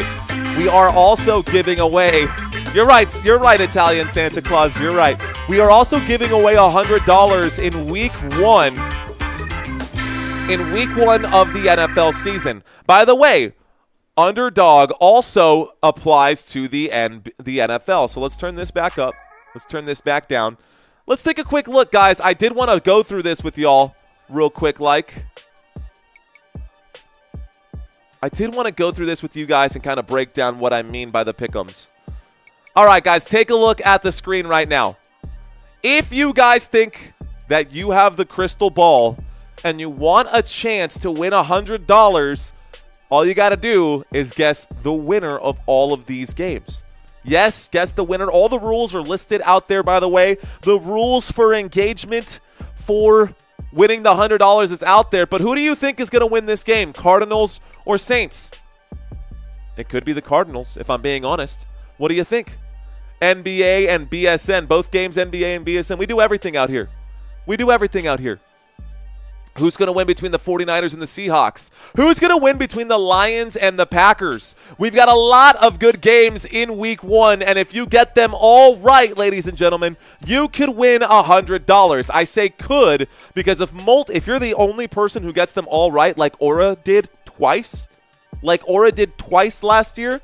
[SPEAKER 2] we are also giving away, you're right, Italian Santa Claus, you're right. We are also giving away $100 in week 1. In week 1 of the NFL season. By the way, Underdog also applies to the NFL. So let's turn this back up. Let's turn this back down. Let's take a quick look, guys. I did want to go through this with y'all real quick, I did want to go through this with you guys and kind of break down what I mean by the pick'ems. All right, guys, take a look at the screen right now. If you guys think that you have the crystal ball and you want a chance to win $100, all you got to do is guess the winner of all of these games. Yes, guess the winner. All the rules are listed out there, by the way. The rules for engagement for winning the $100 is out there. But who do you think is going to win this game? Cardinals or Saints? It could be the Cardinals, if I'm being honest. What do you think? NBA and BSN. Both games, NBA and BSN. We do everything out here. We do everything out here. Who's going to win between the 49ers and the Seahawks? Who's going to win between the Lions and the Packers? We've got a lot of good games in week 1, and if you get them all right, ladies and gentlemen, you could win $100. I say could because if you're the only person who gets them all right, like Aura did twice last year,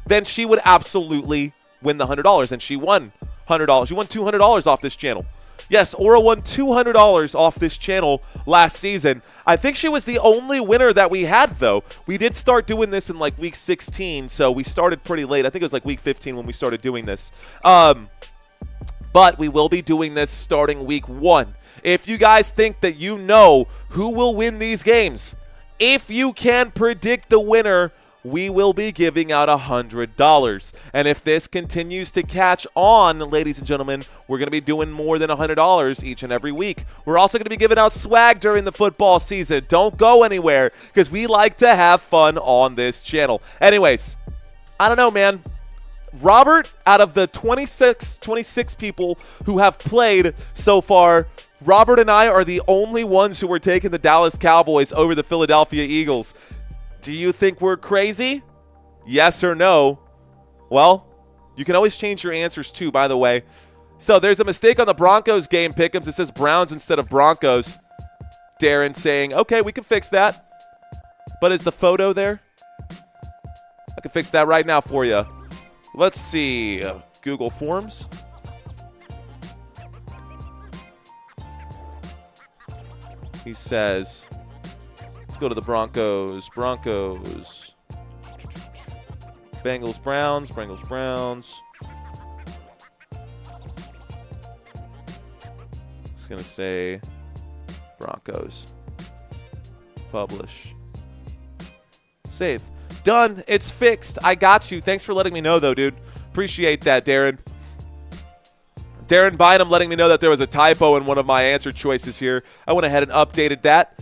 [SPEAKER 2] then she would absolutely win the $100, and she won $100. She won $200 off this channel. Yes, Aura won $200 off this channel last season. I think she was the only winner that we had, though. We did start doing this in like week 16, so we started pretty late. I think it was like week 15 when we started doing this. But we will be doing this starting week 1. If you guys think that you know who will win these games, if you can predict the winner, we will be giving out $100. And if this continues to catch on, ladies and gentlemen, we're going to be doing more than $100 each and every week. We're also going to be giving out swag during the football season. Don't go anywhere because we like to have fun on this channel. Anyways, I don't know, man. Robert, out of the 26 people who have played so far, Robert and I are the only ones who are taking the Dallas Cowboys over the Philadelphia Eagles. Do you think we're crazy? Yes or no? Well, you can always change your answers too, by the way. So there's a mistake on the Broncos game pick'ems. It says Browns instead of Broncos. Darren saying, okay, we can fix that. But is the photo there? I can fix that right now for you. Let's see. Google Forms. He says, let's go to the Broncos. Bengals, Browns. It's going to say Broncos. Publish. Save. Done. It's fixed. I got you. Thanks for letting me know, though, dude. Appreciate that, Darren. Darren Bynum letting me know that there was a typo in one of my answer choices here. I went ahead and updated that.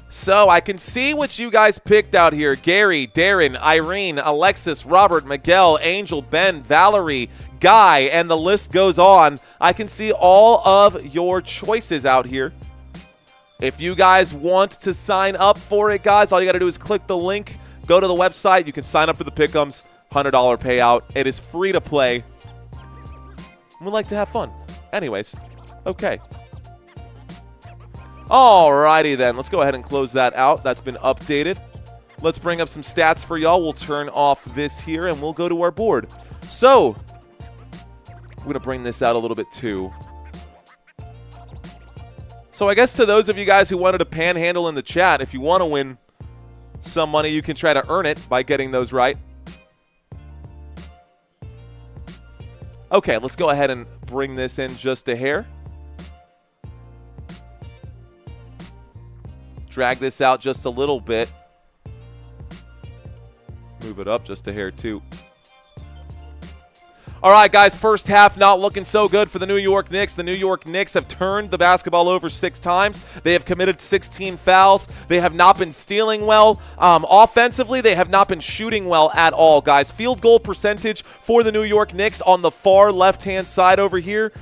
[SPEAKER 2] So I can see what you guys picked out here. Gary, Darren, Irene, Alexis, Robert, Miguel, Angel, Ben, Valerie, Guy, and the list goes on. I can see all of your choices out here. If you guys want to sign up for it, guys, all you got to do is click the link. Go to the website. You can sign up for the pick'ems. $100 payout. It is free to play. We like to have fun. Anyways, okay. Alrighty then. Let's go ahead and close that out. That's been updated. Let's bring up some stats for y'all. We'll turn off this here and we'll go to our board. So, I'm going to bring this out a little bit too. So I guess to those of you guys who wanted to panhandle in the chat, if you want to win some money, you can try to earn it by getting those right. Okay, let's go ahead and bring this in just a hair. Drag this out just a little bit. Move it up just a hair too. All right, guys, first half not looking so good for the New York Knicks. The New York Knicks have turned the basketball over 6 times. They have committed 16 fouls. They have not been stealing well. Offensively, they have not been shooting well at all, guys. Field goal percentage for the New York Knicks on the far left-hand side over here.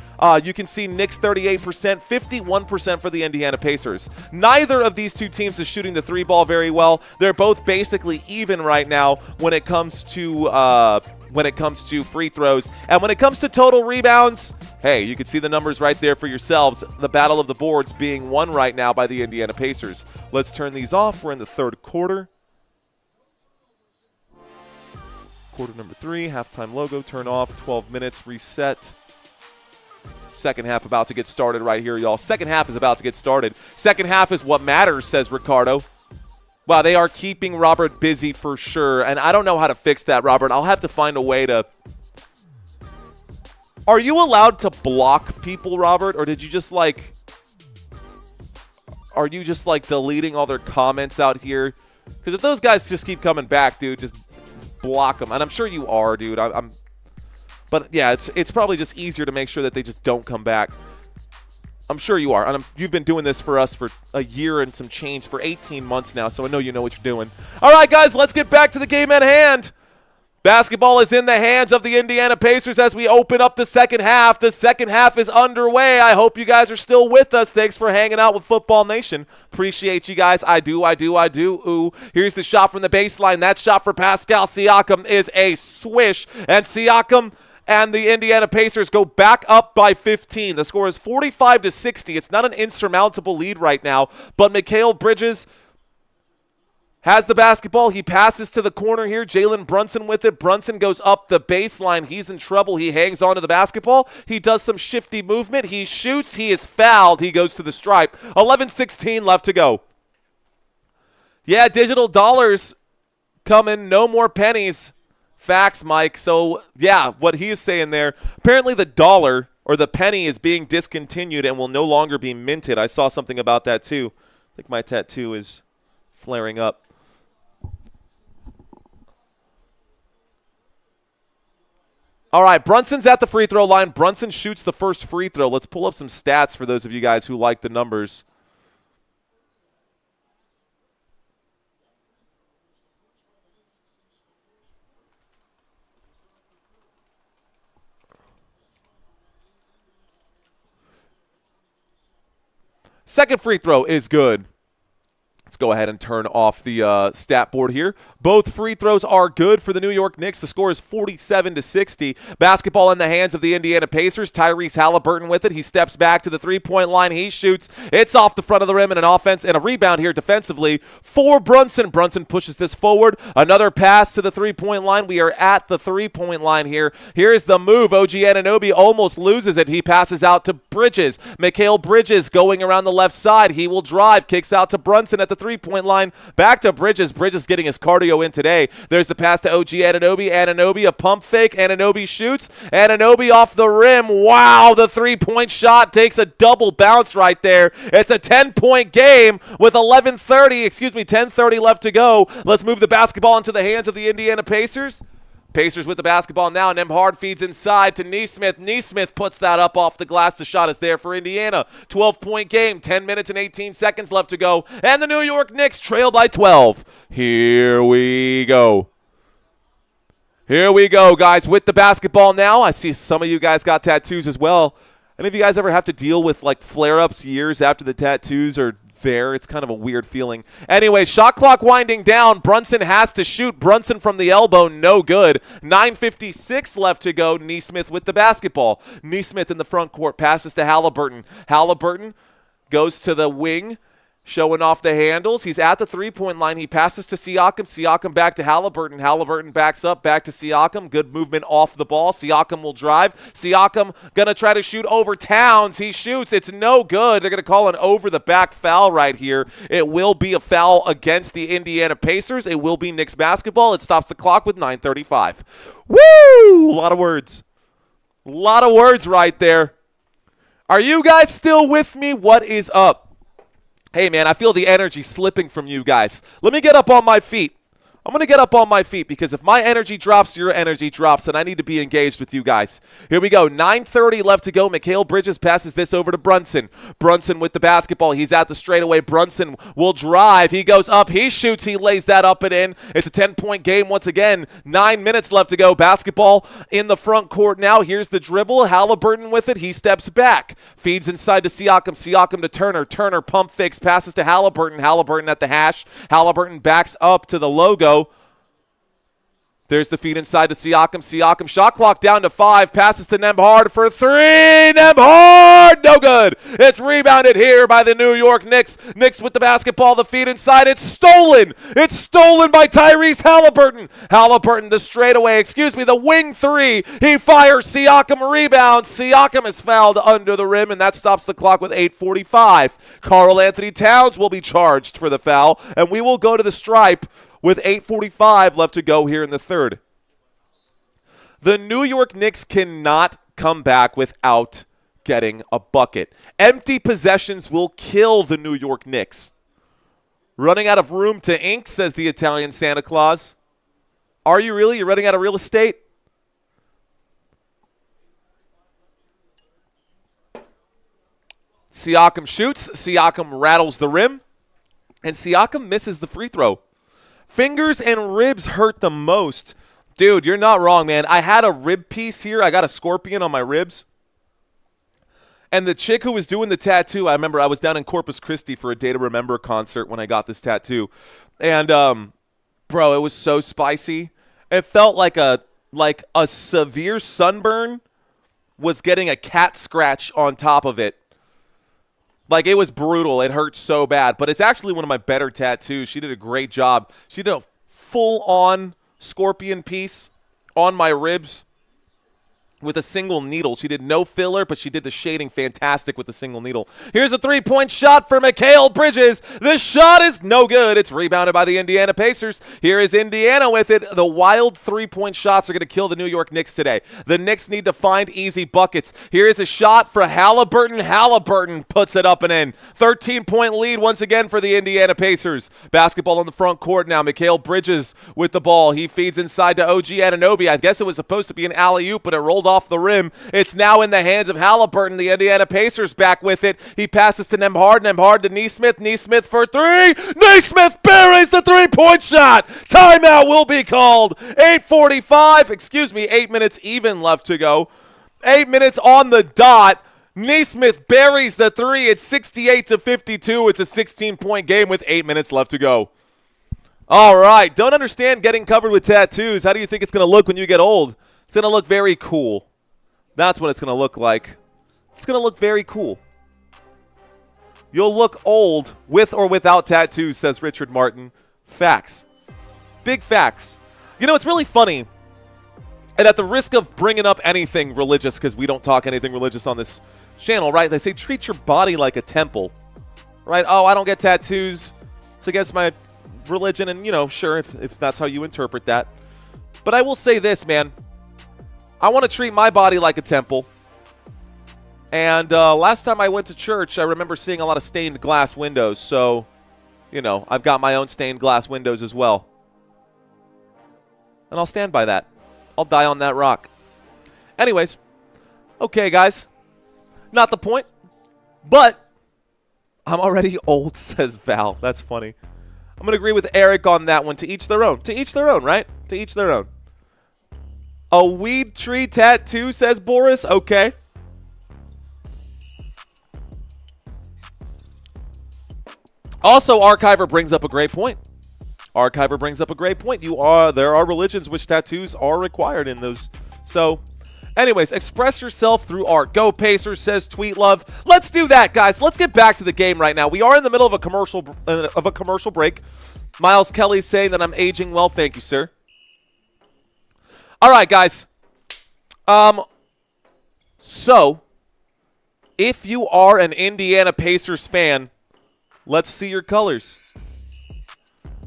[SPEAKER 2] You can see Knicks 38%, 51% for the Indiana Pacers. Neither of these two teams is shooting the 3-ball very well. They're both basically even right now when it comes to free throws. And when it comes to total rebounds, hey, you can see the numbers right there for yourselves. The battle of the boards being won right now by the Indiana Pacers. Let's turn these off. We're in the third quarter. Quarter number 3, halftime logo, turn off, 12 minutes, reset. Second half about to get started right here, y'all. Second half is about to get started. Second half is what matters, says Ricardo. Wow, they are keeping Robert busy for sure, and I don't know how to fix that, Robert. I'll have to find a way to... Are you allowed to block people, Robert, or did you just, like... Are you just, like, deleting all their comments out here? Because if those guys just keep coming back, dude, just block them. And I'm sure you are, dude. But, yeah, it's probably just easier to make sure that they just don't come back. I'm sure you are. And you've been doing this for us for a year and some change for 18 months now, so I know you know what you're doing. All right, guys, let's get back to the game at hand. Basketball is in the hands of the Indiana Pacers as we open up the second half. The second half is underway. I hope you guys are still with us. Thanks for hanging out with Football Nation. Appreciate you guys. I do. Ooh, here's the shot from the baseline. That shot for Pascal Siakam is a swish, and Siakam and the Indiana Pacers go back up by 15. The score is 45-60. It's not an insurmountable lead right now, but Mikal Bridges has the basketball. He passes to the corner here. Jalen Brunson with it. Brunson goes up the baseline. He's in trouble. He hangs on to the basketball. He does some shifty movement. He shoots. He is fouled. He goes to the stripe. 11:16 left to go. Yeah, digital dollars coming. No more pennies. Facts, Mike. So, yeah, what he is saying there, apparently the dollar or the penny is being discontinued and will no longer be minted. I saw something about that, too. I think my tattoo is flaring up. All right, Brunson's at the free throw line. Brunson shoots the first free throw. Let's pull up some stats for those of you guys who like the numbers. Second free throw is good. Let's go ahead and turn off the stat board here. Both free throws are good for the New York Knicks. The score is 47-60. Basketball in the hands of the Indiana Pacers. Tyrese Haliburton with it. He steps back to the three-point line. He shoots. It's off the front of the rim and an offense and a rebound here defensively for Brunson. Brunson pushes this forward. Another pass to the three-point line. We are at the three-point line here. Here's the move. OG Anunoby almost loses it. He passes out to Bridges. Mikal Bridges going around the left side. He will drive. Kicks out to Brunson at the three-point line. Back to Bridges. Bridges getting his cardio in today. There's the pass to OG Anunoby. Anunoby, a pump fake. Anunoby shoots. Anunoby off the rim. Wow, the three-point shot takes a double bounce right there. It's a 10-point game with 10:30 left to go. Let's move the basketball into the hands of the Indiana Pacers. Pacers with the basketball now. Nembhard feeds inside to Nesmith. Nesmith puts that up off the glass. The shot is there for Indiana. 12-point game. 10 minutes and 18 seconds left to go. And the New York Knicks trail by 12. Here we go. Here we go, guys, with the basketball now. I see some of you guys got tattoos as well. Any of you guys ever have to deal with, like, flare-ups years after the tattoos are there? It's kind of a weird feeling. Anyway, shot clock winding down. Brunson has to shoot. Brunson from the elbow, no good. 9:56 left to go. Nesmith with the basketball. Nesmith in the front court, passes to Haliburton. Haliburton goes to the wing, showing off the handles. He's at the three-point line. He passes to Siakam. Siakam back to Haliburton. Haliburton backs up, back to Siakam. Good movement off the ball. Siakam will drive. Siakam going to try to shoot over Towns. He shoots. It's no good. They're going to call an over-the-back foul right here. It will be a foul against the Indiana Pacers. It will be Knicks basketball. It stops the clock with 9:35. Woo! A lot of words. A A lot of words right there. Are you guys still with me? What is up? Hey, man, I feel the energy slipping from you guys. Let me get up on my feet. I'm going to get up on my feet because if my energy drops, your energy drops, and I need to be engaged with you guys. Here we go. 9:30 left to go. Mikal Bridges passes this over to Brunson. Brunson with the basketball. He's at the straightaway. Brunson will drive. He goes up. He shoots. He lays that up and in. It's a 10-point game once again. 9 minutes left to go. Basketball in the front court now. Here's the dribble. Haliburton with it. He steps back. Feeds inside to Siakam. Siakam to Turner. Turner pump fakes. Passes to Haliburton. Haliburton at the hash. Haliburton backs up to the logo. There's the feed inside to Siakam. Siakam shot clock down to 5. Passes to Nembhard for 3. Nembhard, no good. It's rebounded here by the New York Knicks. Knicks with the basketball. The feed inside. It's stolen. It's stolen by Tyrese Haliburton. Haliburton, the wing 3. He fires. Siakam rebounds. Siakam is fouled under the rim, and that stops the clock with 8:45. Karl Anthony Towns will be charged for the foul, and we will go to the stripe with 8:45 left to go here in the third. The New York Knicks cannot come back without getting a bucket. Empty possessions will kill the New York Knicks. Running out of room to ink, says the Italian Santa Claus. Are you really? You're running out of real estate? Siakam shoots. Siakam rattles the rim. And Siakam misses the free throw. Fingers and ribs hurt the most. Dude, you're not wrong, man. I had a rib piece here. I got a scorpion on my ribs. And the chick who was doing the tattoo, I remember I was down in Corpus Christi for a Day to Remember concert when I got this tattoo. And, bro, it was so spicy. It felt like a severe sunburn was getting a cat scratch on top of it. Like, it was brutal. It hurt so bad. But it's actually one of my better tattoos. She did a great job. She did a full-on scorpion piece on my ribs with a single needle. She did no filler, but she did the shading fantastic with the single needle. Here's a three-point shot for Mikal Bridges. This shot is no good. It's rebounded by the Indiana Pacers. Here is Indiana with it. The wild three-point shots are going to kill the New York Knicks today. The Knicks need to find easy buckets. Here is a shot for Haliburton. Haliburton puts it up and in. 13-point lead once again for the Indiana Pacers. Basketball in the front court now. Mikal Bridges with the ball. He feeds inside to OG Anunoby. I guess it was supposed to be an alley-oop, but it rolled off the rim. It's now in the hands of Haliburton. The Indiana Pacers back with it. He passes to Nembhard. Nembhard to Nesmith. Nesmith for 3. Nesmith buries the three-point shot. Timeout will be called. 8 minutes even left to go. 8 minutes on the dot. Nesmith buries the 3. It's 68-52. It's a 16-point game with 8 minutes left to go. All right. Don't understand getting covered with tattoos. How do you think it's going to look when you get old? It's going to look very cool. That's what it's going to look like. It's going to look very cool. You'll look old with or without tattoos, says Richard Martin. Facts. Big facts. You know, it's really funny. And at the risk of bringing up anything religious, because we don't talk anything religious on this channel, right? They say treat your body like a temple, right? Oh, I don't get tattoos. It's against my religion. And, you know, sure, if that's how you interpret that. But I will say this, man. I want to treat my body like a temple. And last time I went to church, I remember seeing a lot of stained glass windows. So, you know, I've got my own stained glass windows as well. And I'll stand by that. I'll die on that rock. Anyways, okay, guys. Not the point. But I'm already old, says Val. That's funny. I'm going to agree with Eric on that one. To each their own. To each their own, right? To each their own. A weed tree tattoo, says Boris. Okay. Also, Archiver brings up a great point. There are religions which tattoos are required in those. So, anyways, express yourself through art. Go Pacers, says Tweet Love. Let's do that, guys. Let's get back to the game right now. We are in the middle of a commercial break. Miles Kelly's saying that I'm aging well. Thank you, sir. All right, guys. So, if you are an Indiana Pacers fan, let's see your colors.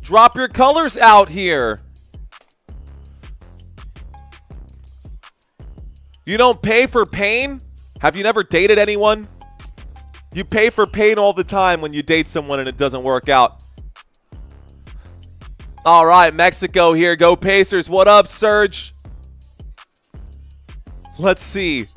[SPEAKER 2] Drop your colors out here. You don't pay for pain? Have you never dated anyone? You pay for pain all the time when you date someone and it doesn't work out. All right, Mexico here. Go Pacers. What up, Serge? Let's see.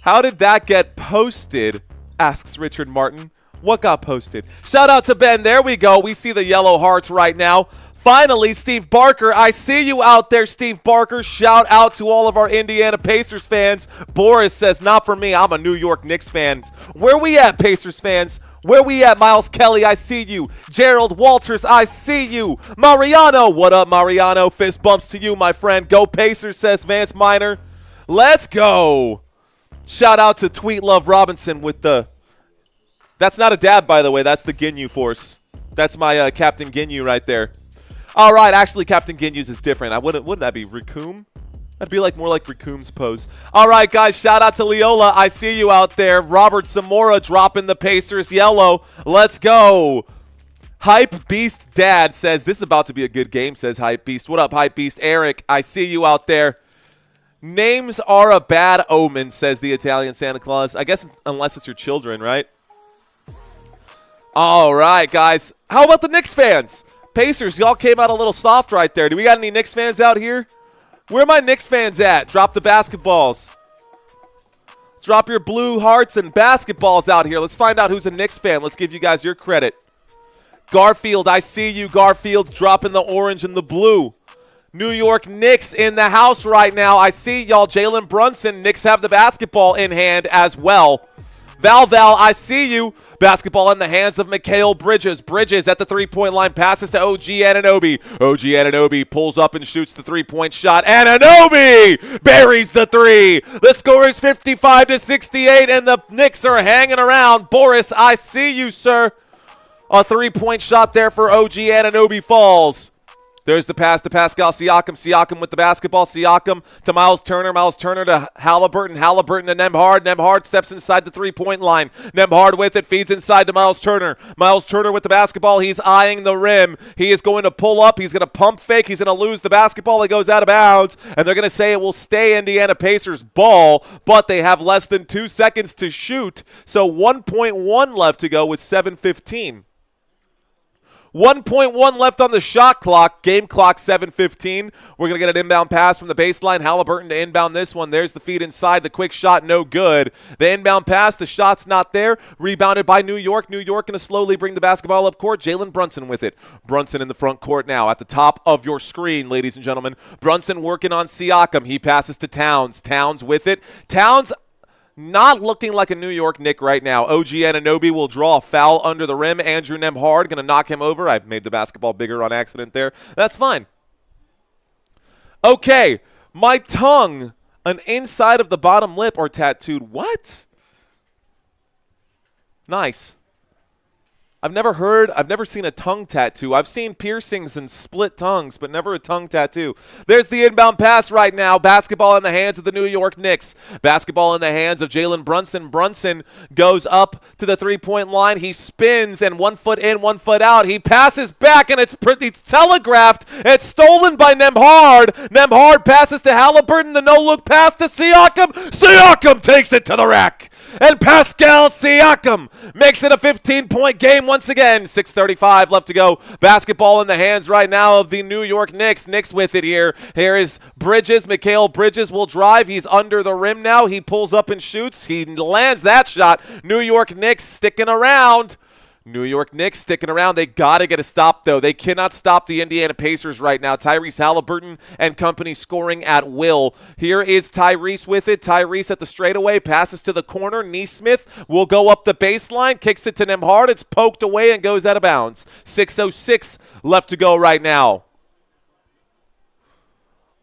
[SPEAKER 2] How did that get posted? Asks Richard Martin. What got posted? Shout out to Ben. There we go. We see the yellow hearts right now. Finally, Steve Barker. I see you out there, Steve Barker. Shout out to all of our Indiana Pacers fans. Boris says, not for me. I'm a New York Knicks fan. Where we at, Pacers fans? Where we at, Miles Kelly? I see you. Gerald Walters, I see you. Mariano. What up, Mariano? Fist bumps to you, my friend. Go Pacers, says Vance Miner. Let's go. Shout out to Tweet Love Robinson with the... That's not a dab, by the way. That's the Ginyu Force. That's my Captain Ginyu right there. All right, actually, Captain Ginyu's is different. Wouldn't that be Raccoon? That'd be more like Raccoon's pose. All right, guys, shout out to Leola. I see you out there. Robert Zamora dropping the Pacers yellow. Let's go. Hype Beast Dad says, this is about to be a good game, says Hype Beast. What up, Hype Beast? Eric, I see you out there. Names are a bad omen, says the Italian Santa Claus. I guess unless it's your children, right? All right, guys. How about the Knicks fans? Pacers, y'all came out a little soft right there. Do we got any Knicks fans out here? Where are my Knicks fans at? Drop the basketballs. Drop your blue hearts and basketballs out here. Let's find out who's a Knicks fan. Let's give you guys your credit. Garfield, I see you, Garfield, dropping the orange and the blue. New York Knicks in the house right now. I see y'all. Jalen Brunson. Knicks have the basketball in hand as well. Val, I see you. Basketball in the hands of Mikal Bridges. Bridges at the three-point line. Passes to OG Anunoby. OG Anunoby pulls up and shoots the three-point shot. Anunoby buries the three. The score is 55-68, and the Knicks are hanging around. Boris, I see you, sir. A three-point shot there for OG Anunoby falls. There's the pass to Pascal Siakam. Siakam with the basketball. Siakam to Miles Turner. Miles Turner to Haliburton. Haliburton to Nembhard. Nembhard steps inside the three-point line. Nembhard with it. Feeds inside to Miles Turner. Miles Turner with the basketball. He's eyeing the rim. He is going to pull up. He's going to pump fake. He's going to lose the basketball. It goes out of bounds. And they're going to say it will stay Indiana Pacers ball, but they have less than 2 seconds to shoot. So 1.1 left to go with 7:15. 1.1 left on the shot clock. Game clock 7:15. We're going to get an inbound pass from the baseline. Haliburton to inbound this one. There's the feed inside. The quick shot, no good. The inbound pass, the shot's not there. Rebounded by New York. New York going to slowly bring the basketball up court. Jalen Brunson with it. Brunson in the front court now at the top of your screen, ladies and gentlemen. Brunson working on Siakam. He passes to Towns. Towns with it. Towns not looking like a New York Knick right now. OG Anunoby will draw a foul under the rim. Andrew Nembhard going to knock him over. I made the basketball bigger on accident there. That's fine. Okay, my tongue, an inside of the bottom lip are tattooed. What? Nice. I've never seen a tongue tattoo. I've seen piercings and split tongues, but never a tongue tattoo. There's the inbound pass right now. Basketball in the hands of the New York Knicks. Basketball in the hands of Jalen Brunson. Brunson goes up to the three-point line. He spins, and 1 foot in, 1 foot out. He passes back, and it's telegraphed. It's stolen by Nembhard. Nembhard passes to Haliburton. The no-look pass to Siakam. Siakam takes it to the rack. And Pascal Siakam makes it a 15-point game once again. 6:35 left to go. Basketball in the hands right now of the New York Knicks. Knicks with it here. Here is Bridges. Mikal Bridges will drive. He's under the rim now. He pulls up and shoots. He lands that shot. New York Knicks sticking around. New York Knicks sticking around. They got to get a stop, though. They cannot stop the Indiana Pacers right now. Tyrese Haliburton and company scoring at will. Here is Tyrese with it. Tyrese at the straightaway. Passes to the corner. Nesmith will go up the baseline. Kicks it to Nembhard. It's poked away and goes out of bounds. 6:06 left to go right now.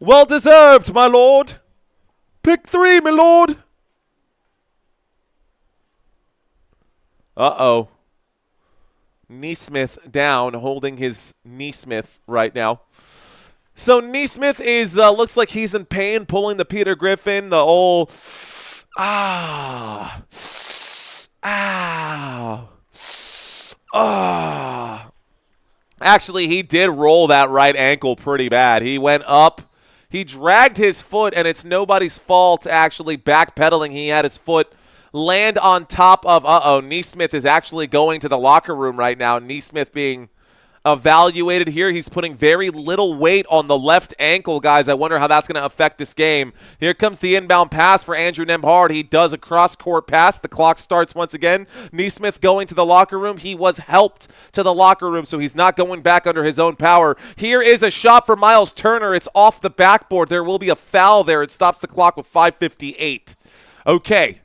[SPEAKER 2] Well deserved, my lord. Pick 3, my lord. Uh-oh. Nesmith down, holding his Nesmith right now. So Nesmith is, looks like he's in pain, pulling the Peter Griffin, the old, Actually, he did roll that right ankle pretty bad. He went up, He dragged his foot, and it's nobody's fault actually backpedaling. He had his foot land on top of, Nesmith is actually going to the locker room right now. Nesmith being evaluated here. He's putting very little weight on the left ankle, guys. I wonder how that's going to affect this game. Here comes the inbound pass for Andrew Nembhard. He does a cross-court pass. The clock starts once again. Nesmith going to the locker room. He was helped to the locker room, so he's not going back under his own power. Here is a shot for Miles Turner. It's off the backboard. There will be a foul there. It stops the clock with 5:58. Okay.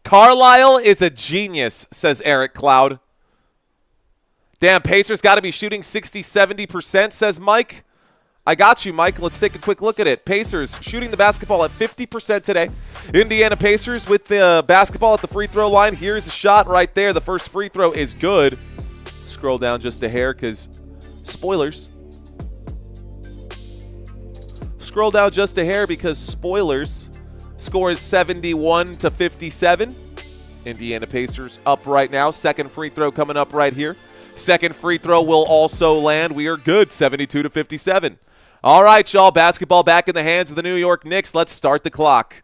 [SPEAKER 2] Carlisle is a genius, says Eric Cloud. Damn, Pacers got to be shooting 60-70%, says Mike. I got you, Mike. Let's take a quick look at it. Pacers shooting the basketball at 50% today. Indiana Pacers with the basketball at the free throw line. Here's a shot right there. The first free throw is good. Scroll down just a hair because spoilers. Scroll down just a hair because spoilers. Score is 71-57. Indiana Pacers up right now. Second free throw coming up right here. Second free throw will also land. We are good, 72-57. All right, y'all, basketball back in the hands of the New York Knicks. Let's start the clock.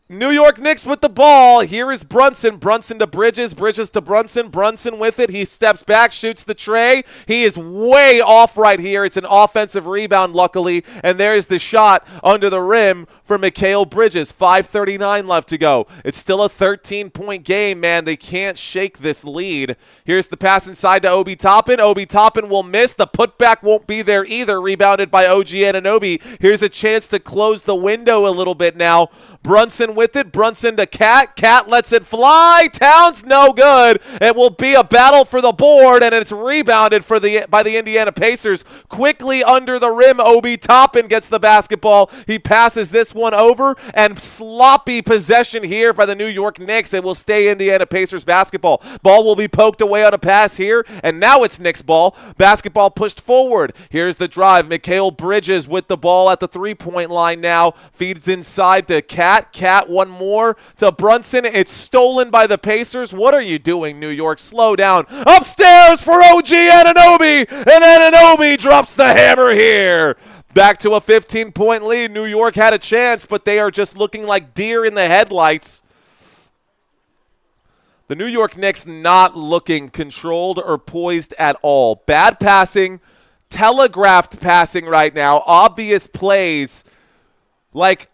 [SPEAKER 2] New York Knicks with the ball. Here is Brunson. Brunson to Bridges. Bridges to Brunson. Brunson with it. He steps back, shoots the tray. He is way off right here. It's an offensive rebound, luckily. And there's the shot under the rim for Mikal Bridges. 5:39 left to go. It's still a 13-point game, man. They can't shake this lead. Here's the pass inside to Obi Toppin. Obi Toppin will miss. The putback won't be there either. Rebounded by OG Anunoby. Here's a chance to close the window a little bit now. Brunson with it. Brunson to Cat. Cat lets it fly. Towns no good. It will be a battle for the board, and it's rebounded by the Indiana Pacers. Quickly under the rim, Obi Toppin gets the basketball. He passes this one over, and sloppy possession here by the New York Knicks. It will stay Indiana Pacers basketball. Ball will be poked away on a pass here, and now it's Knicks ball. Basketball pushed forward. Here's the drive. Mikal Bridges with the ball at the three-point line now. Feeds inside to Cat. Cat one more to Brunson. It's stolen by the Pacers. What are you doing, New York? Slow down. Upstairs for OG Anunoby, and Anunoby drops the hammer here. Back to a 15-point lead. New York had a chance, but they are just looking like deer in the headlights. The New York Knicks not looking controlled or poised at all. Bad passing, telegraphed passing right now, obvious plays. Like,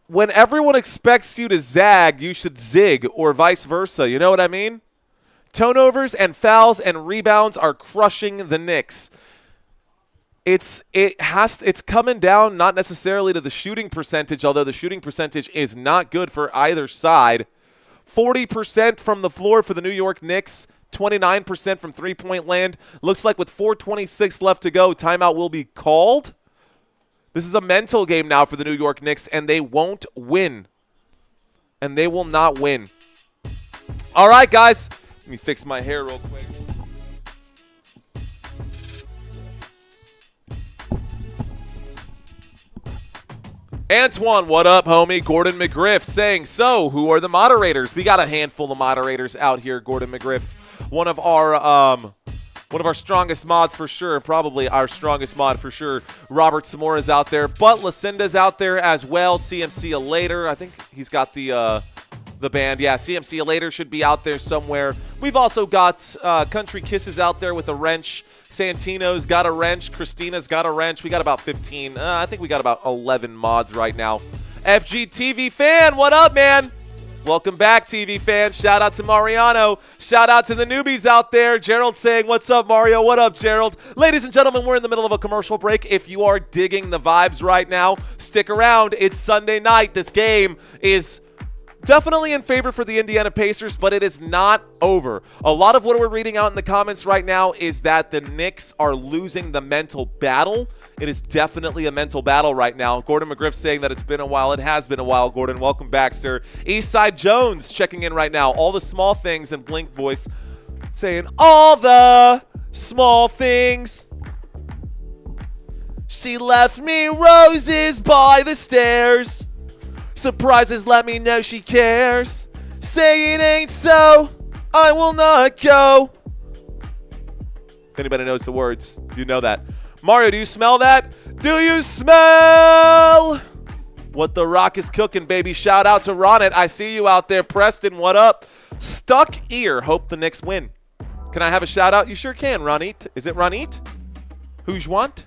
[SPEAKER 2] when everyone expects you to zag, you should zig, or vice versa. You know what I mean? Turnovers and fouls and rebounds are crushing the Knicks. It's coming down not necessarily to the shooting percentage, although the shooting percentage is not good for either side. 40% from the floor for the New York Knicks, 29% from three-point land. Looks like with 4:26 left to go, timeout will be called. This is a mental game now for the New York Knicks, and they won't win. And they will not win. All right, guys. Let me fix my hair real quick. Antoine, what up, homie? Gordon McGriff saying, so who are the moderators? We got a handful of moderators out here, Gordon McGriff. One of our strongest mods for sure, probably our strongest mod for sure. Robert Samora's out there, but Lucinda's out there as well. CMC Later, I think he's got the band. Yeah, CMC Later should be out there somewhere. We've also got Country Kisses out there with a wrench. Santino's got a wrench. Christina's got a wrench. We got about 15. I think we got about 11 mods right now. FG TV fan, what up, man? Welcome back, TV fans. Shout out to Mariano. Shout out to the newbies out there. Gerald saying, what's up, Mario? What up, Gerald? Ladies and gentlemen, we're in the middle of a commercial break. If you are digging the vibes right now, stick around. It's Sunday night. This game is definitely in favor for the Indiana Pacers, but it is not over. A lot of what we're reading out in the comments right now is that the Knicks are losing the mental battle. It is definitely a mental battle right now. Gordon McGriff saying that it's been a while. It has been a while, Gordon. Welcome back, sir. Eastside Jones checking in right now. All the small things in Blink voice saying, all the small things. She left me roses by the stairs. Surprises let me know she cares. Say it ain't so, I will not go. If anybody knows the words, you know that. Mario, do you smell that? Do you smell what the Rock is cooking, baby? Shout out to Ronit. I see you out there. Preston, what up? Stuck ear. Hope the Knicks win. Can I have a shout out? You sure can, Ronit. Is it Ronit? Who's want?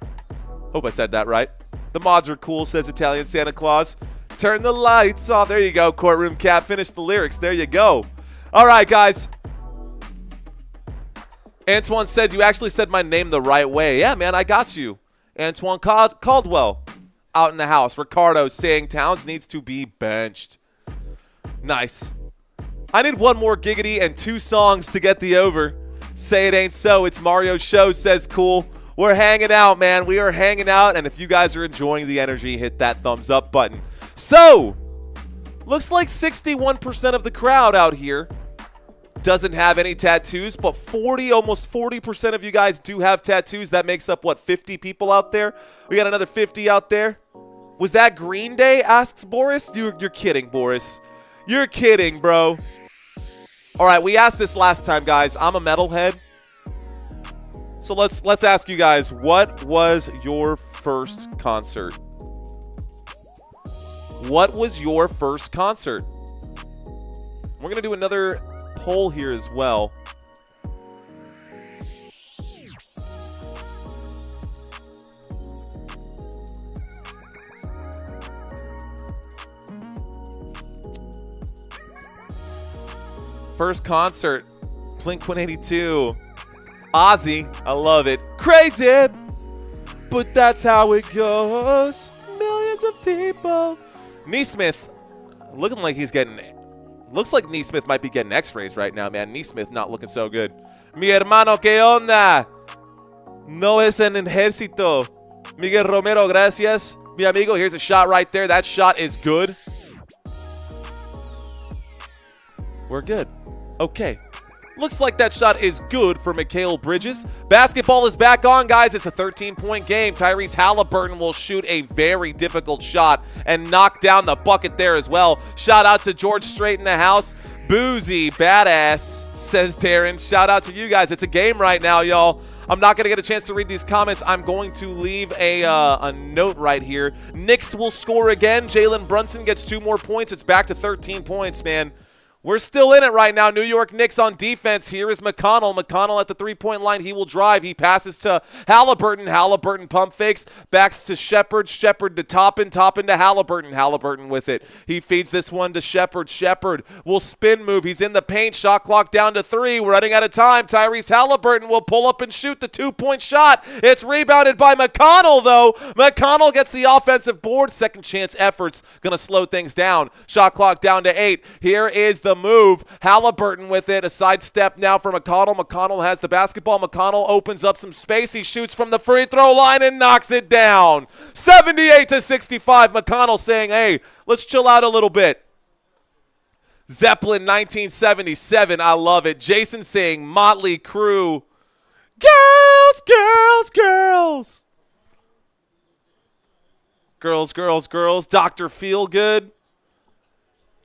[SPEAKER 2] Hope I said that right. The mods are cool, says Italian Santa Claus. Turn the lights off. There you go, Courtroom Cat. Finish the lyrics. There you go. All right, guys. Antoine said you actually said my name the right way. Yeah, man, I got you. Antoine Caldwell out in the house. Ricardo saying Towns needs to be benched. Nice. I need one more giggity and 2 songs to get the over. Say it ain't so. It's Mario's show, says Cool. We're hanging out, man. We are hanging out, and if you guys are enjoying the energy, hit that thumbs up button. So, looks like 61% of the crowd out here doesn't have any tattoos, but almost 40% of you guys do have tattoos. That makes up, what, 50 people out there? We got another 50 out there. Was that Green Day, asks Boris? You're kidding, Boris. You're kidding, bro. All right, we asked this last time, guys. I'm a metalhead. So let's ask you guys, what was your first concert? What was your first concert? We're going to do another poll here as well. First concert, Blink-182. Ozzy, I love it. Crazy, but that's how it goes. Millions of people. Nesmith, looking like he's getting... Looks like Nesmith might be getting x-rays right now, man. Nesmith not looking so good. Mi hermano, ¿qué onda? No es en ejército. Miguel Romero, gracias. Mi amigo, here's a shot right there. That shot is good. We're good. Okay. Looks like that shot is good for Mikal Bridges. Basketball is back on, guys. It's a 13-point game. Tyrese Haliburton will shoot a very difficult shot and knock down the bucket there as well. Shout out to George Strait in the house. Boozy, badass, says Darren. Shout out to you guys. It's a game right now, y'all. I'm not going to get a chance to read these comments. I'm going to leave a note right here. Knicks will score again. Jalen Brunson gets 2 more points. It's back to 13 points, man. We're still in it right now. New York Knicks on defense. Here is McConnell. McConnell at the 3-point line. He will drive. He passes to Haliburton. Haliburton pump fakes. Backs to Shepherd. Shepherd to Toppin. Toppin to Haliburton. Haliburton with it. He feeds this one to Shepherd. Shepherd will spin move. He's in the paint. Shot clock down to 3. We're running out of time. Tyrese Haliburton will pull up and shoot the 2-point shot. It's rebounded by McConnell, though. McConnell gets the offensive board. Second chance efforts. Going to slow things down. Shot clock down to 8. Here is the move. Haliburton with it. A sidestep now for McConnell. McConnell has the basketball. McConnell opens up some space. He shoots from the free throw line and knocks it down. 78-65. McConnell saying, hey, let's chill out a little bit. Zeppelin 1977. I love it. Jason saying Motley Crue. Girls, girls, girls. Girls, girls, girls. Dr. Feelgood.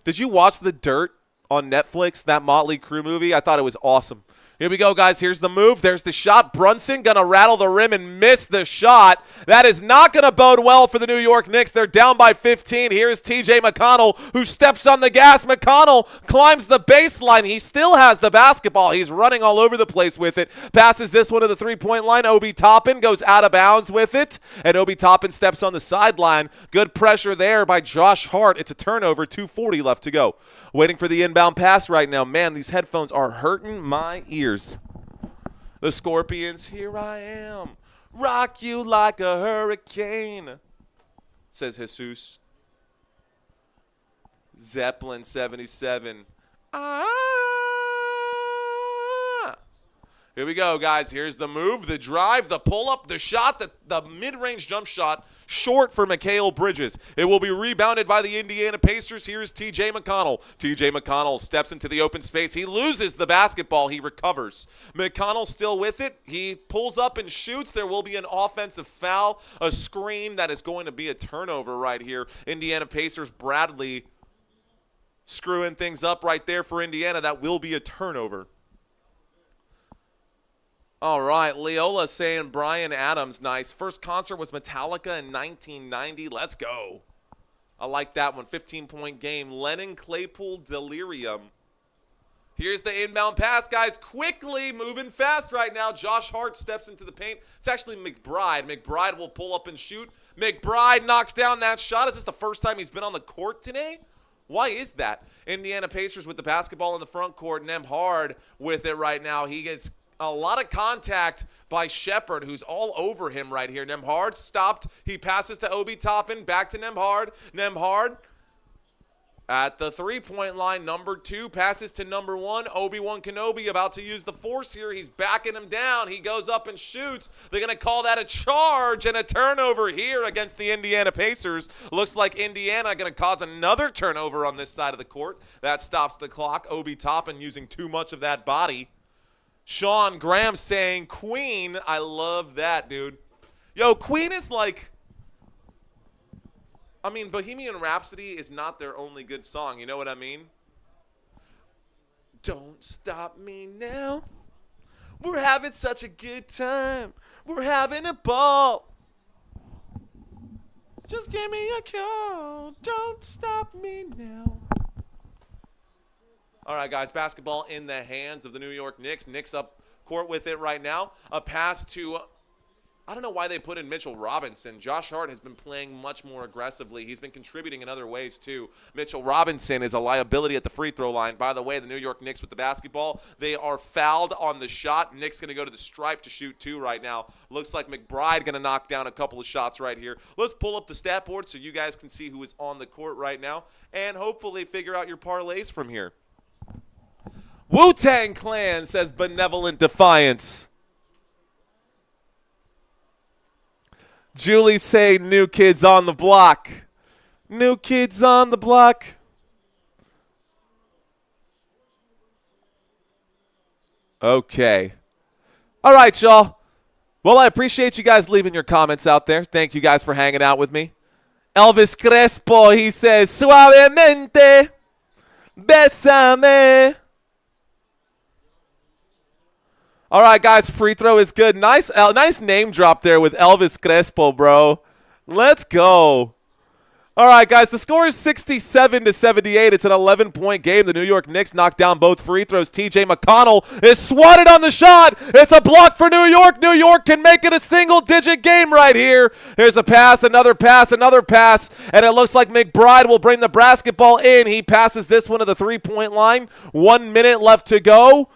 [SPEAKER 2] Did you watch The Dirt on Netflix, that Motley Crue movie? I thought it was awesome. Here we go, guys. Here's the move. There's the shot. Brunson going to rattle the rim and miss the shot. That is not going to bode well for the New York Knicks. They're down by 15. Here's TJ McConnell, who steps on the gas. McConnell climbs the baseline. He still has the basketball. He's running all over the place with it. Passes this one to the 3-point line. Obi Toppin goes out of bounds with it. And Obi Toppin steps on the sideline. Good pressure there by Josh Hart. It's a turnover. 2:40 left to go. Waiting for the inbound pass right now. Man, these headphones are hurting my ears. The Scorpions, here I am, rock you like a hurricane, says Jesus. Zeppelin 77. Here we go, guys. Here's the move, the drive, the pull-up, the shot, the mid-range jump shot, short for Mikal Bridges. It will be rebounded by the Indiana Pacers. Here's TJ McConnell. TJ McConnell steps into the open space. He loses the basketball. He recovers. McConnell still with it. He pulls up and shoots. There will be an offensive foul, a screen that is going to be a turnover right here. Indiana Pacers, Bradley screwing things up right there for Indiana. That will be a turnover. All right, Leola saying Bryan Adams, nice. First concert was Metallica in 1990. Let's go. I like that one. 15-point game. Lennon Claypool, Delirium. Here's the inbound pass, guys. Quickly moving fast right now. Josh Hart steps into the paint. It's actually McBride. McBride will pull up and shoot. McBride knocks down that shot. Is this the first time he's been on the court today? Why is that? Indiana Pacers with the basketball in the front court. Nembhard with it right now. He gets a lot of contact by Shepard, who's all over him right here. Nembhard stopped. He passes to Obi Toppin. Back to Nembhard. Nembhard at the three-point line. Number 2 passes to number 1. Obi-Wan Kenobi about to use the force here. He's backing him down. He goes up and shoots. They're going to call that a charge and a turnover here against the Indiana Pacers. Looks like Indiana going to cause another turnover on this side of the court. That stops the clock. Obi Toppin using too much of that body. Sean Graham saying, Queen, I love that, dude. Yo, Queen is like, I mean, Bohemian Rhapsody is not their only good song. You know what I mean? Don't stop me now. We're having such a good time. We're having a ball. Just give me a call. Don't stop me now. All right, guys, basketball in the hands of the New York Knicks. Knicks up court with it right now. A pass to, I don't know why they put in Mitchell Robinson. Josh Hart has been playing much more aggressively. He's been contributing in other ways, too. Mitchell Robinson is a liability at the free throw line. By the way, the New York Knicks with the basketball, they are fouled on the shot. Knicks going to go to the stripe to shoot 2 right now. Looks like McBride going to knock down a couple of shots right here. Let's pull up the stat board so you guys can see who is on the court right now and hopefully figure out your parlays from here. Wu-Tang Clan says Benevolent Defiance. Julie say New Kids on the Block. New Kids on the Block. Okay. All right, y'all. Well, I appreciate you guys leaving your comments out there. Thank you guys for hanging out with me. Elvis Crespo, he says, Suavemente, besame. All right, guys, free throw is good. Nice name drop there with Elvis Crespo, bro. Let's go. All right, guys, the score is 67-78. It's an 11-point game. The New York Knicks knocked down both free throws. TJ McConnell is swatted on the shot. It's a block for New York. New York can make it a single-digit game right here. Here's a pass, another pass, another pass, and it looks like McBride will bring the basketball in. He passes this one to the three-point line. 1 minute left to go.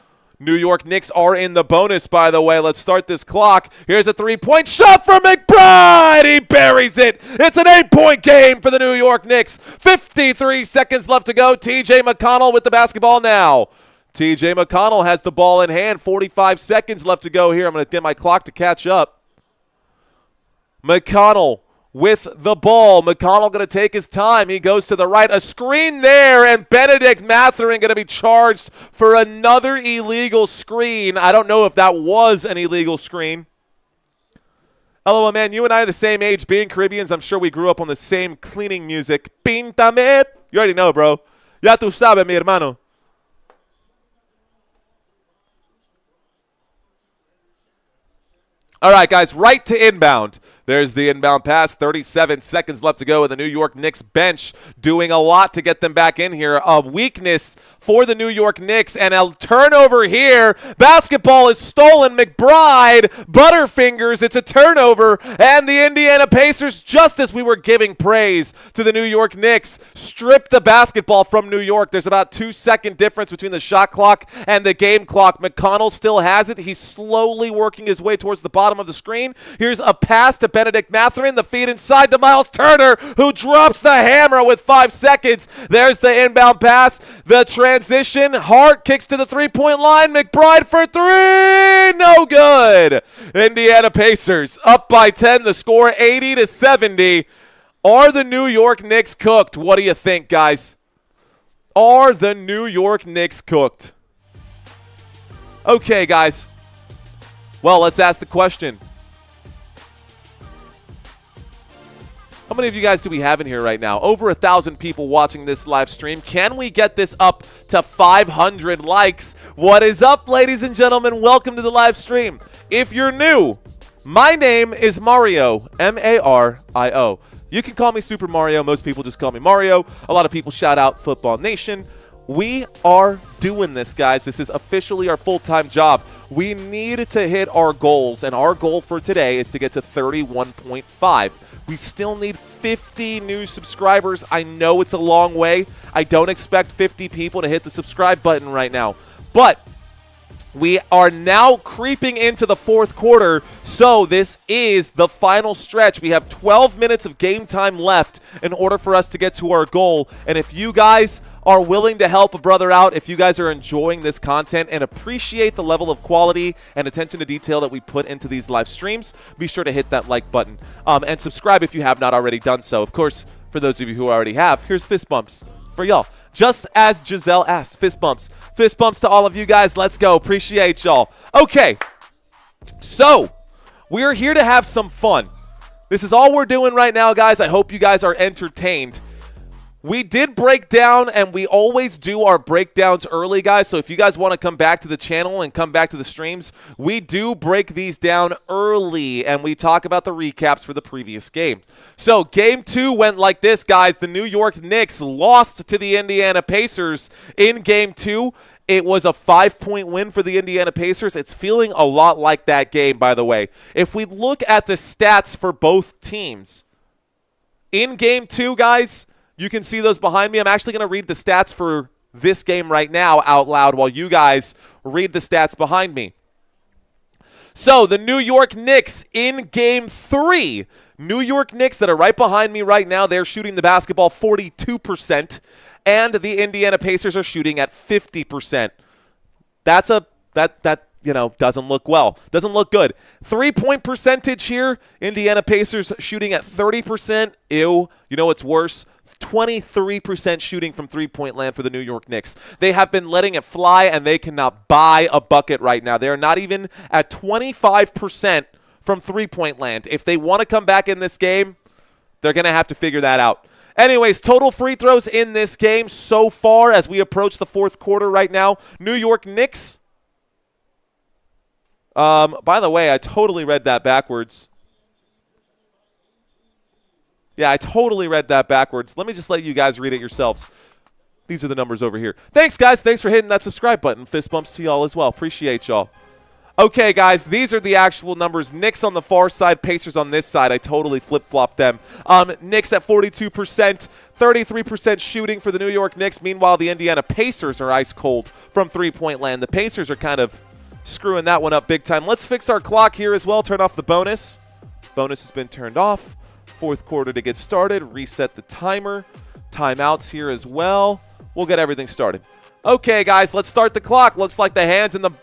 [SPEAKER 2] New York Knicks are in the bonus, by the way. Let's start this clock. Here's a three-point shot for McBride. He buries it. It's an 8-point game for the New York Knicks. 53 seconds left to go. TJ McConnell with the basketball now. TJ McConnell has the ball in hand. 45 seconds left to go here. I'm going to get my clock to catch up. McConnell with the ball. McConnell going to take his time. He goes to the right. A screen there, and Benedict Mathurin going to be charged for another illegal screen. I don't know if that was an illegal screen. LOL, man, you and I are the same age. Being Caribbeans, I'm sure we grew up on the same cleaning music. Píntame. You already know, bro. Ya tú sabes, mi hermano. All right, guys, right to inbound. There's the inbound pass. 37 seconds left to go, and the New York Knicks bench doing a lot to get them back in here. A weakness for the New York Knicks, and a turnover here. Basketball is stolen. McBride, Butterfingers. It's a turnover, and the Indiana Pacers, just as we were giving praise to the New York Knicks, strip the basketball from New York. There's about 2-second difference between the shot clock and the game clock. McConnell still has it. He's slowly working his way towards the bottom of the screen. Here's a pass to Benedict Mathurin. The feed inside to Miles Turner, who drops the hammer with 5 seconds. There's the inbound pass. The transition. Hart kicks to the three-point line. McBride for 3. No good. Indiana Pacers up by 10. The score 80-70. Are the New York Knicks cooked? What do you think, guys? Are the New York Knicks cooked? Okay, guys. Well, let's ask the question. How many of you guys do we have in here right now? Over 1,000 people watching this live stream. Can we get this up to 500 likes? What is up, ladies and gentlemen? Welcome to the live stream. If you're new, my name is Mario, M-A-R-I-O. You can call me Super Mario. Most people just call me Mario. A lot of people shout out Football Nation. We are doing this, guys. This is officially our full-time job. We need to hit our goals, and our goal for today is to get to 31.5. We still need 50 new subscribers. I know it's a long way. I don't expect 50 people to hit the subscribe button right now, but we are now creeping into the fourth quarter, so this is the final stretch. We have 12 minutes of game time left in order for us to get to our goal. And if you guys are willing to help a brother out, if you guys are enjoying this content and appreciate the level of quality and attention to detail that we put into these live streams, be sure to hit that like button and subscribe if you have not already done so. Of course, for those of you who already have, here's fist bumps for y'all. Just as Giselle asked, fist bumps. Fist bumps to all of you guys. Let's go. Appreciate y'all. Okay, so we are here to have some fun. This is all we're doing right now, guys. I hope you guys are entertained. We did break down, and we always do our breakdowns early, guys. So if you guys want to come back to the channel and come back to the streams, we do break these down early, and we talk about the recaps for the previous game. So game 2 went like this, guys. The New York Knicks lost to the Indiana Pacers in game 2. It was a 5-point win for the Indiana Pacers. It's feeling a lot like that game, by the way. If we look at the stats for both teams, in game 2, guys, you can see those behind me. I'm actually going to read the stats for this game right now out loud while you guys read the stats behind me. So the New York Knicks in game 3. New York Knicks that are right behind me right now, they're shooting the basketball 42%, and the Indiana Pacers are shooting at 50%. That doesn't look well. Doesn't look good. 3-point percentage here. Indiana Pacers shooting at 30%. Ew. You know what's worse? 23% shooting from three-point land for the New York Knicks. They have been letting it fly, and they cannot buy a bucket right now. They are not even at 25% from three-point land. If they want to come back in this game, they're going to have to figure that out. Anyways, total free throws in this game so far as we approach the fourth quarter right now. New York Knicks. By the way, I totally read that backwards. Yeah, I totally read that backwards. Let me just let you guys read it yourselves. These are the numbers over here. Thanks, guys. Thanks for hitting that subscribe button. Fist bumps to y'all as well. Appreciate y'all. Okay, guys, these are the actual numbers. Knicks on the far side, Pacers on this side. I totally flip-flopped them. Knicks at 42%, 33% shooting for the New York Knicks. Meanwhile, the Indiana Pacers are ice cold from three-point land. The Pacers are kind of screwing that one up big time. Let's fix our clock here as well. Turn off the bonus. Bonus has been turned off. Fourth quarter to get started. Reset the timer. Timeouts here as well. We'll get everything started. Okay, guys, let's start the clock. Looks like the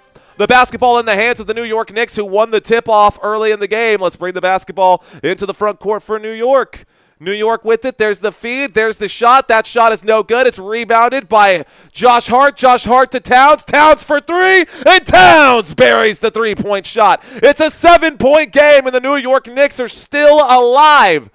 [SPEAKER 2] basketball in the hands of the New York Knicks, who won the tip-off early in the game. Let's bring the basketball into the front court for New York. New York with it. There's the feed. There's the shot. That shot is no good. It's rebounded by Josh Hart. Josh Hart to Towns. Towns for three, and Towns buries the three-point shot. It's a 7-point game, and the New York Knicks are still alive.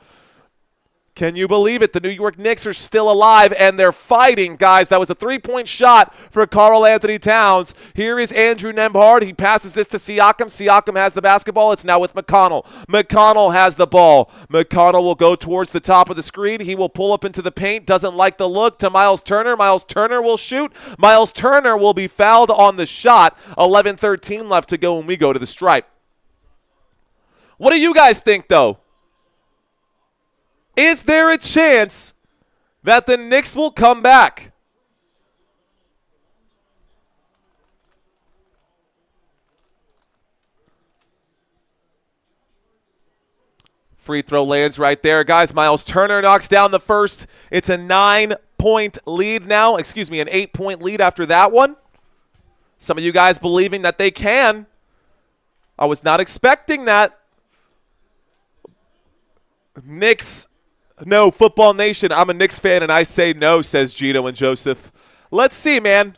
[SPEAKER 2] Can you believe it? The New York Knicks are still alive, and they're fighting, guys. That was a three-point shot for Karl-Anthony Towns. Here is Andrew Nembhard. He passes this to Siakam. Siakam has the basketball. It's now with McConnell. McConnell has the ball. McConnell will go towards the top of the screen. He will pull up into the paint. Doesn't like the look to Miles Turner. Miles Turner will shoot. Miles Turner will be fouled on the shot. 11-13 left to go when we go to the stripe. What do you guys think, though? Is there a chance that the Knicks will come back? Free throw lands right there, guys. Miles Turner knocks down the first. It's a 9-point lead now. Excuse me, an 8-point lead after that one. Some of you guys believing that they can. I was not expecting that. Knicks. No, Football Nation, I'm a Knicks fan, and I say no, says Gino and Joseph. Let's see, man.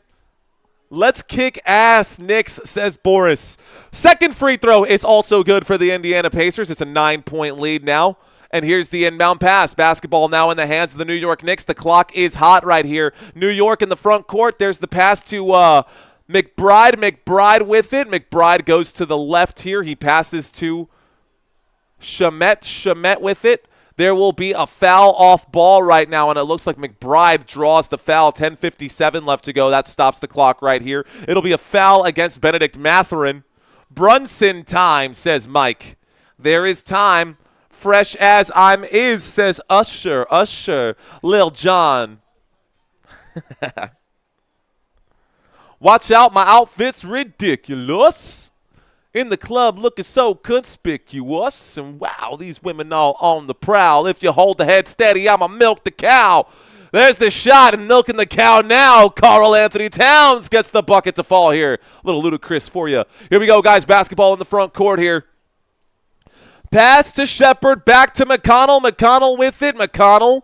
[SPEAKER 2] Let's kick ass, Knicks, says Boris. Second free throw is also good for the Indiana Pacers. It's a 9-point lead now. And here's the inbound pass. Basketball now in the hands of the New York Knicks. The clock is hot right here. New York in the front court. There's the pass to McBride. McBride with it. McBride goes to the left here. He passes to Shamet. Shamet with it. There will be a foul off ball right now, and it looks like McBride draws the foul. 10:57 left to go. That stops the clock right here. It'll be a foul against Benedict Mathurin. Brunson time, says Mike. There is time. Fresh as I'm is, says Usher. Usher. Lil Jon. Watch out, my outfit's ridiculous. In the club looking so conspicuous. And wow, these women all on the prowl. If you hold the head steady, I'ma milk the cow. There's the shot and milking the cow now. Karl Anthony Towns gets the bucket to fall here. A little ludicrous for you. Here we go, guys. Basketball in the front court here. Pass to Shepard. Back to McConnell. McConnell with it. McConnell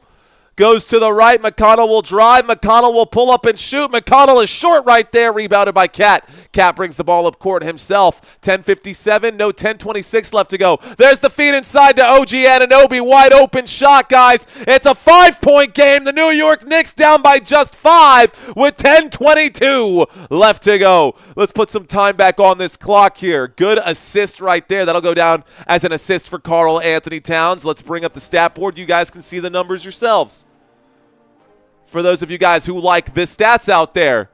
[SPEAKER 2] goes to the right. McConnell will drive. McConnell will pull up and shoot. McConnell is short right there. Rebounded by Cat. Cat brings the ball up court himself. 10:57. No, 10:26 left to go. There's the feed inside to OG Anunoby. Wide open shot, guys. It's a 5-point game. The New York Knicks down by just 5 with 10:22 left to go. Let's put some time back on this clock here. Good assist right there. That'll go down as an assist for Karl Anthony Towns. Let's bring up the stat board. You guys can see the numbers yourselves. For those of you guys who like the stats out there.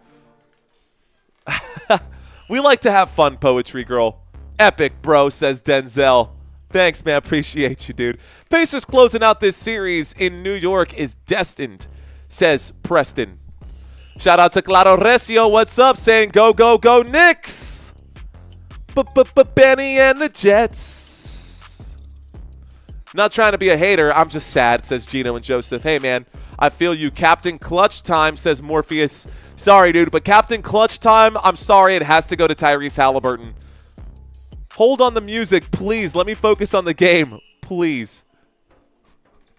[SPEAKER 2] We like to have fun, Poetry Girl. Epic, bro, says Denzel. Thanks, man. Appreciate you, dude. Pacers closing out this series in New York is destined, says Preston. Shout out to Claro Recio. What's up? Saying go, go, go, Knicks. Benny and the Jets. Not trying to be a hater. I'm just sad, says Gino and Joseph. Hey, man. I feel you. Captain Clutch time, says Morpheus. Sorry, dude, but Captain Clutch time, I'm sorry, it has to go to Tyrese Haliburton. Hold on the music, please. Let me focus on the game, please.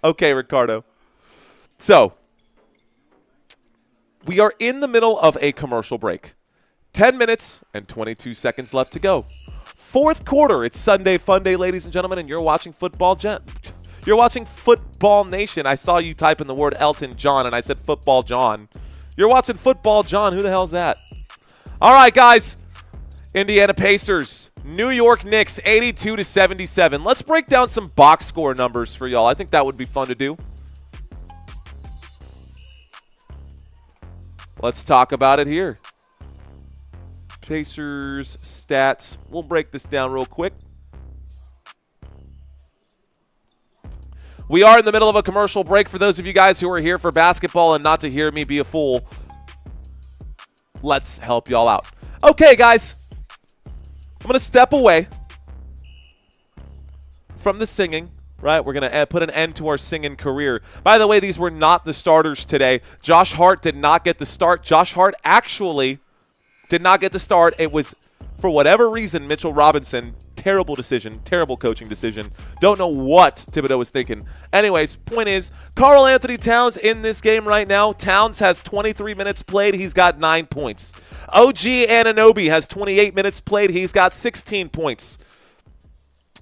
[SPEAKER 2] Okay, Ricardo. So, we are in the middle of a commercial break. 10 minutes and 22 seconds left to go. Fourth quarter. It's Sunday Fun Day, ladies and gentlemen, and you're watching You're watching Football Nation. I saw you type in the word Elton John, and I said Football John. You're watching Football John. Who the hell is that? All right, guys. Indiana Pacers. New York Knicks, 82-77. Let's break down some box score numbers for y'all. I think that would be fun to do. Let's talk about it here. Pacers stats. We'll break this down real quick. We are in the middle of a commercial break. For those of you guys who are here for basketball and not to hear me be a fool, let's help y'all out. Okay, guys. I'm going to step away from the singing, right? We're going to put an end to our singing career. By the way, these were not the starters today. Josh Hart did not get the start. Josh Hart actually did not get the start. It was, for whatever reason, Mitchell Robinson. Terrible decision. Terrible coaching decision. Don't know what Thibodeau was thinking. Anyways, point is, Karl Anthony Towns in this game right now. Towns has 23 minutes played. He's got 9 points. OG Anunoby has 28 minutes played. He's got 16 points.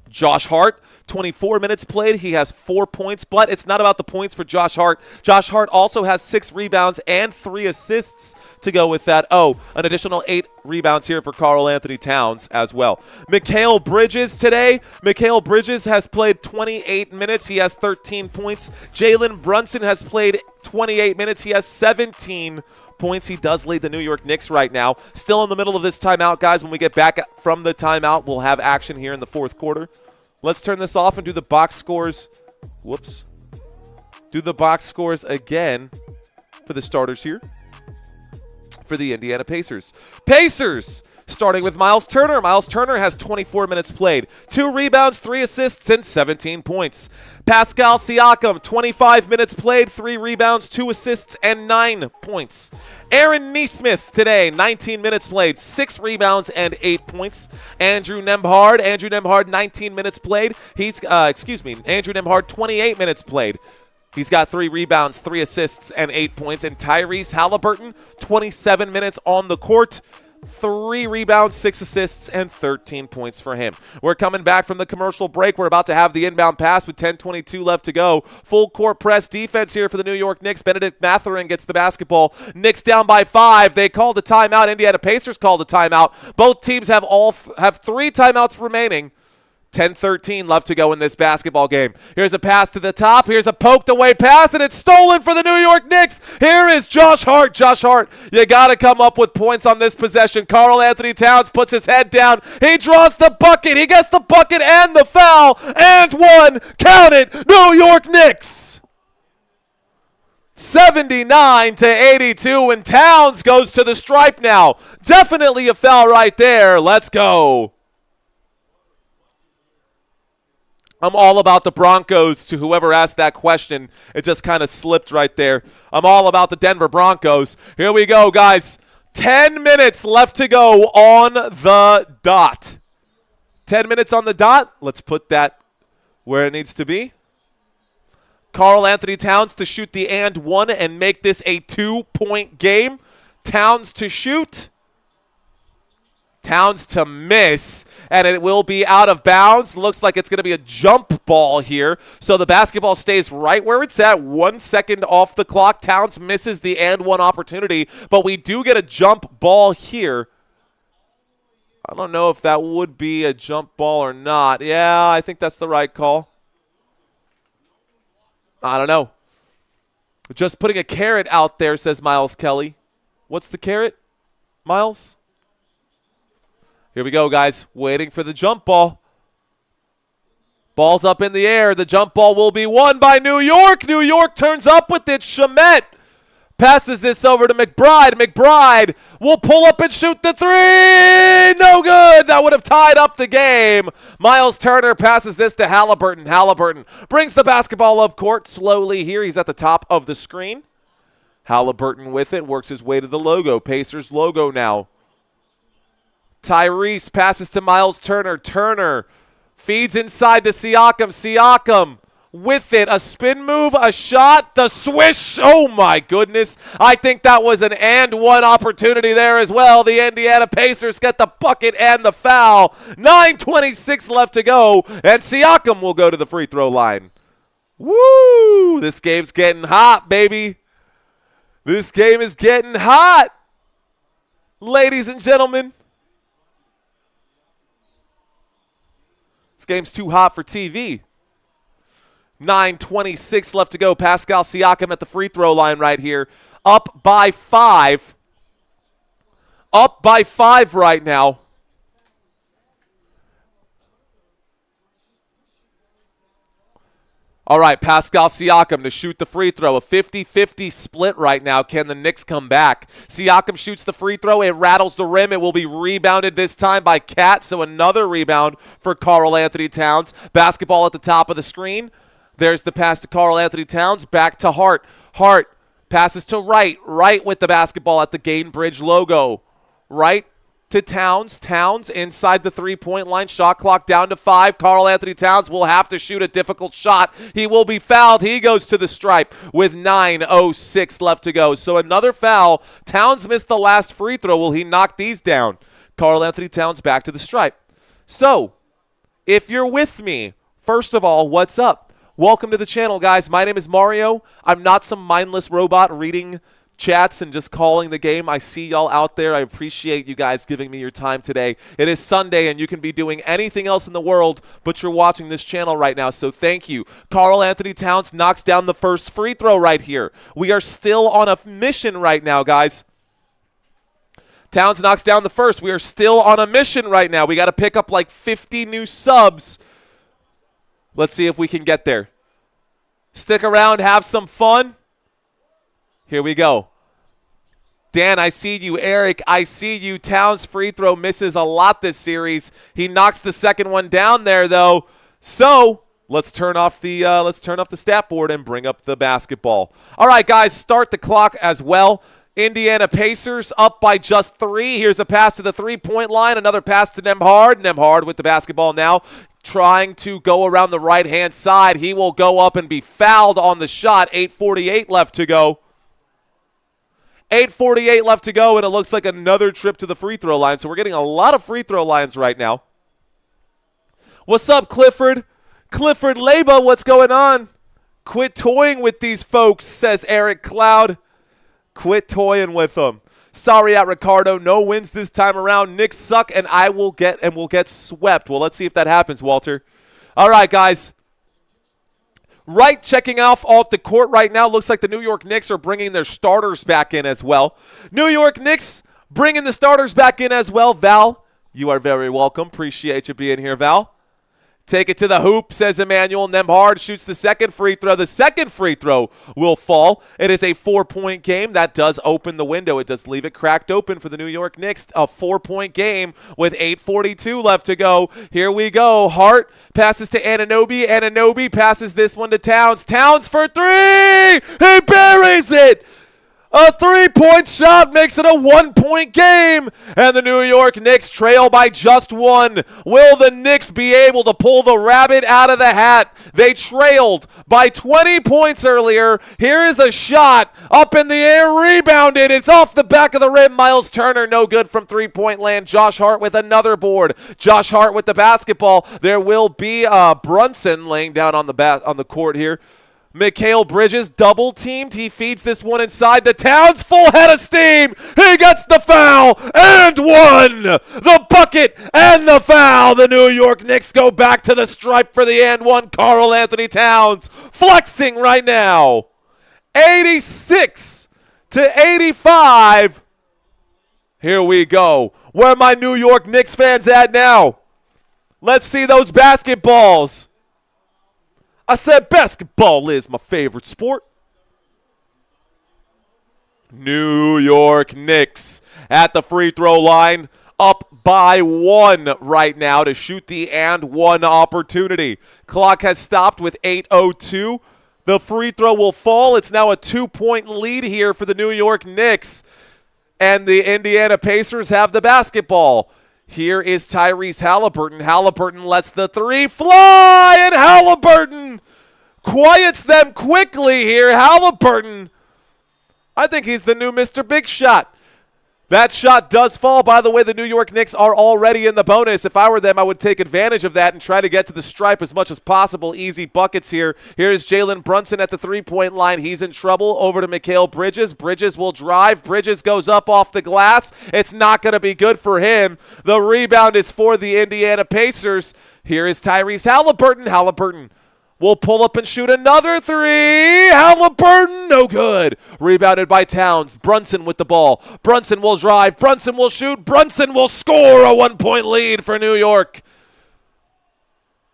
[SPEAKER 2] Josh Hart, 24 minutes played. He has 4 points, but it's not about the points for Josh Hart. Josh Hart also has 6 rebounds and 3 assists to go with that. Oh, an additional 8 rebounds here for Karl Anthony Towns as well. Mikal Bridges today. Mikal Bridges has played 28 minutes. He has 13 points. Jalen Brunson has played 28 minutes. He has 17 points. He does lead the New York Knicks right now. Still in the middle of this timeout, guys. When we get back from the timeout, we'll have action here in the fourth quarter. Let's turn this off and do the box scores. Whoops. Do the box scores again for the starters here for the Indiana Pacers. Pacers, starting with Miles Turner. Miles Turner has 24 minutes played, 2 rebounds, 3 assists, and 17 points. Pascal Siakam, 25 minutes played, 3 rebounds, 2 assists, and 9 points. Aaron Nesmith today, 19 minutes played, 6 rebounds, and 8 points. Andrew Nembhard, 19 minutes played. Andrew Nembhard, 28 minutes played. He's got 3 rebounds, 3 assists, and 8 points. And Tyrese Haliburton, 27 minutes on the court. 3 rebounds, 6 assists, and 13 points for him. We're coming back from the commercial break. We're about to have the inbound pass with 10:22 left to go. Full court press defense here for the New York Knicks. Benedict Mathurin gets the basketball. Knicks down by 5. They called a timeout. Indiana Pacers called a timeout. Both teams have 3 timeouts remaining. 10:13 left to go in this basketball game. Here's a pass to the top. Here's a poked away pass, and it's stolen for the New York Knicks. Here is Josh Hart. Josh Hart, you got to come up with points on this possession. Karl Anthony Towns puts his head down. He draws the bucket. He gets the bucket and the foul. And one. Count it. New York Knicks. 79-82, and Towns goes to the stripe now. Definitely a foul right there. Let's go. I'm all about the Broncos. To whoever asked that question, it just kind of slipped right there. I'm all about the Denver Broncos. Here we go, guys. 10 minutes left to go on the dot. 10 minutes on the dot. Let's put that where it needs to be. Karl Anthony Towns to shoot the and one and make this a 2-point game. Towns to shoot. Towns to miss, and it will be out of bounds. Looks like it's going to be a jump ball here. So the basketball stays right where it's at, 1 second off the clock. Towns misses the and one opportunity, but we do get a jump ball here. I don't know if that would be a jump ball or not. Yeah, I think that's the right call. I don't know. Just putting a carrot out there, says Miles Kelly. What's the carrot, Miles? Here we go, guys. Waiting for the jump ball. Ball's up in the air. The jump ball will be won by New York. New York turns up with it. Shamet passes this over to McBride. McBride will pull up and shoot the 3. No good. That would have tied up the game. Miles Turner passes this to Haliburton. Haliburton brings the basketball up court slowly here. He's at the top of the screen. Haliburton with it. Works his way to the logo. Pacers logo now. Tyrese passes to Miles Turner. Turner feeds inside to Siakam. Siakam with it. A spin move, a shot, the swish. Oh, my goodness. I think that was an and one opportunity there as well. The Indiana Pacers get the bucket and the foul. 9:26 left to go, and Siakam will go to the free throw line. Woo! This game's getting hot, baby. This game is getting hot. Ladies and gentlemen. This game's too hot for TV. 9:26 left to go. Pascal Siakam at the free throw line right here. Up by 5. Up by 5 right now. All right, Pascal Siakam to shoot the free throw. A 50-50 split right now. Can the Knicks come back? Siakam shoots the free throw. It rattles the rim. It will be rebounded this time by Cat, so another rebound for Karl Anthony Towns. Basketball at the top of the screen. There's the pass to Karl Anthony Towns. Back to Hart. Hart passes to Wright. Wright with the basketball at the Gainbridge logo. Wright to Towns. Towns inside the three-point line. Shot clock down to 5. Karl Anthony Towns will have to shoot a difficult shot. He will be fouled. He goes to the stripe with 9:06 left to go. So another foul. Towns missed the last free throw. Will he knock these down? Karl Anthony Towns back to the stripe. So, if you're with me, first of all, what's up? Welcome to the channel, guys. My name is Mario. I'm not some mindless robot reading chats and just calling the game. I see y'all out there. I appreciate you guys giving me your time today. It is Sunday, and you can be doing anything else in the world, but you're watching this channel right now, so thank you. Karl Anthony Towns knocks down the first free throw right here. We are still on a mission right now, guys. Towns knocks down the first. We are still on a mission right now. We got to pick up like 50 new subs. Let's see if we can get there. Stick around, have some fun. Here we go. Dan, I see you. Eric, I see you. Towns free throw misses a lot this series. He knocks the second one down there, though. So let's turn off the stat board and bring up the basketball. All right, guys, start the clock as well. Indiana Pacers up by just 3. Here's a pass to the three-point line. Another pass to Nembhard. Nembhard with the basketball now, trying to go around the right-hand side. He will go up and be fouled on the shot. 8:48 left to go. 8:48 left to go, and it looks like another trip to the free throw line. So we're getting a lot of free throw lines right now. What's up, Clifford? Clifford Leba, what's going on? Quit toying with these folks, says Eric Cloud. Quit toying with them. Sorry at Ricardo, no wins this time around. Knicks suck, and we'll get swept. Well, let's see if that happens, Walter. All right, guys. Right, checking off the court right now. Looks like the New York Knicks are bringing their starters back in as well. New York Knicks bringing the starters back in as well. Val, you are very welcome. Appreciate you being here, Val. Take it to the hoop, says Emmanuel. Nembhard shoots the second free throw. The second free throw will fall. It is a 4-point game. That does open the window. It does leave it cracked open for the New York Knicks. A 4-point game with 8:42 left to go. Here we go. Hart passes to Anunoby. Anunoby passes this one to Towns. Towns for three. He buries it. A 3-point shot makes it a 1-point game, and the New York Knicks trail by just one. Will the Knicks be able to pull the rabbit out of the hat? They trailed by 20 points earlier. Here is a shot up in the air, rebounded. It's off the back of the rim. Miles Turner, no good from three-point land. Josh Hart with another board. Josh Hart with the basketball. There will be Brunson laying down on the court here. Mikal Bridges double teamed. He feeds this one inside. The Towns full head of steam. He gets the foul and one. The bucket and the foul. The New York Knicks go back to the stripe for the and one. Karl Anthony Towns flexing right now. 86-85. Here we go. Where are my New York Knicks fans at now? Let's see those basketballs. I said basketball is my favorite sport. New York Knicks at the free throw line, up by one right now to shoot the and one opportunity. Clock has stopped with 8:02. The free throw will fall. It's now a 2-point lead here for the New York Knicks. And the Indiana Pacers have the basketball. Here is Tyrese Haliburton. Haliburton lets the three fly, and Haliburton quiets them quickly here. Haliburton, I think he's the new Mr. Big Shot. That shot does fall. By the way, the New York Knicks are already in the bonus. If I were them, I would take advantage of that and try to get to the stripe as much as possible. Easy buckets here. Here's Jalen Brunson at the three-point line. He's in trouble. Over to Mikal Bridges. Bridges will drive. Bridges goes up off the glass. It's not going to be good for him. The rebound is for the Indiana Pacers. Here is Tyrese Haliburton. Haliburton will pull up and shoot another three. Haliburton, no good. Rebounded by Towns. Brunson with the ball. Brunson will drive. Brunson will shoot. Brunson will score. A 1-point lead for New York.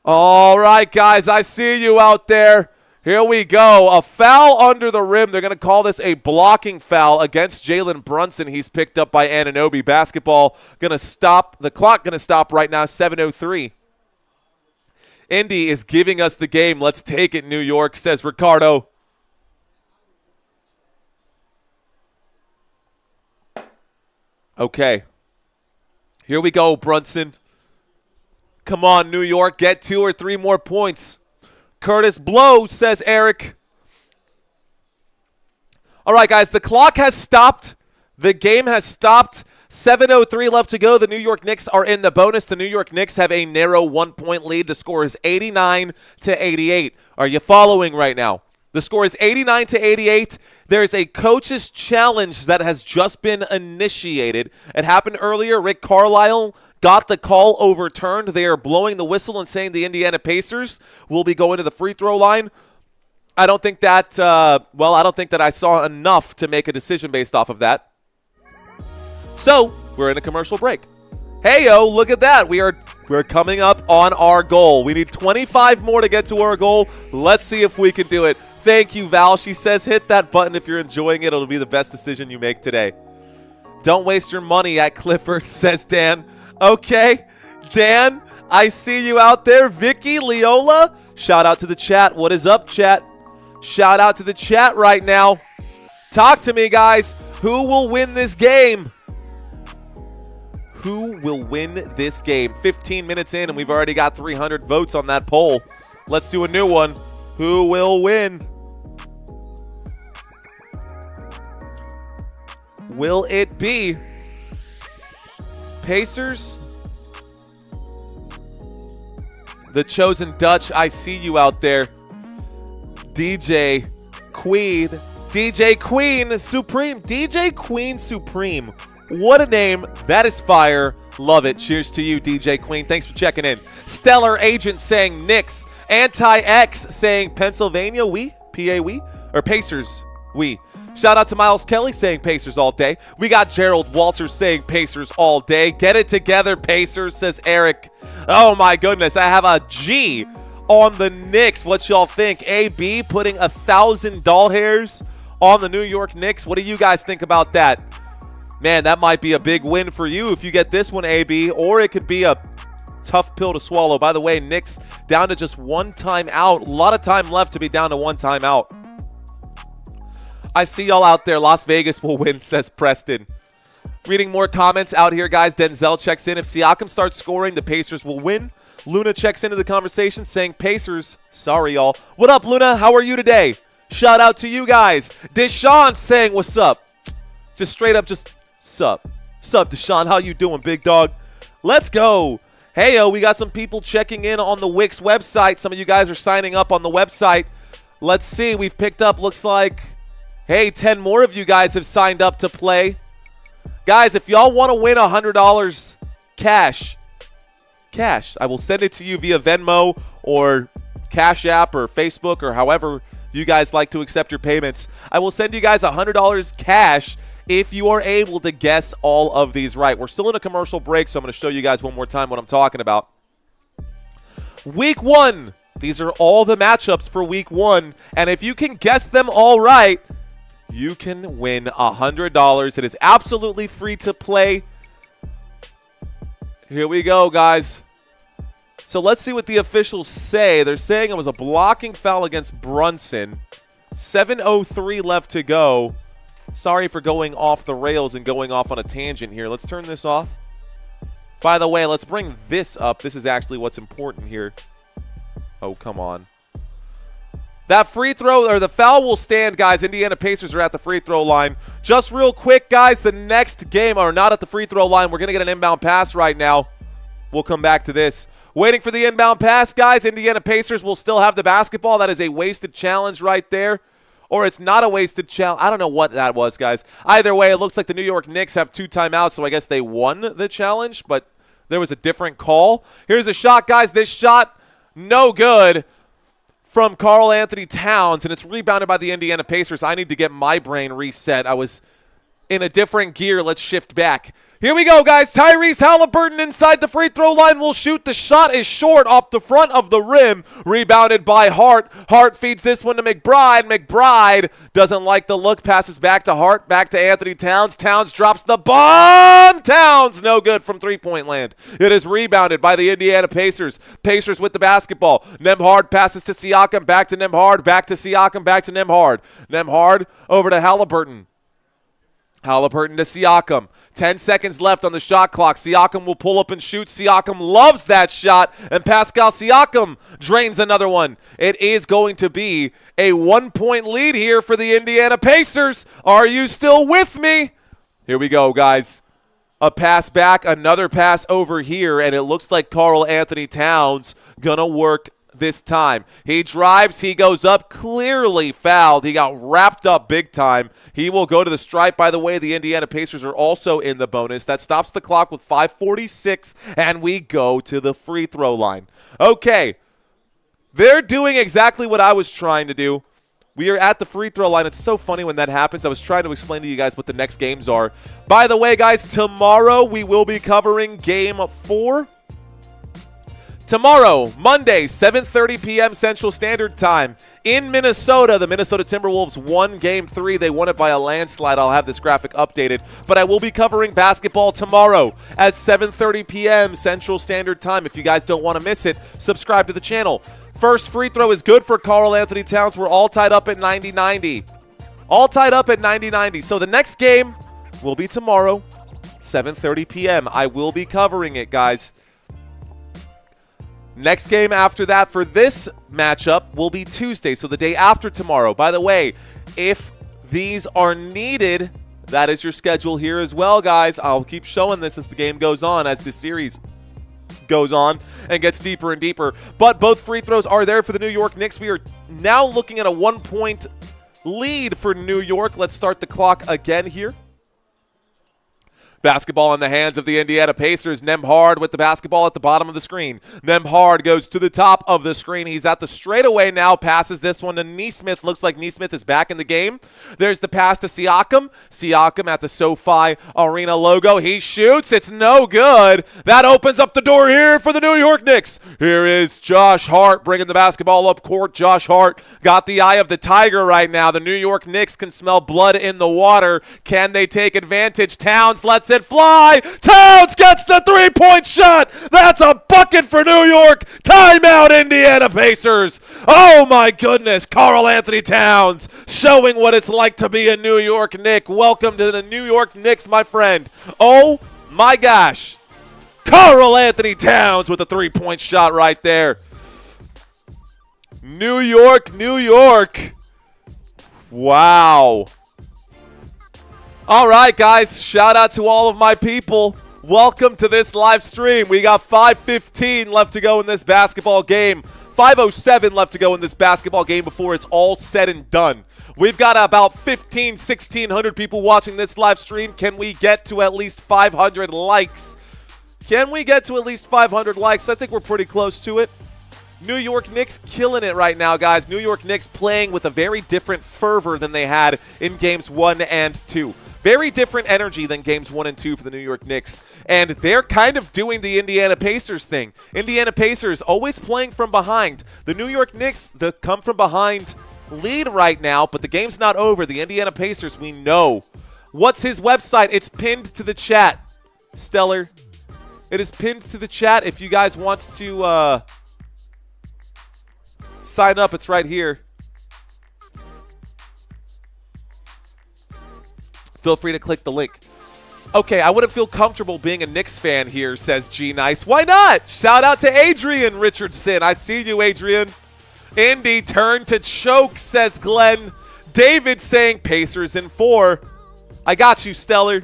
[SPEAKER 2] All right, guys, I see you out there. Here we go. A foul under the rim. They're going to call this a blocking foul against Jalen Brunson. He's picked up by Anunoby. Basketball going to stop. The clock going to stop right now, 7:03. Indy is giving us the game. Let's take it, New York, says Ricardo. Okay. Here we go, Brunson. Come on, New York. Get 2 or 3 more points. Curtis Blow, says Eric. All right, guys, the clock has stopped. The game has stopped. 7:03 left to go. The New York Knicks are in the bonus. The New York Knicks have a narrow 1-point lead. The score is 89-88. Are you following right now? The score is 89-88. There's a coach's challenge that has just been initiated. It happened earlier. Rick Carlisle got the call overturned. They are blowing the whistle and saying the Indiana Pacers will be going to the free throw line. I don't think that, I don't think that I saw enough to make a decision based off of that. So, we're in a commercial break. Hey-yo, look at that. We're coming up on our goal. We need 25 more to get to our goal. Let's see if we can do it. Thank you, Val. She says hit that button if you're enjoying it. It'll be the best decision you make today. Don't waste your money at Clifford, says Dan. Okay, Dan, I see you out there. Vicky, Leola, shout out to the chat. What is up, chat? Shout out to the chat right now. Talk to me, guys. Who will win this game? Who will win this game? 15 minutes in, and we've already got 300 votes on that poll. Let's do a new one. Who will win? will it be Pacers? The chosen Dutch, I see you out there. DJ Queen Supreme. DJ Queen Supreme. What a name. That is fire. Love it. Cheers to you, DJ Queen. Thanks for checking in. Stellar Agent saying Knicks. Anti-X saying Pennsylvania, PA, or Pacers, Shout out to Miles Kelly saying Pacers all day. We got Gerald Walters saying Pacers all day. Get it together, Pacers, says Eric. Oh, my goodness. I have a G on the Knicks. What y'all think? AB putting 1,000 doll hairs on the New York Knicks. What do you guys think about that? Man, that might be a big win for you if you get this one, AB, or it could be a tough pill to swallow. By the way, Knicks down to just one timeout. A lot of time left to be down to one timeout. I see y'all out there. Las Vegas will win, says Preston. Reading more comments out here, guys. Denzel checks in. If Siakam starts scoring, the Pacers will win. Luna checks into the conversation saying Pacers. Sorry, y'all. What up, Luna? How are you today? Shout out to you guys. Deshaun saying what's up. Just straight up, just sup. Sup, Deshaun. How you doing, big dog? Let's go. Hey, we got some people checking in on the Wix website. Some of you guys are signing up on the website. Let's see. We've picked up, looks like, hey, 10 more of you guys have signed up to play. Guys, if y'all want to win $100 cash, I will send it to you via Venmo or Cash App or Facebook or however you guys like to accept your payments. I will send you guys $100 cash if you are able to guess all of these right. We're still in a commercial break, so I'm going to show you guys one more time what I'm talking about. Week 1. These are all the matchups for Week 1. And if you can guess them all right, you can win $100. It is absolutely free to play. Here we go, guys. So let's see what the officials say. They're saying it was a blocking foul against Brunson. 7:03 left to go. Sorry for going off the rails and going off on a tangent here. Let's turn this off. By the way, let's bring this up. This is actually what's important here. Oh, come on. That free throw, or the foul will stand, guys. Indiana Pacers are at the free throw line. Just real quick, guys, the next game, are not at the free throw line. We're going to get an inbound pass right now. We'll come back to this. Waiting for the inbound pass, guys. Indiana Pacers will still have the basketball. That is a wasted challenge right there. Or it's not a wasted challenge. I don't know what that was, guys. Either way, it looks like the New York Knicks have 2 timeouts, so I guess they won the challenge, but there was a different call. Here's a shot, guys. This shot, no good, from Karl Anthony Towns, and it's rebounded by the Indiana Pacers. I need to get my brain reset. I was in a different gear. Let's shift back. Here we go, guys. Tyrese Haliburton inside the free throw line will shoot. The shot is short off the front of the rim. Rebounded by Hart. Hart feeds this one to McBride. McBride doesn't like the look. Passes back to Hart. Back to Anthony Towns. Towns drops the bomb. Towns no good from three-point land. It is rebounded by the Indiana Pacers. Pacers with the basketball. Nembhard passes to Siakam. Back to Nembhard. Back to Siakam. Back to Nembhard. Nembhard over to Haliburton. Haliburton to Siakam. 10 seconds left on the shot clock. Siakam will pull up and shoot. Siakam loves that shot, and Pascal Siakam drains another one. It is going to be a 1-point lead here for the Indiana Pacers. Are you still with me? Here we go, guys. A pass back, another pass over here, and it looks like Karl Anthony Towns gonna work this time. He drives, he goes up, clearly fouled. He got wrapped up big time. He will go to the stripe. By the way, the Indiana Pacers are also in the bonus. That stops the clock with 5:46, and we go to the free throw line. Okay, they're doing exactly what I was trying to do. We are at the free throw line. It's so funny when that happens. I was trying to explain to you guys what the next games are. By the way, guys, tomorrow we will be covering Game 4. Tomorrow, Monday, 7:30 p.m. Central Standard Time in Minnesota. The Minnesota Timberwolves won Game 3. They won it by a landslide. I'll have this graphic updated. But I will be covering basketball tomorrow at 7:30 p.m. Central Standard Time. If you guys don't want to miss it, subscribe to the channel. First free throw is good for Karl Anthony Towns. We're all tied up at 90-90. All tied up at 90-90. So the next game will be tomorrow, 7:30 p.m. I will be covering it, guys. Next game after that for this matchup will be Tuesday, so the day after tomorrow. By the way, if these are needed, That is your schedule here as well, guys. I'll keep showing this as the game goes on, as this series goes on and gets deeper and deeper. But both free throws are there for the New York Knicks. We are now looking at a 1-point lead for New York. Let's start the clock again here. Basketball in the hands of the Indiana Pacers. Nembhard with the basketball at the bottom of the screen. Nembhard goes to the top of the screen. He's at the straightaway now. Passes this one to Nesmith. Looks like Nesmith is back in the game. There's the pass to Siakam. Siakam at the SoFi Arena logo. He shoots. It's no good. That opens up the door here for the New York Knicks. Here is Josh Hart bringing the basketball up court. Josh Hart got the eye of the tiger right now. The New York Knicks can smell blood in the water. Can they take advantage? Towns lets it fly. Towns gets the three-point shot. That's a bucket for New York. Timeout, Indiana Pacers. Oh my goodness. Karl Anthony Towns showing what it's like to be a New York Knick. Welcome to the New York Knicks, my friend. Oh my gosh. Karl Anthony Towns with a three-point shot right there. New York, New York. Wow. All right, guys, shout out to all of my people. Welcome to this live stream. We got 5:15 left to go in this basketball game. 5:07 left to go in this basketball game before it's all said and done. We've got about 1,600 people watching this live stream. Can we get to at least 500 likes? Can we get to at least 500 likes? I think we're pretty close to it. New York Knicks killing it right now, guys. New York Knicks playing with a very different fervor than they had in games 1 and 2. Very different energy than games 1 and 2 for the New York Knicks. And they're kind of doing the Indiana Pacers thing. Indiana Pacers always playing from behind. The New York Knicks, the come from behind lead right now, but the game's not over. The Indiana Pacers, we know. What's his website? It's pinned to the chat. Stellar. It is pinned to the chat if you guys want to sign up. It's right here. Feel free to click the link. Okay, I wouldn't feel comfortable being a Knicks fan here, says G Nice. Why not? Shout out to Adrian Richardson. I see you, Adrian. Indy turn to choke, says Glenn. David saying Pacers in 4. I got you, Stellar.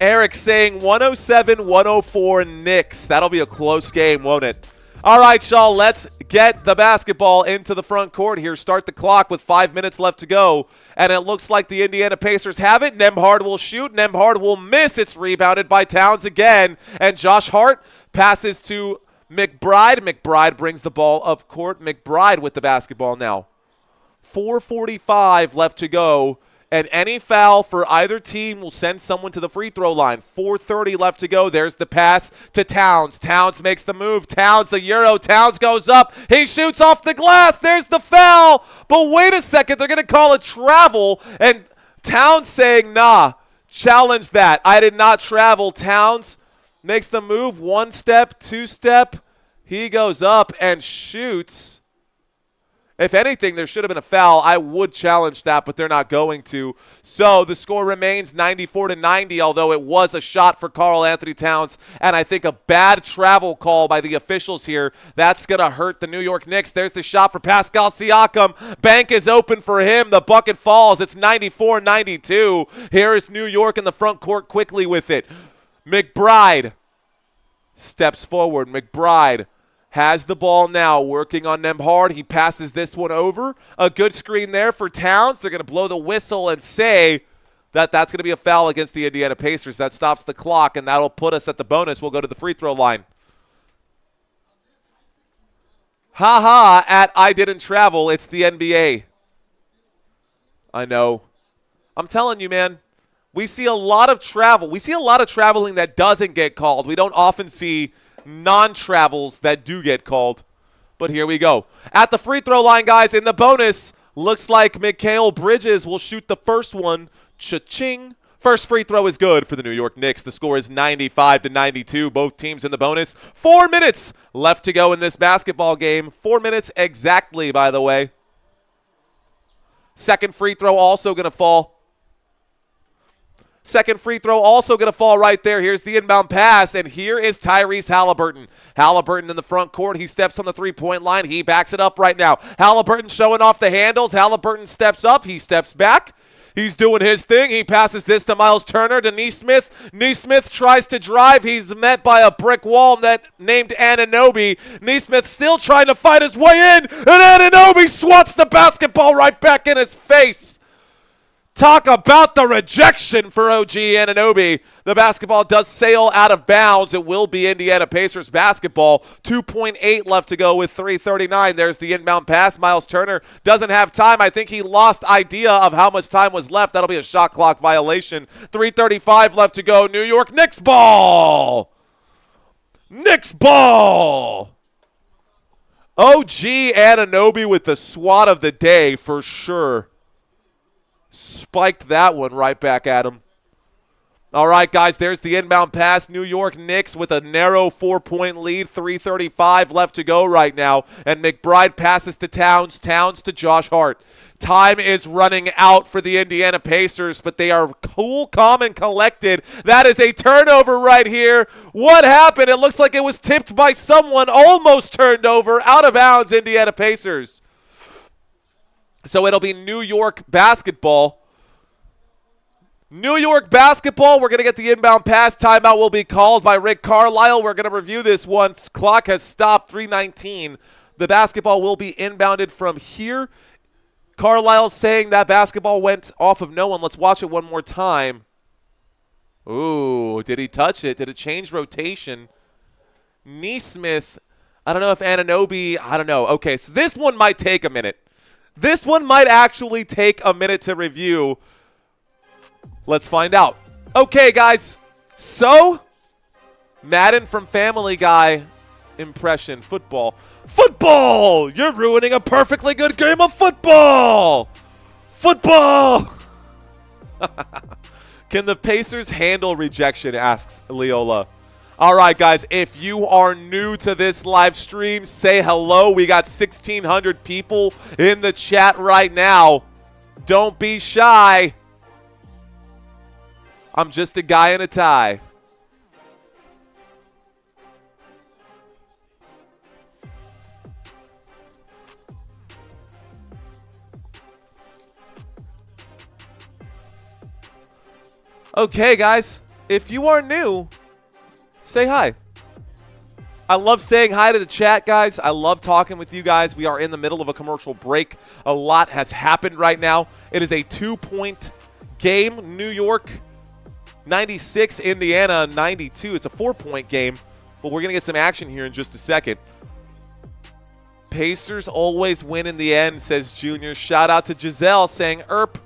[SPEAKER 2] Eric saying 107-104 Knicks. That'll be a close game, won't it? All right, y'all, let's get the basketball into the front court here. Start the clock with 5 minutes left to go. And it looks like the Indiana Pacers have it. Nembhard will shoot. Nembhard will miss. It's rebounded by Towns again. And Josh Hart passes to McBride. McBride brings the ball up court. McBride with the basketball now. 4:45 left to go. And any foul for either team will send someone to the free throw line. 4:30 left to go. There's the pass to Towns. Towns makes the move. Towns, the Euro. Towns goes up. He shoots off the glass. There's the foul. But wait a second. They're going to call it travel. And Towns saying, nah, challenge that. I did not travel. Towns makes the move. 1 step, 2 step. He goes up and shoots. If anything, there should have been a foul. I would challenge that, but they're not going to. So the score remains 94-90, although it was a shot for Karl Anthony Towns, and I think a bad travel call by the officials here. That's going to hurt the New York Knicks. There's the shot for Pascal Siakam. Bank is open for him. The bucket falls. It's 94-92. Here is New York in the front court quickly with it. McBride steps forward. McBride has the ball now, working on Nembhard. He passes this one over. A good screen there for Towns. They're going to blow the whistle and say that that's going to be a foul against the Indiana Pacers. That stops the clock, and that'll put us at the bonus. We'll go to the free throw line. Ha-ha at I didn't travel. It's the NBA. I know. I'm telling you, man. We see a lot of travel. We see a lot of traveling that doesn't get called. We don't often see non-travels that do get called. But here we go. At the free throw line, guys, in the bonus, looks like Mikal Bridges will shoot the first one. Cha-ching. First free throw is good for the New York Knicks. The score is 95-92. Both teams in the bonus. 4 minutes left to go in this basketball game. 4 minutes exactly, by the way. Second free throw also going to fall. Second free throw also going to fall right there. Here's the inbound pass, and here is Tyrese Haliburton. Haliburton in the front court. He steps on the three-point line. He backs it up right now. Haliburton showing off the handles. Haliburton steps up. He steps back. He's doing his thing. He passes this to Miles Turner to Nesmith. Nesmith tries to drive. He's met by a brick wall named Anunoby. Nesmith still trying to fight his way in, and Anunoby swats the basketball right back in his face. Talk about the rejection for OG Anunoby. The basketball does sail out of bounds. It will be Indiana Pacers basketball. 2.8 left to go with 3:39. There's the inbound pass. Miles Turner doesn't have time. I think he lost idea of how much time was left. That'll be a shot clock violation. 3:35 left to go. New York Knicks ball. Knicks ball. OG Anunoby with the swat of the day for sure. Spiked that one right back at him. All right, guys, there's the inbound pass. New York Knicks with a narrow 4-point lead. 3:35 left to go right now. And McBride passes to Towns. Towns to Josh Hart. Time is running out for the Indiana Pacers, but they are cool, calm, and collected. That is a turnover right here. What happened? It looks like it was tipped by someone. Almost turned over. Out of bounds, Indiana Pacers. So it'll be New York basketball. New York basketball. We're going to get the inbound pass. Timeout will be called by Rick Carlisle. We're going to review this once. Clock has stopped. 3:19. The basketball will be inbounded from here. Carlisle saying that basketball went off of no one. Let's watch it one more time. Ooh, did he touch it? Did it change rotation? Nesmith. I don't know if Anunoby. I don't know. Okay, so this one might take a minute. This one might actually take a minute to review. Let's find out. Okay, guys. So, Madden from Family Guy impression. Football. Football! You're ruining a perfectly good game of football! Football! Can the Pacers handle rejection, asks Leola. All right, guys, if you are new to this live stream, say hello. We got 1,600 people in the chat right now. Don't be shy. I'm just a guy in a tie. Okay, guys, if you are new, say hi. I love saying hi to the chat, guys. I love talking with you guys. We are in the middle of a commercial break. A lot has happened right now. It is a 2-point game. New York 96, Indiana 92. It's a 4-point game, but we're going to get some action here in just a second. Pacers always win in the end, says Junior. Shout out to Giselle saying Erp.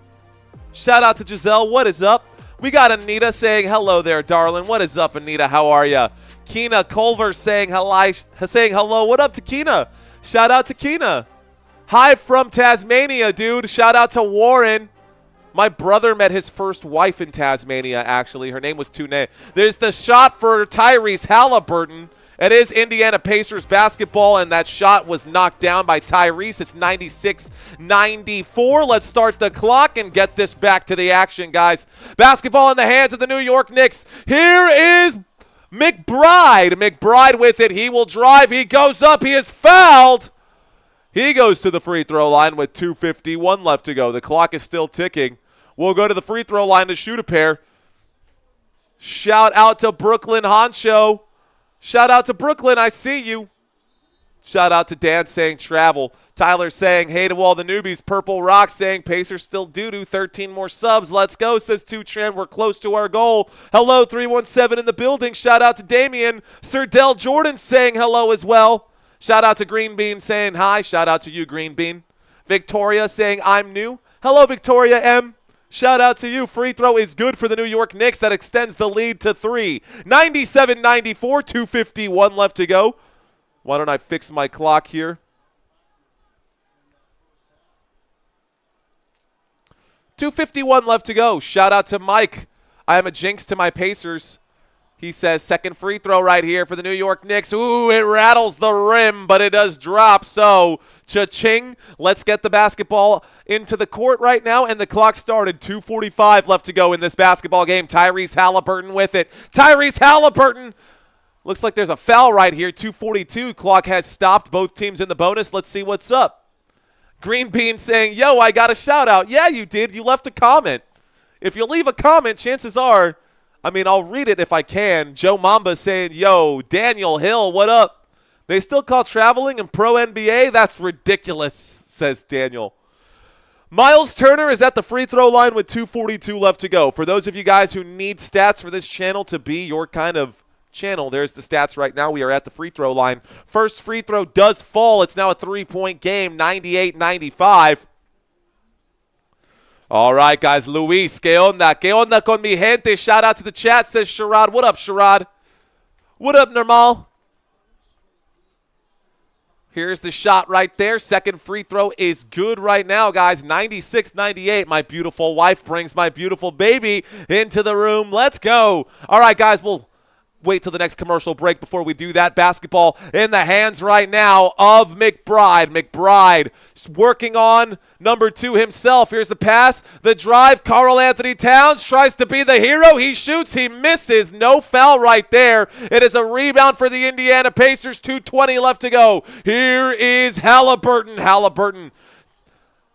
[SPEAKER 2] Shout out to Giselle. What is up? We got Anita saying hello there, darling. What is up, Anita? How are ya? Keena Culver saying hello. What up to Keena? Shout out to Keena. Hi from Tasmania, dude. Shout out to Warren. My brother met his first wife in Tasmania, actually. Her name was Tune. There's the shot for Tyrese Haliburton. It is Indiana Pacers basketball, and that shot was knocked down by Tyrese. It's 96-94. Let's start the clock and get this back to the action, guys. Basketball in the hands of the New York Knicks. Here is McBride. McBride with it. He will drive. He goes up. He is fouled. He goes to the free throw line with 2:51 left to go. The clock is still ticking. We'll go to the free throw line to shoot a pair. Shout out to Brooklyn Honcho. Shout out to Brooklyn, I see you. Shout out to Dan saying travel. Tyler saying hey to all the newbies. Purple Rock saying Pacers still doo-doo. 13 more subs. Let's go, says 2Trend. We're close to our goal. Hello, 317 in the building. Shout out to Damien. Sir Del Jordan saying hello as well. Shout out to Green Bean saying hi. Shout out to you, Green Bean. Victoria saying I'm new. Hello, Victoria M. Shout out to you. Free throw is good for the New York Knicks. That extends the lead to 3. 97-94, 2:51 left to go. Why don't I fix my clock here? 2:51 left to go. Shout out to Mike. I am a jinx to my Pacers. He says second free throw right here for the New York Knicks. Ooh, it rattles the rim, but it does drop. So, cha-ching. Let's get the basketball into the court right now, and the clock started. 2:45 left to go in this basketball game. Tyrese Haliburton with it. Tyrese Haliburton. Looks like there's a foul right here. 2:42. Clock has stopped. Both teams in the bonus. Let's see what's up. Green Bean saying, yo, I got a shout out. Yeah, you did. You left a comment. If you leave a comment, chances are, I'll read it if I can. Joe Mamba saying, yo, Daniel Hill, what up? They still call traveling in pro NBA? That's ridiculous, says Daniel. Miles Turner is at the free throw line with 2:42 left to go. For those of you guys who need stats for this channel to be your kind of channel, there's the stats right now. We are at the free throw line. First free throw does fall. It's now a 3-point game, 98-95. All right, guys. Luis, ¿qué onda? ¿Qué onda con mi gente? Shout out to the chat, says Sherrod. What up, Sherrod? What up, Normal? Here's the shot right there. Second free throw is good right now, guys. 96-98. My beautiful wife brings my beautiful baby into the room. Let's go. All right, guys. We'll wait till the next commercial break before we do that. Basketball in the hands right now of McBride. McBride working on number 2 himself. Here's the pass, the drive. Karl Anthony Towns tries to be the hero. He shoots, he misses. No foul right there. It is a rebound for the Indiana Pacers. 2:20 left to go. Here is Haliburton. Haliburton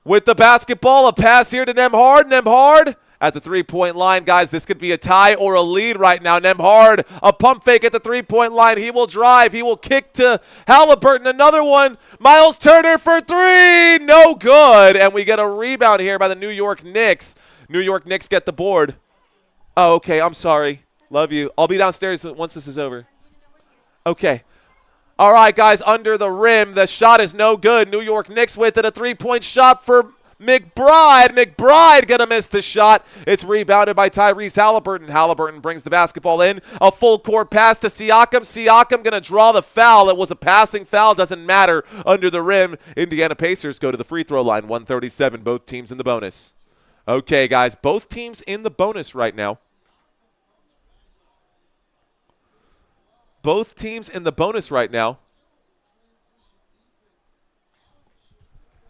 [SPEAKER 2] with the basketball. A pass here to Nembhard. Nembhard at the three-point line, guys. This could be a tie or a lead right now. Nembhard, a pump fake at the three-point line. He will drive. He will kick to Haliburton. Another one. Miles Turner for 3. No good. And we get a rebound here by the New York Knicks. New York Knicks get the board. Oh, okay. I'm sorry. Love you. I'll be downstairs once this is over. Okay. All right, guys. Under the rim. The shot is no good. New York Knicks with it. A three-point shot for McBride. McBride gonna miss the shot. It's rebounded by Tyrese Haliburton. Haliburton brings the basketball in. A full court pass to Siakam. Siakam gonna draw the foul. It was a passing foul. Doesn't matter. Under the rim. Indiana Pacers go to the free throw line. 137. Both teams in the bonus. Okay, guys. Both teams in the bonus right now. Both teams in the bonus right now.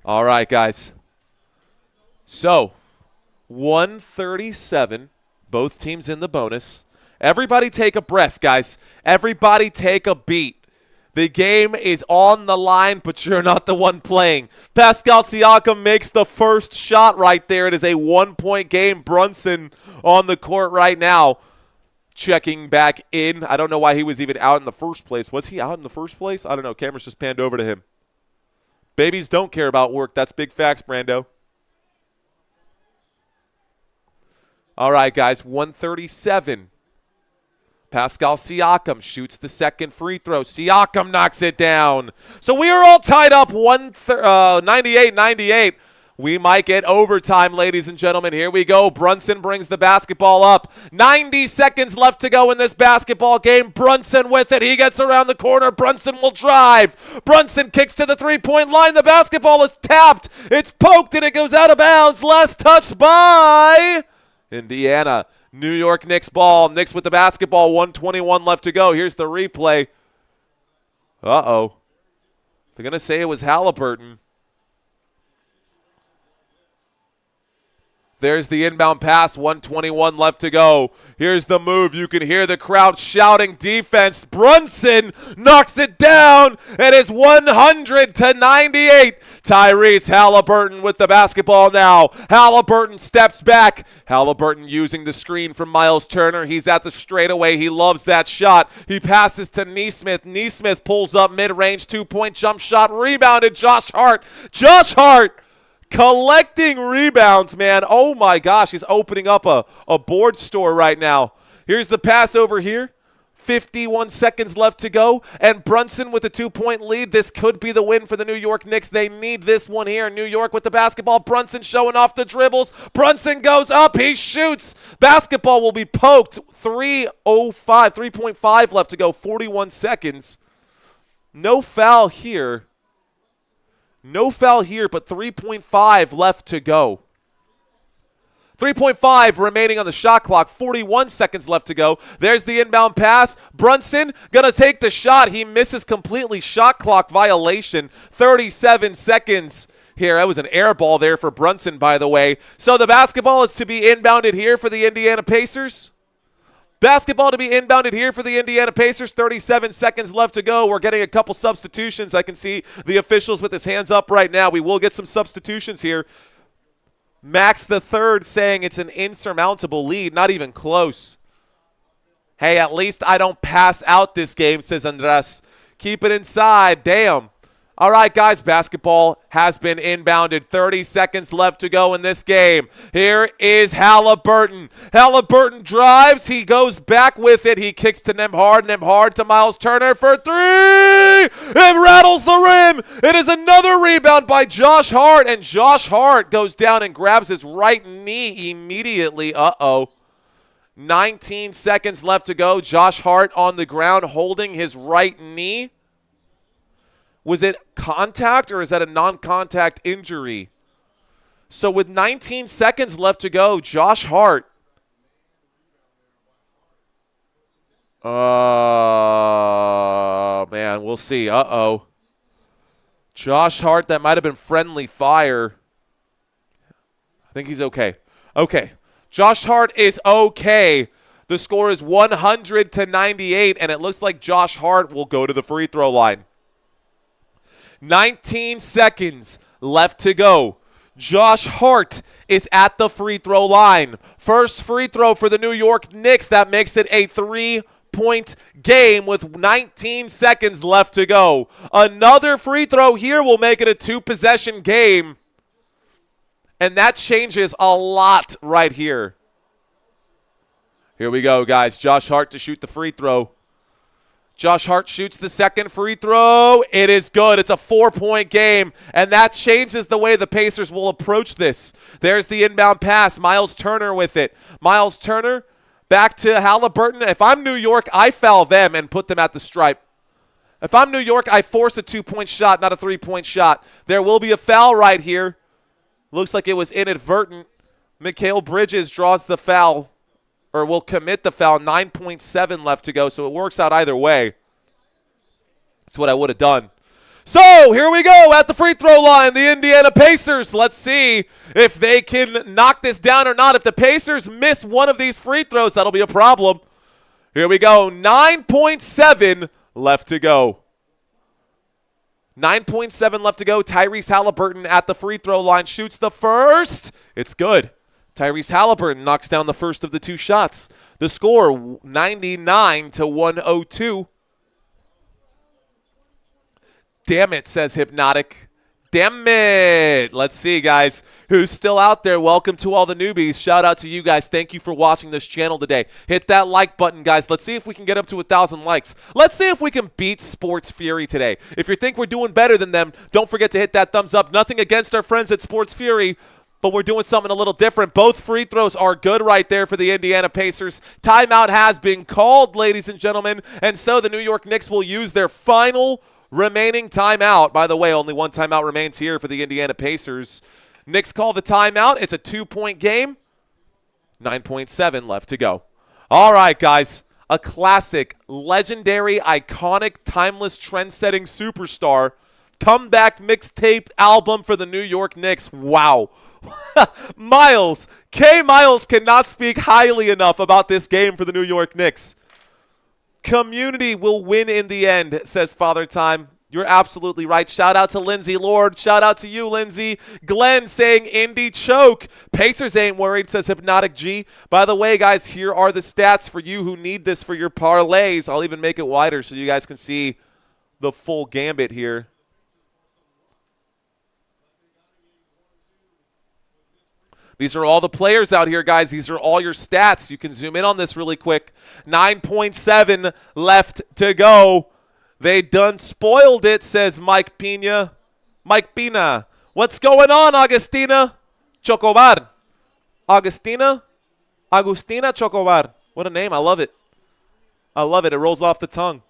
[SPEAKER 2] All right, guys. So, 137, both teams in the bonus. Everybody take a breath, guys. Everybody take a beat. The game is on the line, but you're not the one playing. Pascal Siakam makes the first shot right there. It is a 1-point game. Brunson on the court right now. Checking back in. I don't know why he was even out in the first place. Was he out in the first place? I don't know. Cameras just panned over to him. Babies don't care about work. That's big facts, Brando. All right, guys, 137. Pascal Siakam shoots the second free throw. Siakam knocks it down. So we are all tied up 98-98. We might get overtime, ladies and gentlemen. Here we go. Brunson brings the basketball up. 90 seconds left to go in this basketball game. Brunson with it. He gets around the corner. Brunson will drive. Brunson kicks to the three-point line. The basketball is tapped. It's poked, and it goes out of bounds. Last touched by Indiana. New York Knicks ball. Knicks with the basketball. 1:21 left to go. Here's the replay. Uh-oh. They're going to say it was Haliburton. There's the inbound pass. 1:21 left to go. Here's the move. You can hear the crowd shouting defense. Brunson knocks it down. It is 100-98. Tyrese Haliburton with the basketball now. Haliburton steps back. Haliburton using the screen from Miles Turner. He's at the straightaway. He loves that shot. He passes to Nesmith. Nesmith pulls up mid-range. 2-point jump shot. Rebounded. Josh Hart. Josh Hart collecting rebounds, man. Oh, my gosh. He's opening up a board store right now. Here's the pass over here. 51 seconds left to go. And Brunson with a 2-point lead. This could be the win for the New York Knicks. They need this one here. New York with the basketball. Brunson showing off the dribbles. Brunson goes up. He shoots. Basketball will be poked. 3.5 left to go. 41 seconds. No foul here. No foul here, but 3.5 left to go. 3.5 remaining on the shot clock. 41 seconds left to go. There's the inbound pass. Brunson going to take the shot. He misses completely. Shot clock violation. 37 seconds here. That was an air ball there for Brunson, by the way. So the basketball is to be inbounded here for the Indiana Pacers. Basketball to be inbounded here for the Indiana Pacers. 37 seconds left to go. We're getting a couple substitutions. I can see the officials with his hands up right now. We will get some substitutions here. Max the third saying it's an insurmountable lead. Not even close. Hey, at least I don't pass out this game, says Andres. Keep it inside. Damn. All right, guys, basketball has been inbounded. 30 seconds left to go in this game. Here is Haliburton. Haliburton drives. He goes back with it. He kicks to Nembhard to Miles Turner for three. It rattles the rim. It is another rebound by Josh Hart, and Josh Hart goes down and grabs his right knee immediately. 19 seconds left to go. Josh Hart on the ground holding his right knee. Was it contact or is that a non-contact injury? So with 19 seconds left to go, Josh Hart. Man, we'll see. Josh Hart, that might have been friendly fire. I think he's okay. Okay. Josh Hart is okay. The score is 100-98, and it looks like Josh Hart will go to the free throw line. 19 seconds left to go. Josh Hart is at the free throw line. First free throw for the New York Knicks. That makes it a 3-point game with 19 seconds left to go. Another free throw here will make it a 2-possession game. And that changes a lot right here. Here we go, guys. Josh Hart to shoot the free throw. Josh Hart shoots the second free throw. It is good. It's a 4-point game, and that changes the way the Pacers will approach this. There's the inbound pass. Miles Turner with it. Miles Turner back to Haliburton. If I'm New York, I foul them and put them at the stripe. If I'm New York, I force a 2-point shot, not a 3-point shot. There will be a foul right here. Looks like it was inadvertent. Mikal Bridges draws the foul, or will commit the foul. 9.7 left to go, so it works out either way. That's what I would have done. So here we go at the free throw line, the Indiana Pacers. Let's see if they can knock this down or not. If the Pacers miss one of these free throws, that'll be a problem. Here we go. 9.7 left to go. 9.7 left to go. Tyrese Haliburton at the free throw line shoots the first. It's good. Tyrese Haliburton knocks down the first of the two shots. The score, 99-102. Damn it, says Hypnotic. Damn it. Let's see, guys, who's still out there. Welcome to all the newbies. Shout out to you guys. Thank you for watching this channel today. Hit that like button, guys. Let's see if we can get up to 1,000 likes. Let's see if we can beat Sports Fury today. If you think we're doing better than them, don't forget to hit that thumbs up. Nothing against our friends at Sports Fury, but we're doing something a little different. Both free throws are good right there for the Indiana Pacers. Timeout has been called, ladies and gentlemen, and so the New York Knicks will use their final remaining timeout. By the way, only one timeout remains here for the Indiana Pacers. Knicks call the timeout. It's a 2-point game. 9.7 left to go. All right, guys. A classic, legendary, iconic, timeless, trend-setting superstar comeback mixtape album for the New York Knicks. Wow. Miles cannot speak highly enough about this game for the New York Knicks. Community will win in the end, says Father Time. You're absolutely right. Shout out to Lindsay Lord. Shout out to you, Lindsay. Glenn saying Indy choke. Pacers ain't worried, says Hypnotic G. By the way, guys, here are the stats for you who need this for your parlays. I'll even make it wider so you guys can see the full gambit here. These are all the players out here, guys. These are all your stats. You can zoom in on this really quick. 9.7 left to go. They done spoiled it, says Mike Pina. Mike Pina. What's going on, Agustina? Chocobar. Agustina Chocobar. What a name. I love it. I love it. It rolls off the tongue.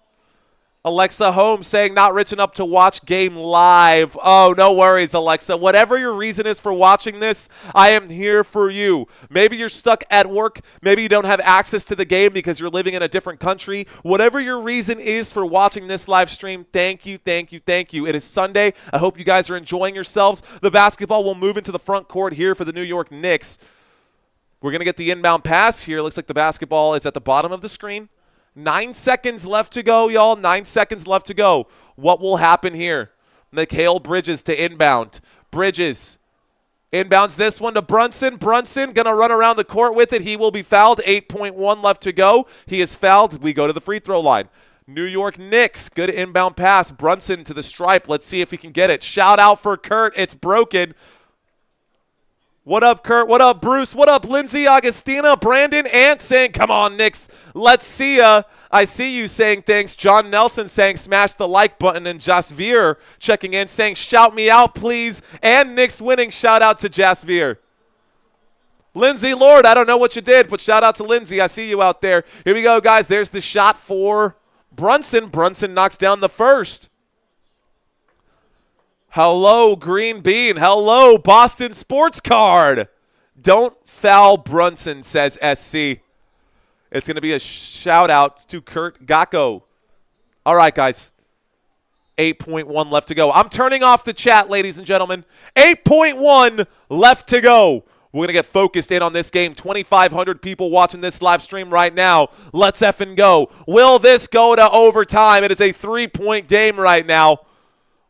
[SPEAKER 2] Alexa Holmes saying not rich enough to watch game live. Oh, no worries, Alexa. Whatever your reason is for watching this, I am here for you. Maybe you're stuck at work. Maybe you don't have access to the game because you're living in a different country. Whatever your reason is for watching this live stream, thank you, thank you, thank you. It is Sunday. I hope you guys are enjoying yourselves. The basketball will move into the front court here for the New York Knicks. We're going to get the inbound pass here. Looks like the basketball is at the bottom of the screen. 9 seconds left to go, y'all. 9 seconds left to go. What will happen here? Mikal Bridges to inbound. Bridges inbounds this one to Brunson. Brunson going to run around the court with it. He will be fouled. 8.1 left to go. He is fouled. We go to the free throw line. New York Knicks. Good inbound pass. Brunson to the stripe. Let's see if he can get it. Shout out for Kurt. It's broken. What up, Kurt? What up, Bruce? What up, Lindsay, Augustina, Brandon, Ant saying, come on, Knicks. Let's see ya. I see you saying thanks. John Nelson saying smash the like button. And Jasvier checking in saying shout me out, please. And Knicks winning. Shout out to Jasvier. Lindsay Lord, I don't know what you did, but shout out to Lindsay. I see you out there. Here we go, guys. There's the shot for Brunson. Brunson knocks down the first. Hello, Green Bean. Hello, Boston Sports Card. Don't foul Brunson, says SC. It's going to be a shout-out to Kurt Gacko. All right, guys. 8.1 left to go. I'm turning off the chat, ladies and gentlemen. 8.1 left to go. We're going to get focused in on this game. 2,500 people watching this live stream right now. Let's effing go. Will this go to overtime? It is a 3-point game right now.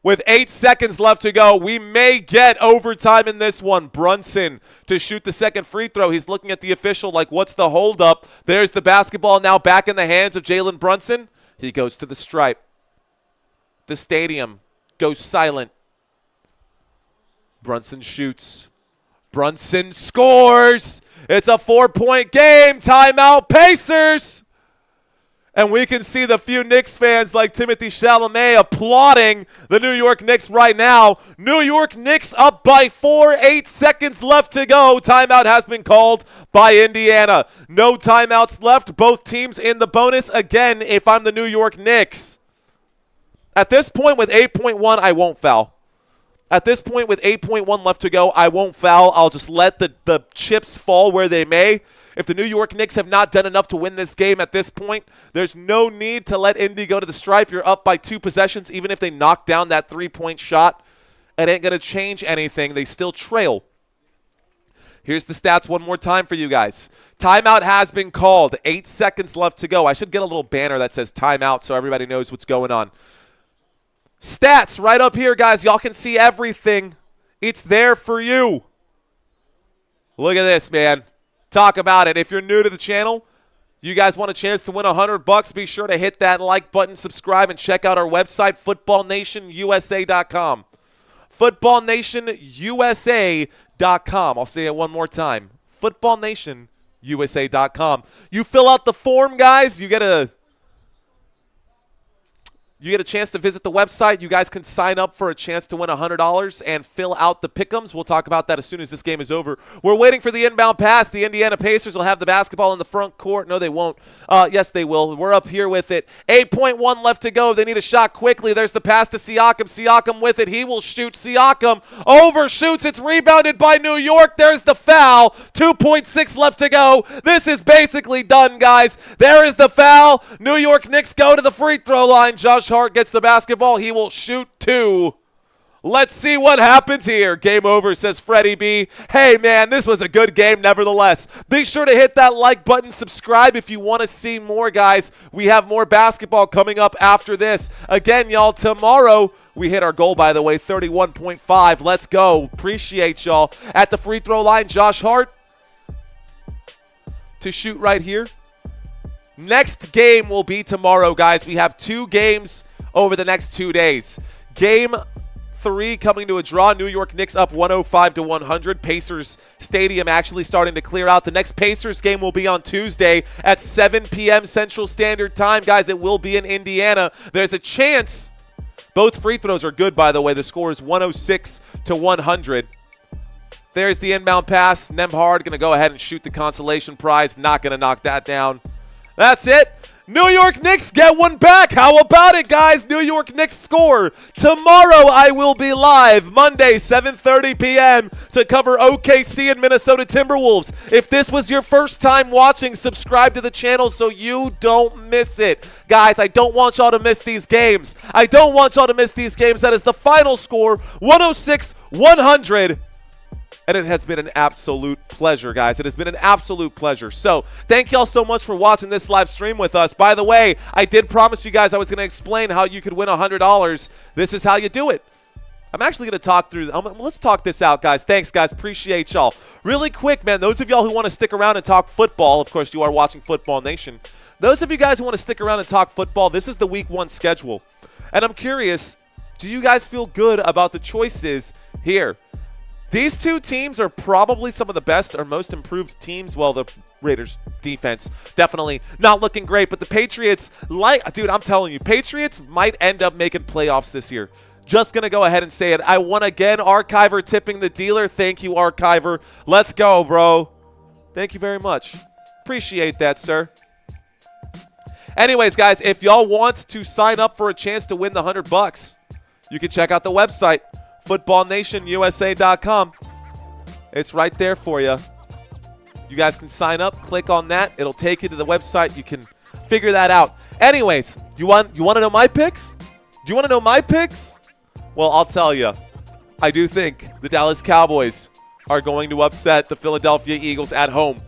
[SPEAKER 2] With 8 seconds left to go, we may get overtime in this one. Brunson to shoot the second free throw. He's looking at the official like, what's the holdup? There's the basketball now back in the hands of Jalen Brunson. He goes to the stripe. The stadium goes silent. Brunson shoots. Brunson scores. It's a 4-point game. Timeout, Pacers. And we can see the few Knicks fans like Timothy Chalamet applauding the New York Knicks right now. New York Knicks up by 4, 8 seconds left to go. Timeout has been called by Indiana. No timeouts left. Both teams in the bonus. Again, if I'm the New York Knicks. At this point with 8.1, I won't foul. At this point with 8.1 left to go, I won't foul. I'll just let the chips fall where they may. If the New York Knicks have not done enough to win this game at this point, there's no need to let Indy go to the stripe. You're up by 2 possessions. Even if they knock down that 3-point shot, it ain't going to change anything. They still trail. Here's the stats one more time for you guys. Timeout has been called. 8 seconds left to go. I should get a little banner that says timeout so everybody knows what's going on. Stats right up here, guys. Y'all can see everything. It's there for you. Look at this, man. Talk about it. If you're new to the channel, you guys want a chance to win $100, be sure to hit that like button, subscribe, and check out our website, footballnationusa.com. Footballnationusa.com. I'll say it one more time. Footballnationusa.com. You fill out the form, guys. You get a chance to visit the website. You guys can sign up for a chance to win $100 and fill out the pick'ems. We'll talk about that as soon as this game is over. We're waiting for the inbound pass. The Indiana Pacers will have the basketball in the front court. No, they won't. Yes, they will. We're up here with it. 8.1 left to go. They need a shot quickly. There's the pass to Siakam. Siakam with it. He will shoot. Siakam overshoots. It's rebounded by New York. There's the foul. 2.6 left to go. This is basically done, guys. There is the foul. New York Knicks go to the free throw line. Josh Hart gets the basketball. He will shoot 2. Let's see what happens here. Game over, says Freddie B. Hey, man, this was a good game nevertheless. Be sure to hit that like button, subscribe if you want to see more, guys. We have more basketball coming up after this. Again, y'all, tomorrow we hit our goal, by the way, 31.5. Let's go. Appreciate y'all. At the free throw line, Josh Hart to shoot right here. Next game will be tomorrow, guys. We have 2 games over the next 2 days. Game 3 coming to a draw. New York Knicks up 105-100. Pacers Stadium actually starting to clear out. The next Pacers game will be on Tuesday at 7 p.m. Central Standard Time. Guys, it will be in Indiana. There's a chance. Both free throws are good, by the way. The score is 106-100. There's the inbound pass. Nembhard going to go ahead and shoot the consolation prize. Not going to knock that down. That's it. New York Knicks get one back. How about it, guys? New York Knicks score. Tomorrow I will be live, Monday, 7:30 p.m. to cover OKC and Minnesota Timberwolves. If this was your first time watching, subscribe to the channel so you don't miss it. Guys, I don't want y'all to miss these games. I don't want y'all to miss these games. That is the final score, 106-100. And it has been an absolute pleasure, guys. It has been an absolute pleasure. So thank y'all so much for watching this live stream with us. By the way, I did promise you guys I was going to explain how you could win $100. This is how you do it. I'm actually going to talk through. Let's talk this out, guys. Thanks, guys. Appreciate y'all. Really quick, man, those of y'all who want to stick around and talk football, of course, you are watching Football Nation. Those of you guys who want to stick around and talk football, this is the Week 1 schedule. And I'm curious, do you guys feel good about the choices here? These two teams are probably some of the best or most improved teams. Well, the Raiders defense definitely not looking great, but the Patriots, dude, I'm telling you, Patriots might end up making playoffs this year. Just going to go ahead and say it. I won again. Archiver tipping the dealer. Thank you, Archiver. Let's go, bro. Thank you very much. Appreciate that, sir. Anyways, guys, if y'all want to sign up for a chance to win the $100, you can check out the website, footballnationusa.com. It's right there for you. You guys can sign up, click on that. It'll take you to the website. You can figure that out. Anyways, you want to know my picks? Do you want to know my picks? Well, I'll tell you. I do think the Dallas Cowboys are going to upset the Philadelphia Eagles at home.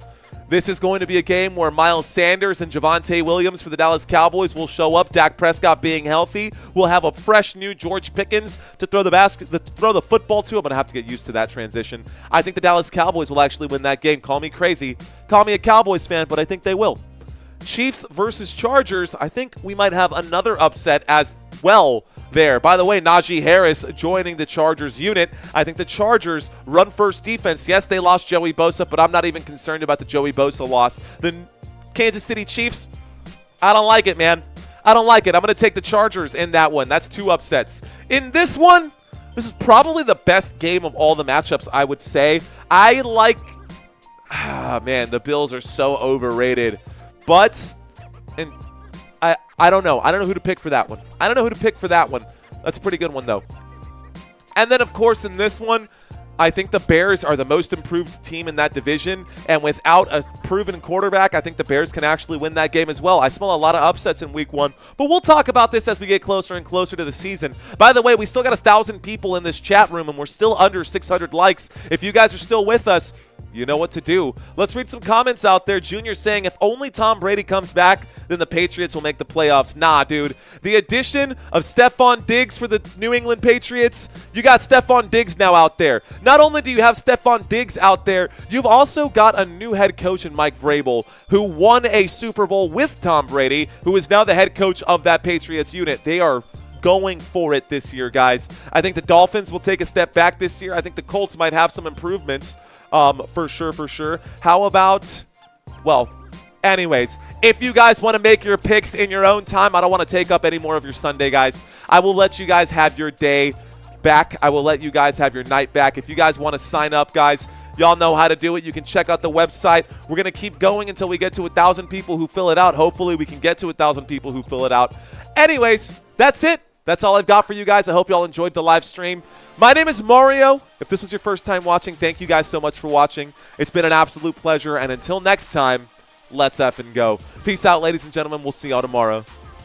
[SPEAKER 2] This is going to be a game where Miles Sanders and Javonte Williams for the Dallas Cowboys will show up. Dak Prescott being healthy. We'll have a fresh new George Pickens to throw the football to. I'm going to have to get used to that transition. I think the Dallas Cowboys will actually win that game. Call me crazy. Call me a Cowboys fan, but I think they will. Chiefs versus Chargers. I think we might have another upset as well there. By the way, Najee Harris joining the Chargers unit. I think the Chargers run first defense. Yes, they lost Joey Bosa, but I'm not even concerned about the Joey Bosa loss. The Kansas City Chiefs, I don't like it, man. I don't like it. I'm going to take the Chargers in that one. That's 2 upsets. In this one, this is probably the best game of all the matchups, I would say. I like, man, the Bills are so overrated. But, and I don't know. I don't know who to pick for that one. That's a pretty good one, though. And then, of course, in this one, I think the Bears are the most improved team in that division. And without a proven quarterback, I think the Bears can actually win that game as well. I smell a lot of upsets in Week 1. But we'll talk about this as we get closer and closer to the season. By the way, we still got 1,000 people in this chat room, and we're still under 600 likes. If you guys are still with us, you know what to do. Let's read some comments out there. Junior saying, if only Tom Brady comes back, then the Patriots will make the playoffs. Nah, dude. The addition of Stephon Diggs for the New England Patriots, you got Stephon Diggs now out there. Not only do you have Stephon Diggs out there, you've also got a new head coach in Mike Vrabel, who won a Super Bowl with Tom Brady, who is now the head coach of that Patriots unit. They are going for it this year, guys. I think the Dolphins will take a step back this year. I think the Colts might have some improvements. For sure. How about, well, anyways, if you guys want to make your picks in your own time, I don't want to take up any more of your Sunday, guys. I will let you guys have your day back. I will let you guys have your night back. If you guys want to sign up, guys, y'all know how to do it. You can check out the website. We're going to keep going until we get to 1,000 people who fill it out. Hopefully, we can get to 1,000 people who fill it out. Anyways, that's it. That's all I've got for you guys. I hope you all enjoyed the live stream. My name is Mario. If this was your first time watching, thank you guys so much for watching. It's been an absolute pleasure. And until next time, let's effing go. Peace out, ladies and gentlemen. We'll see y'all tomorrow.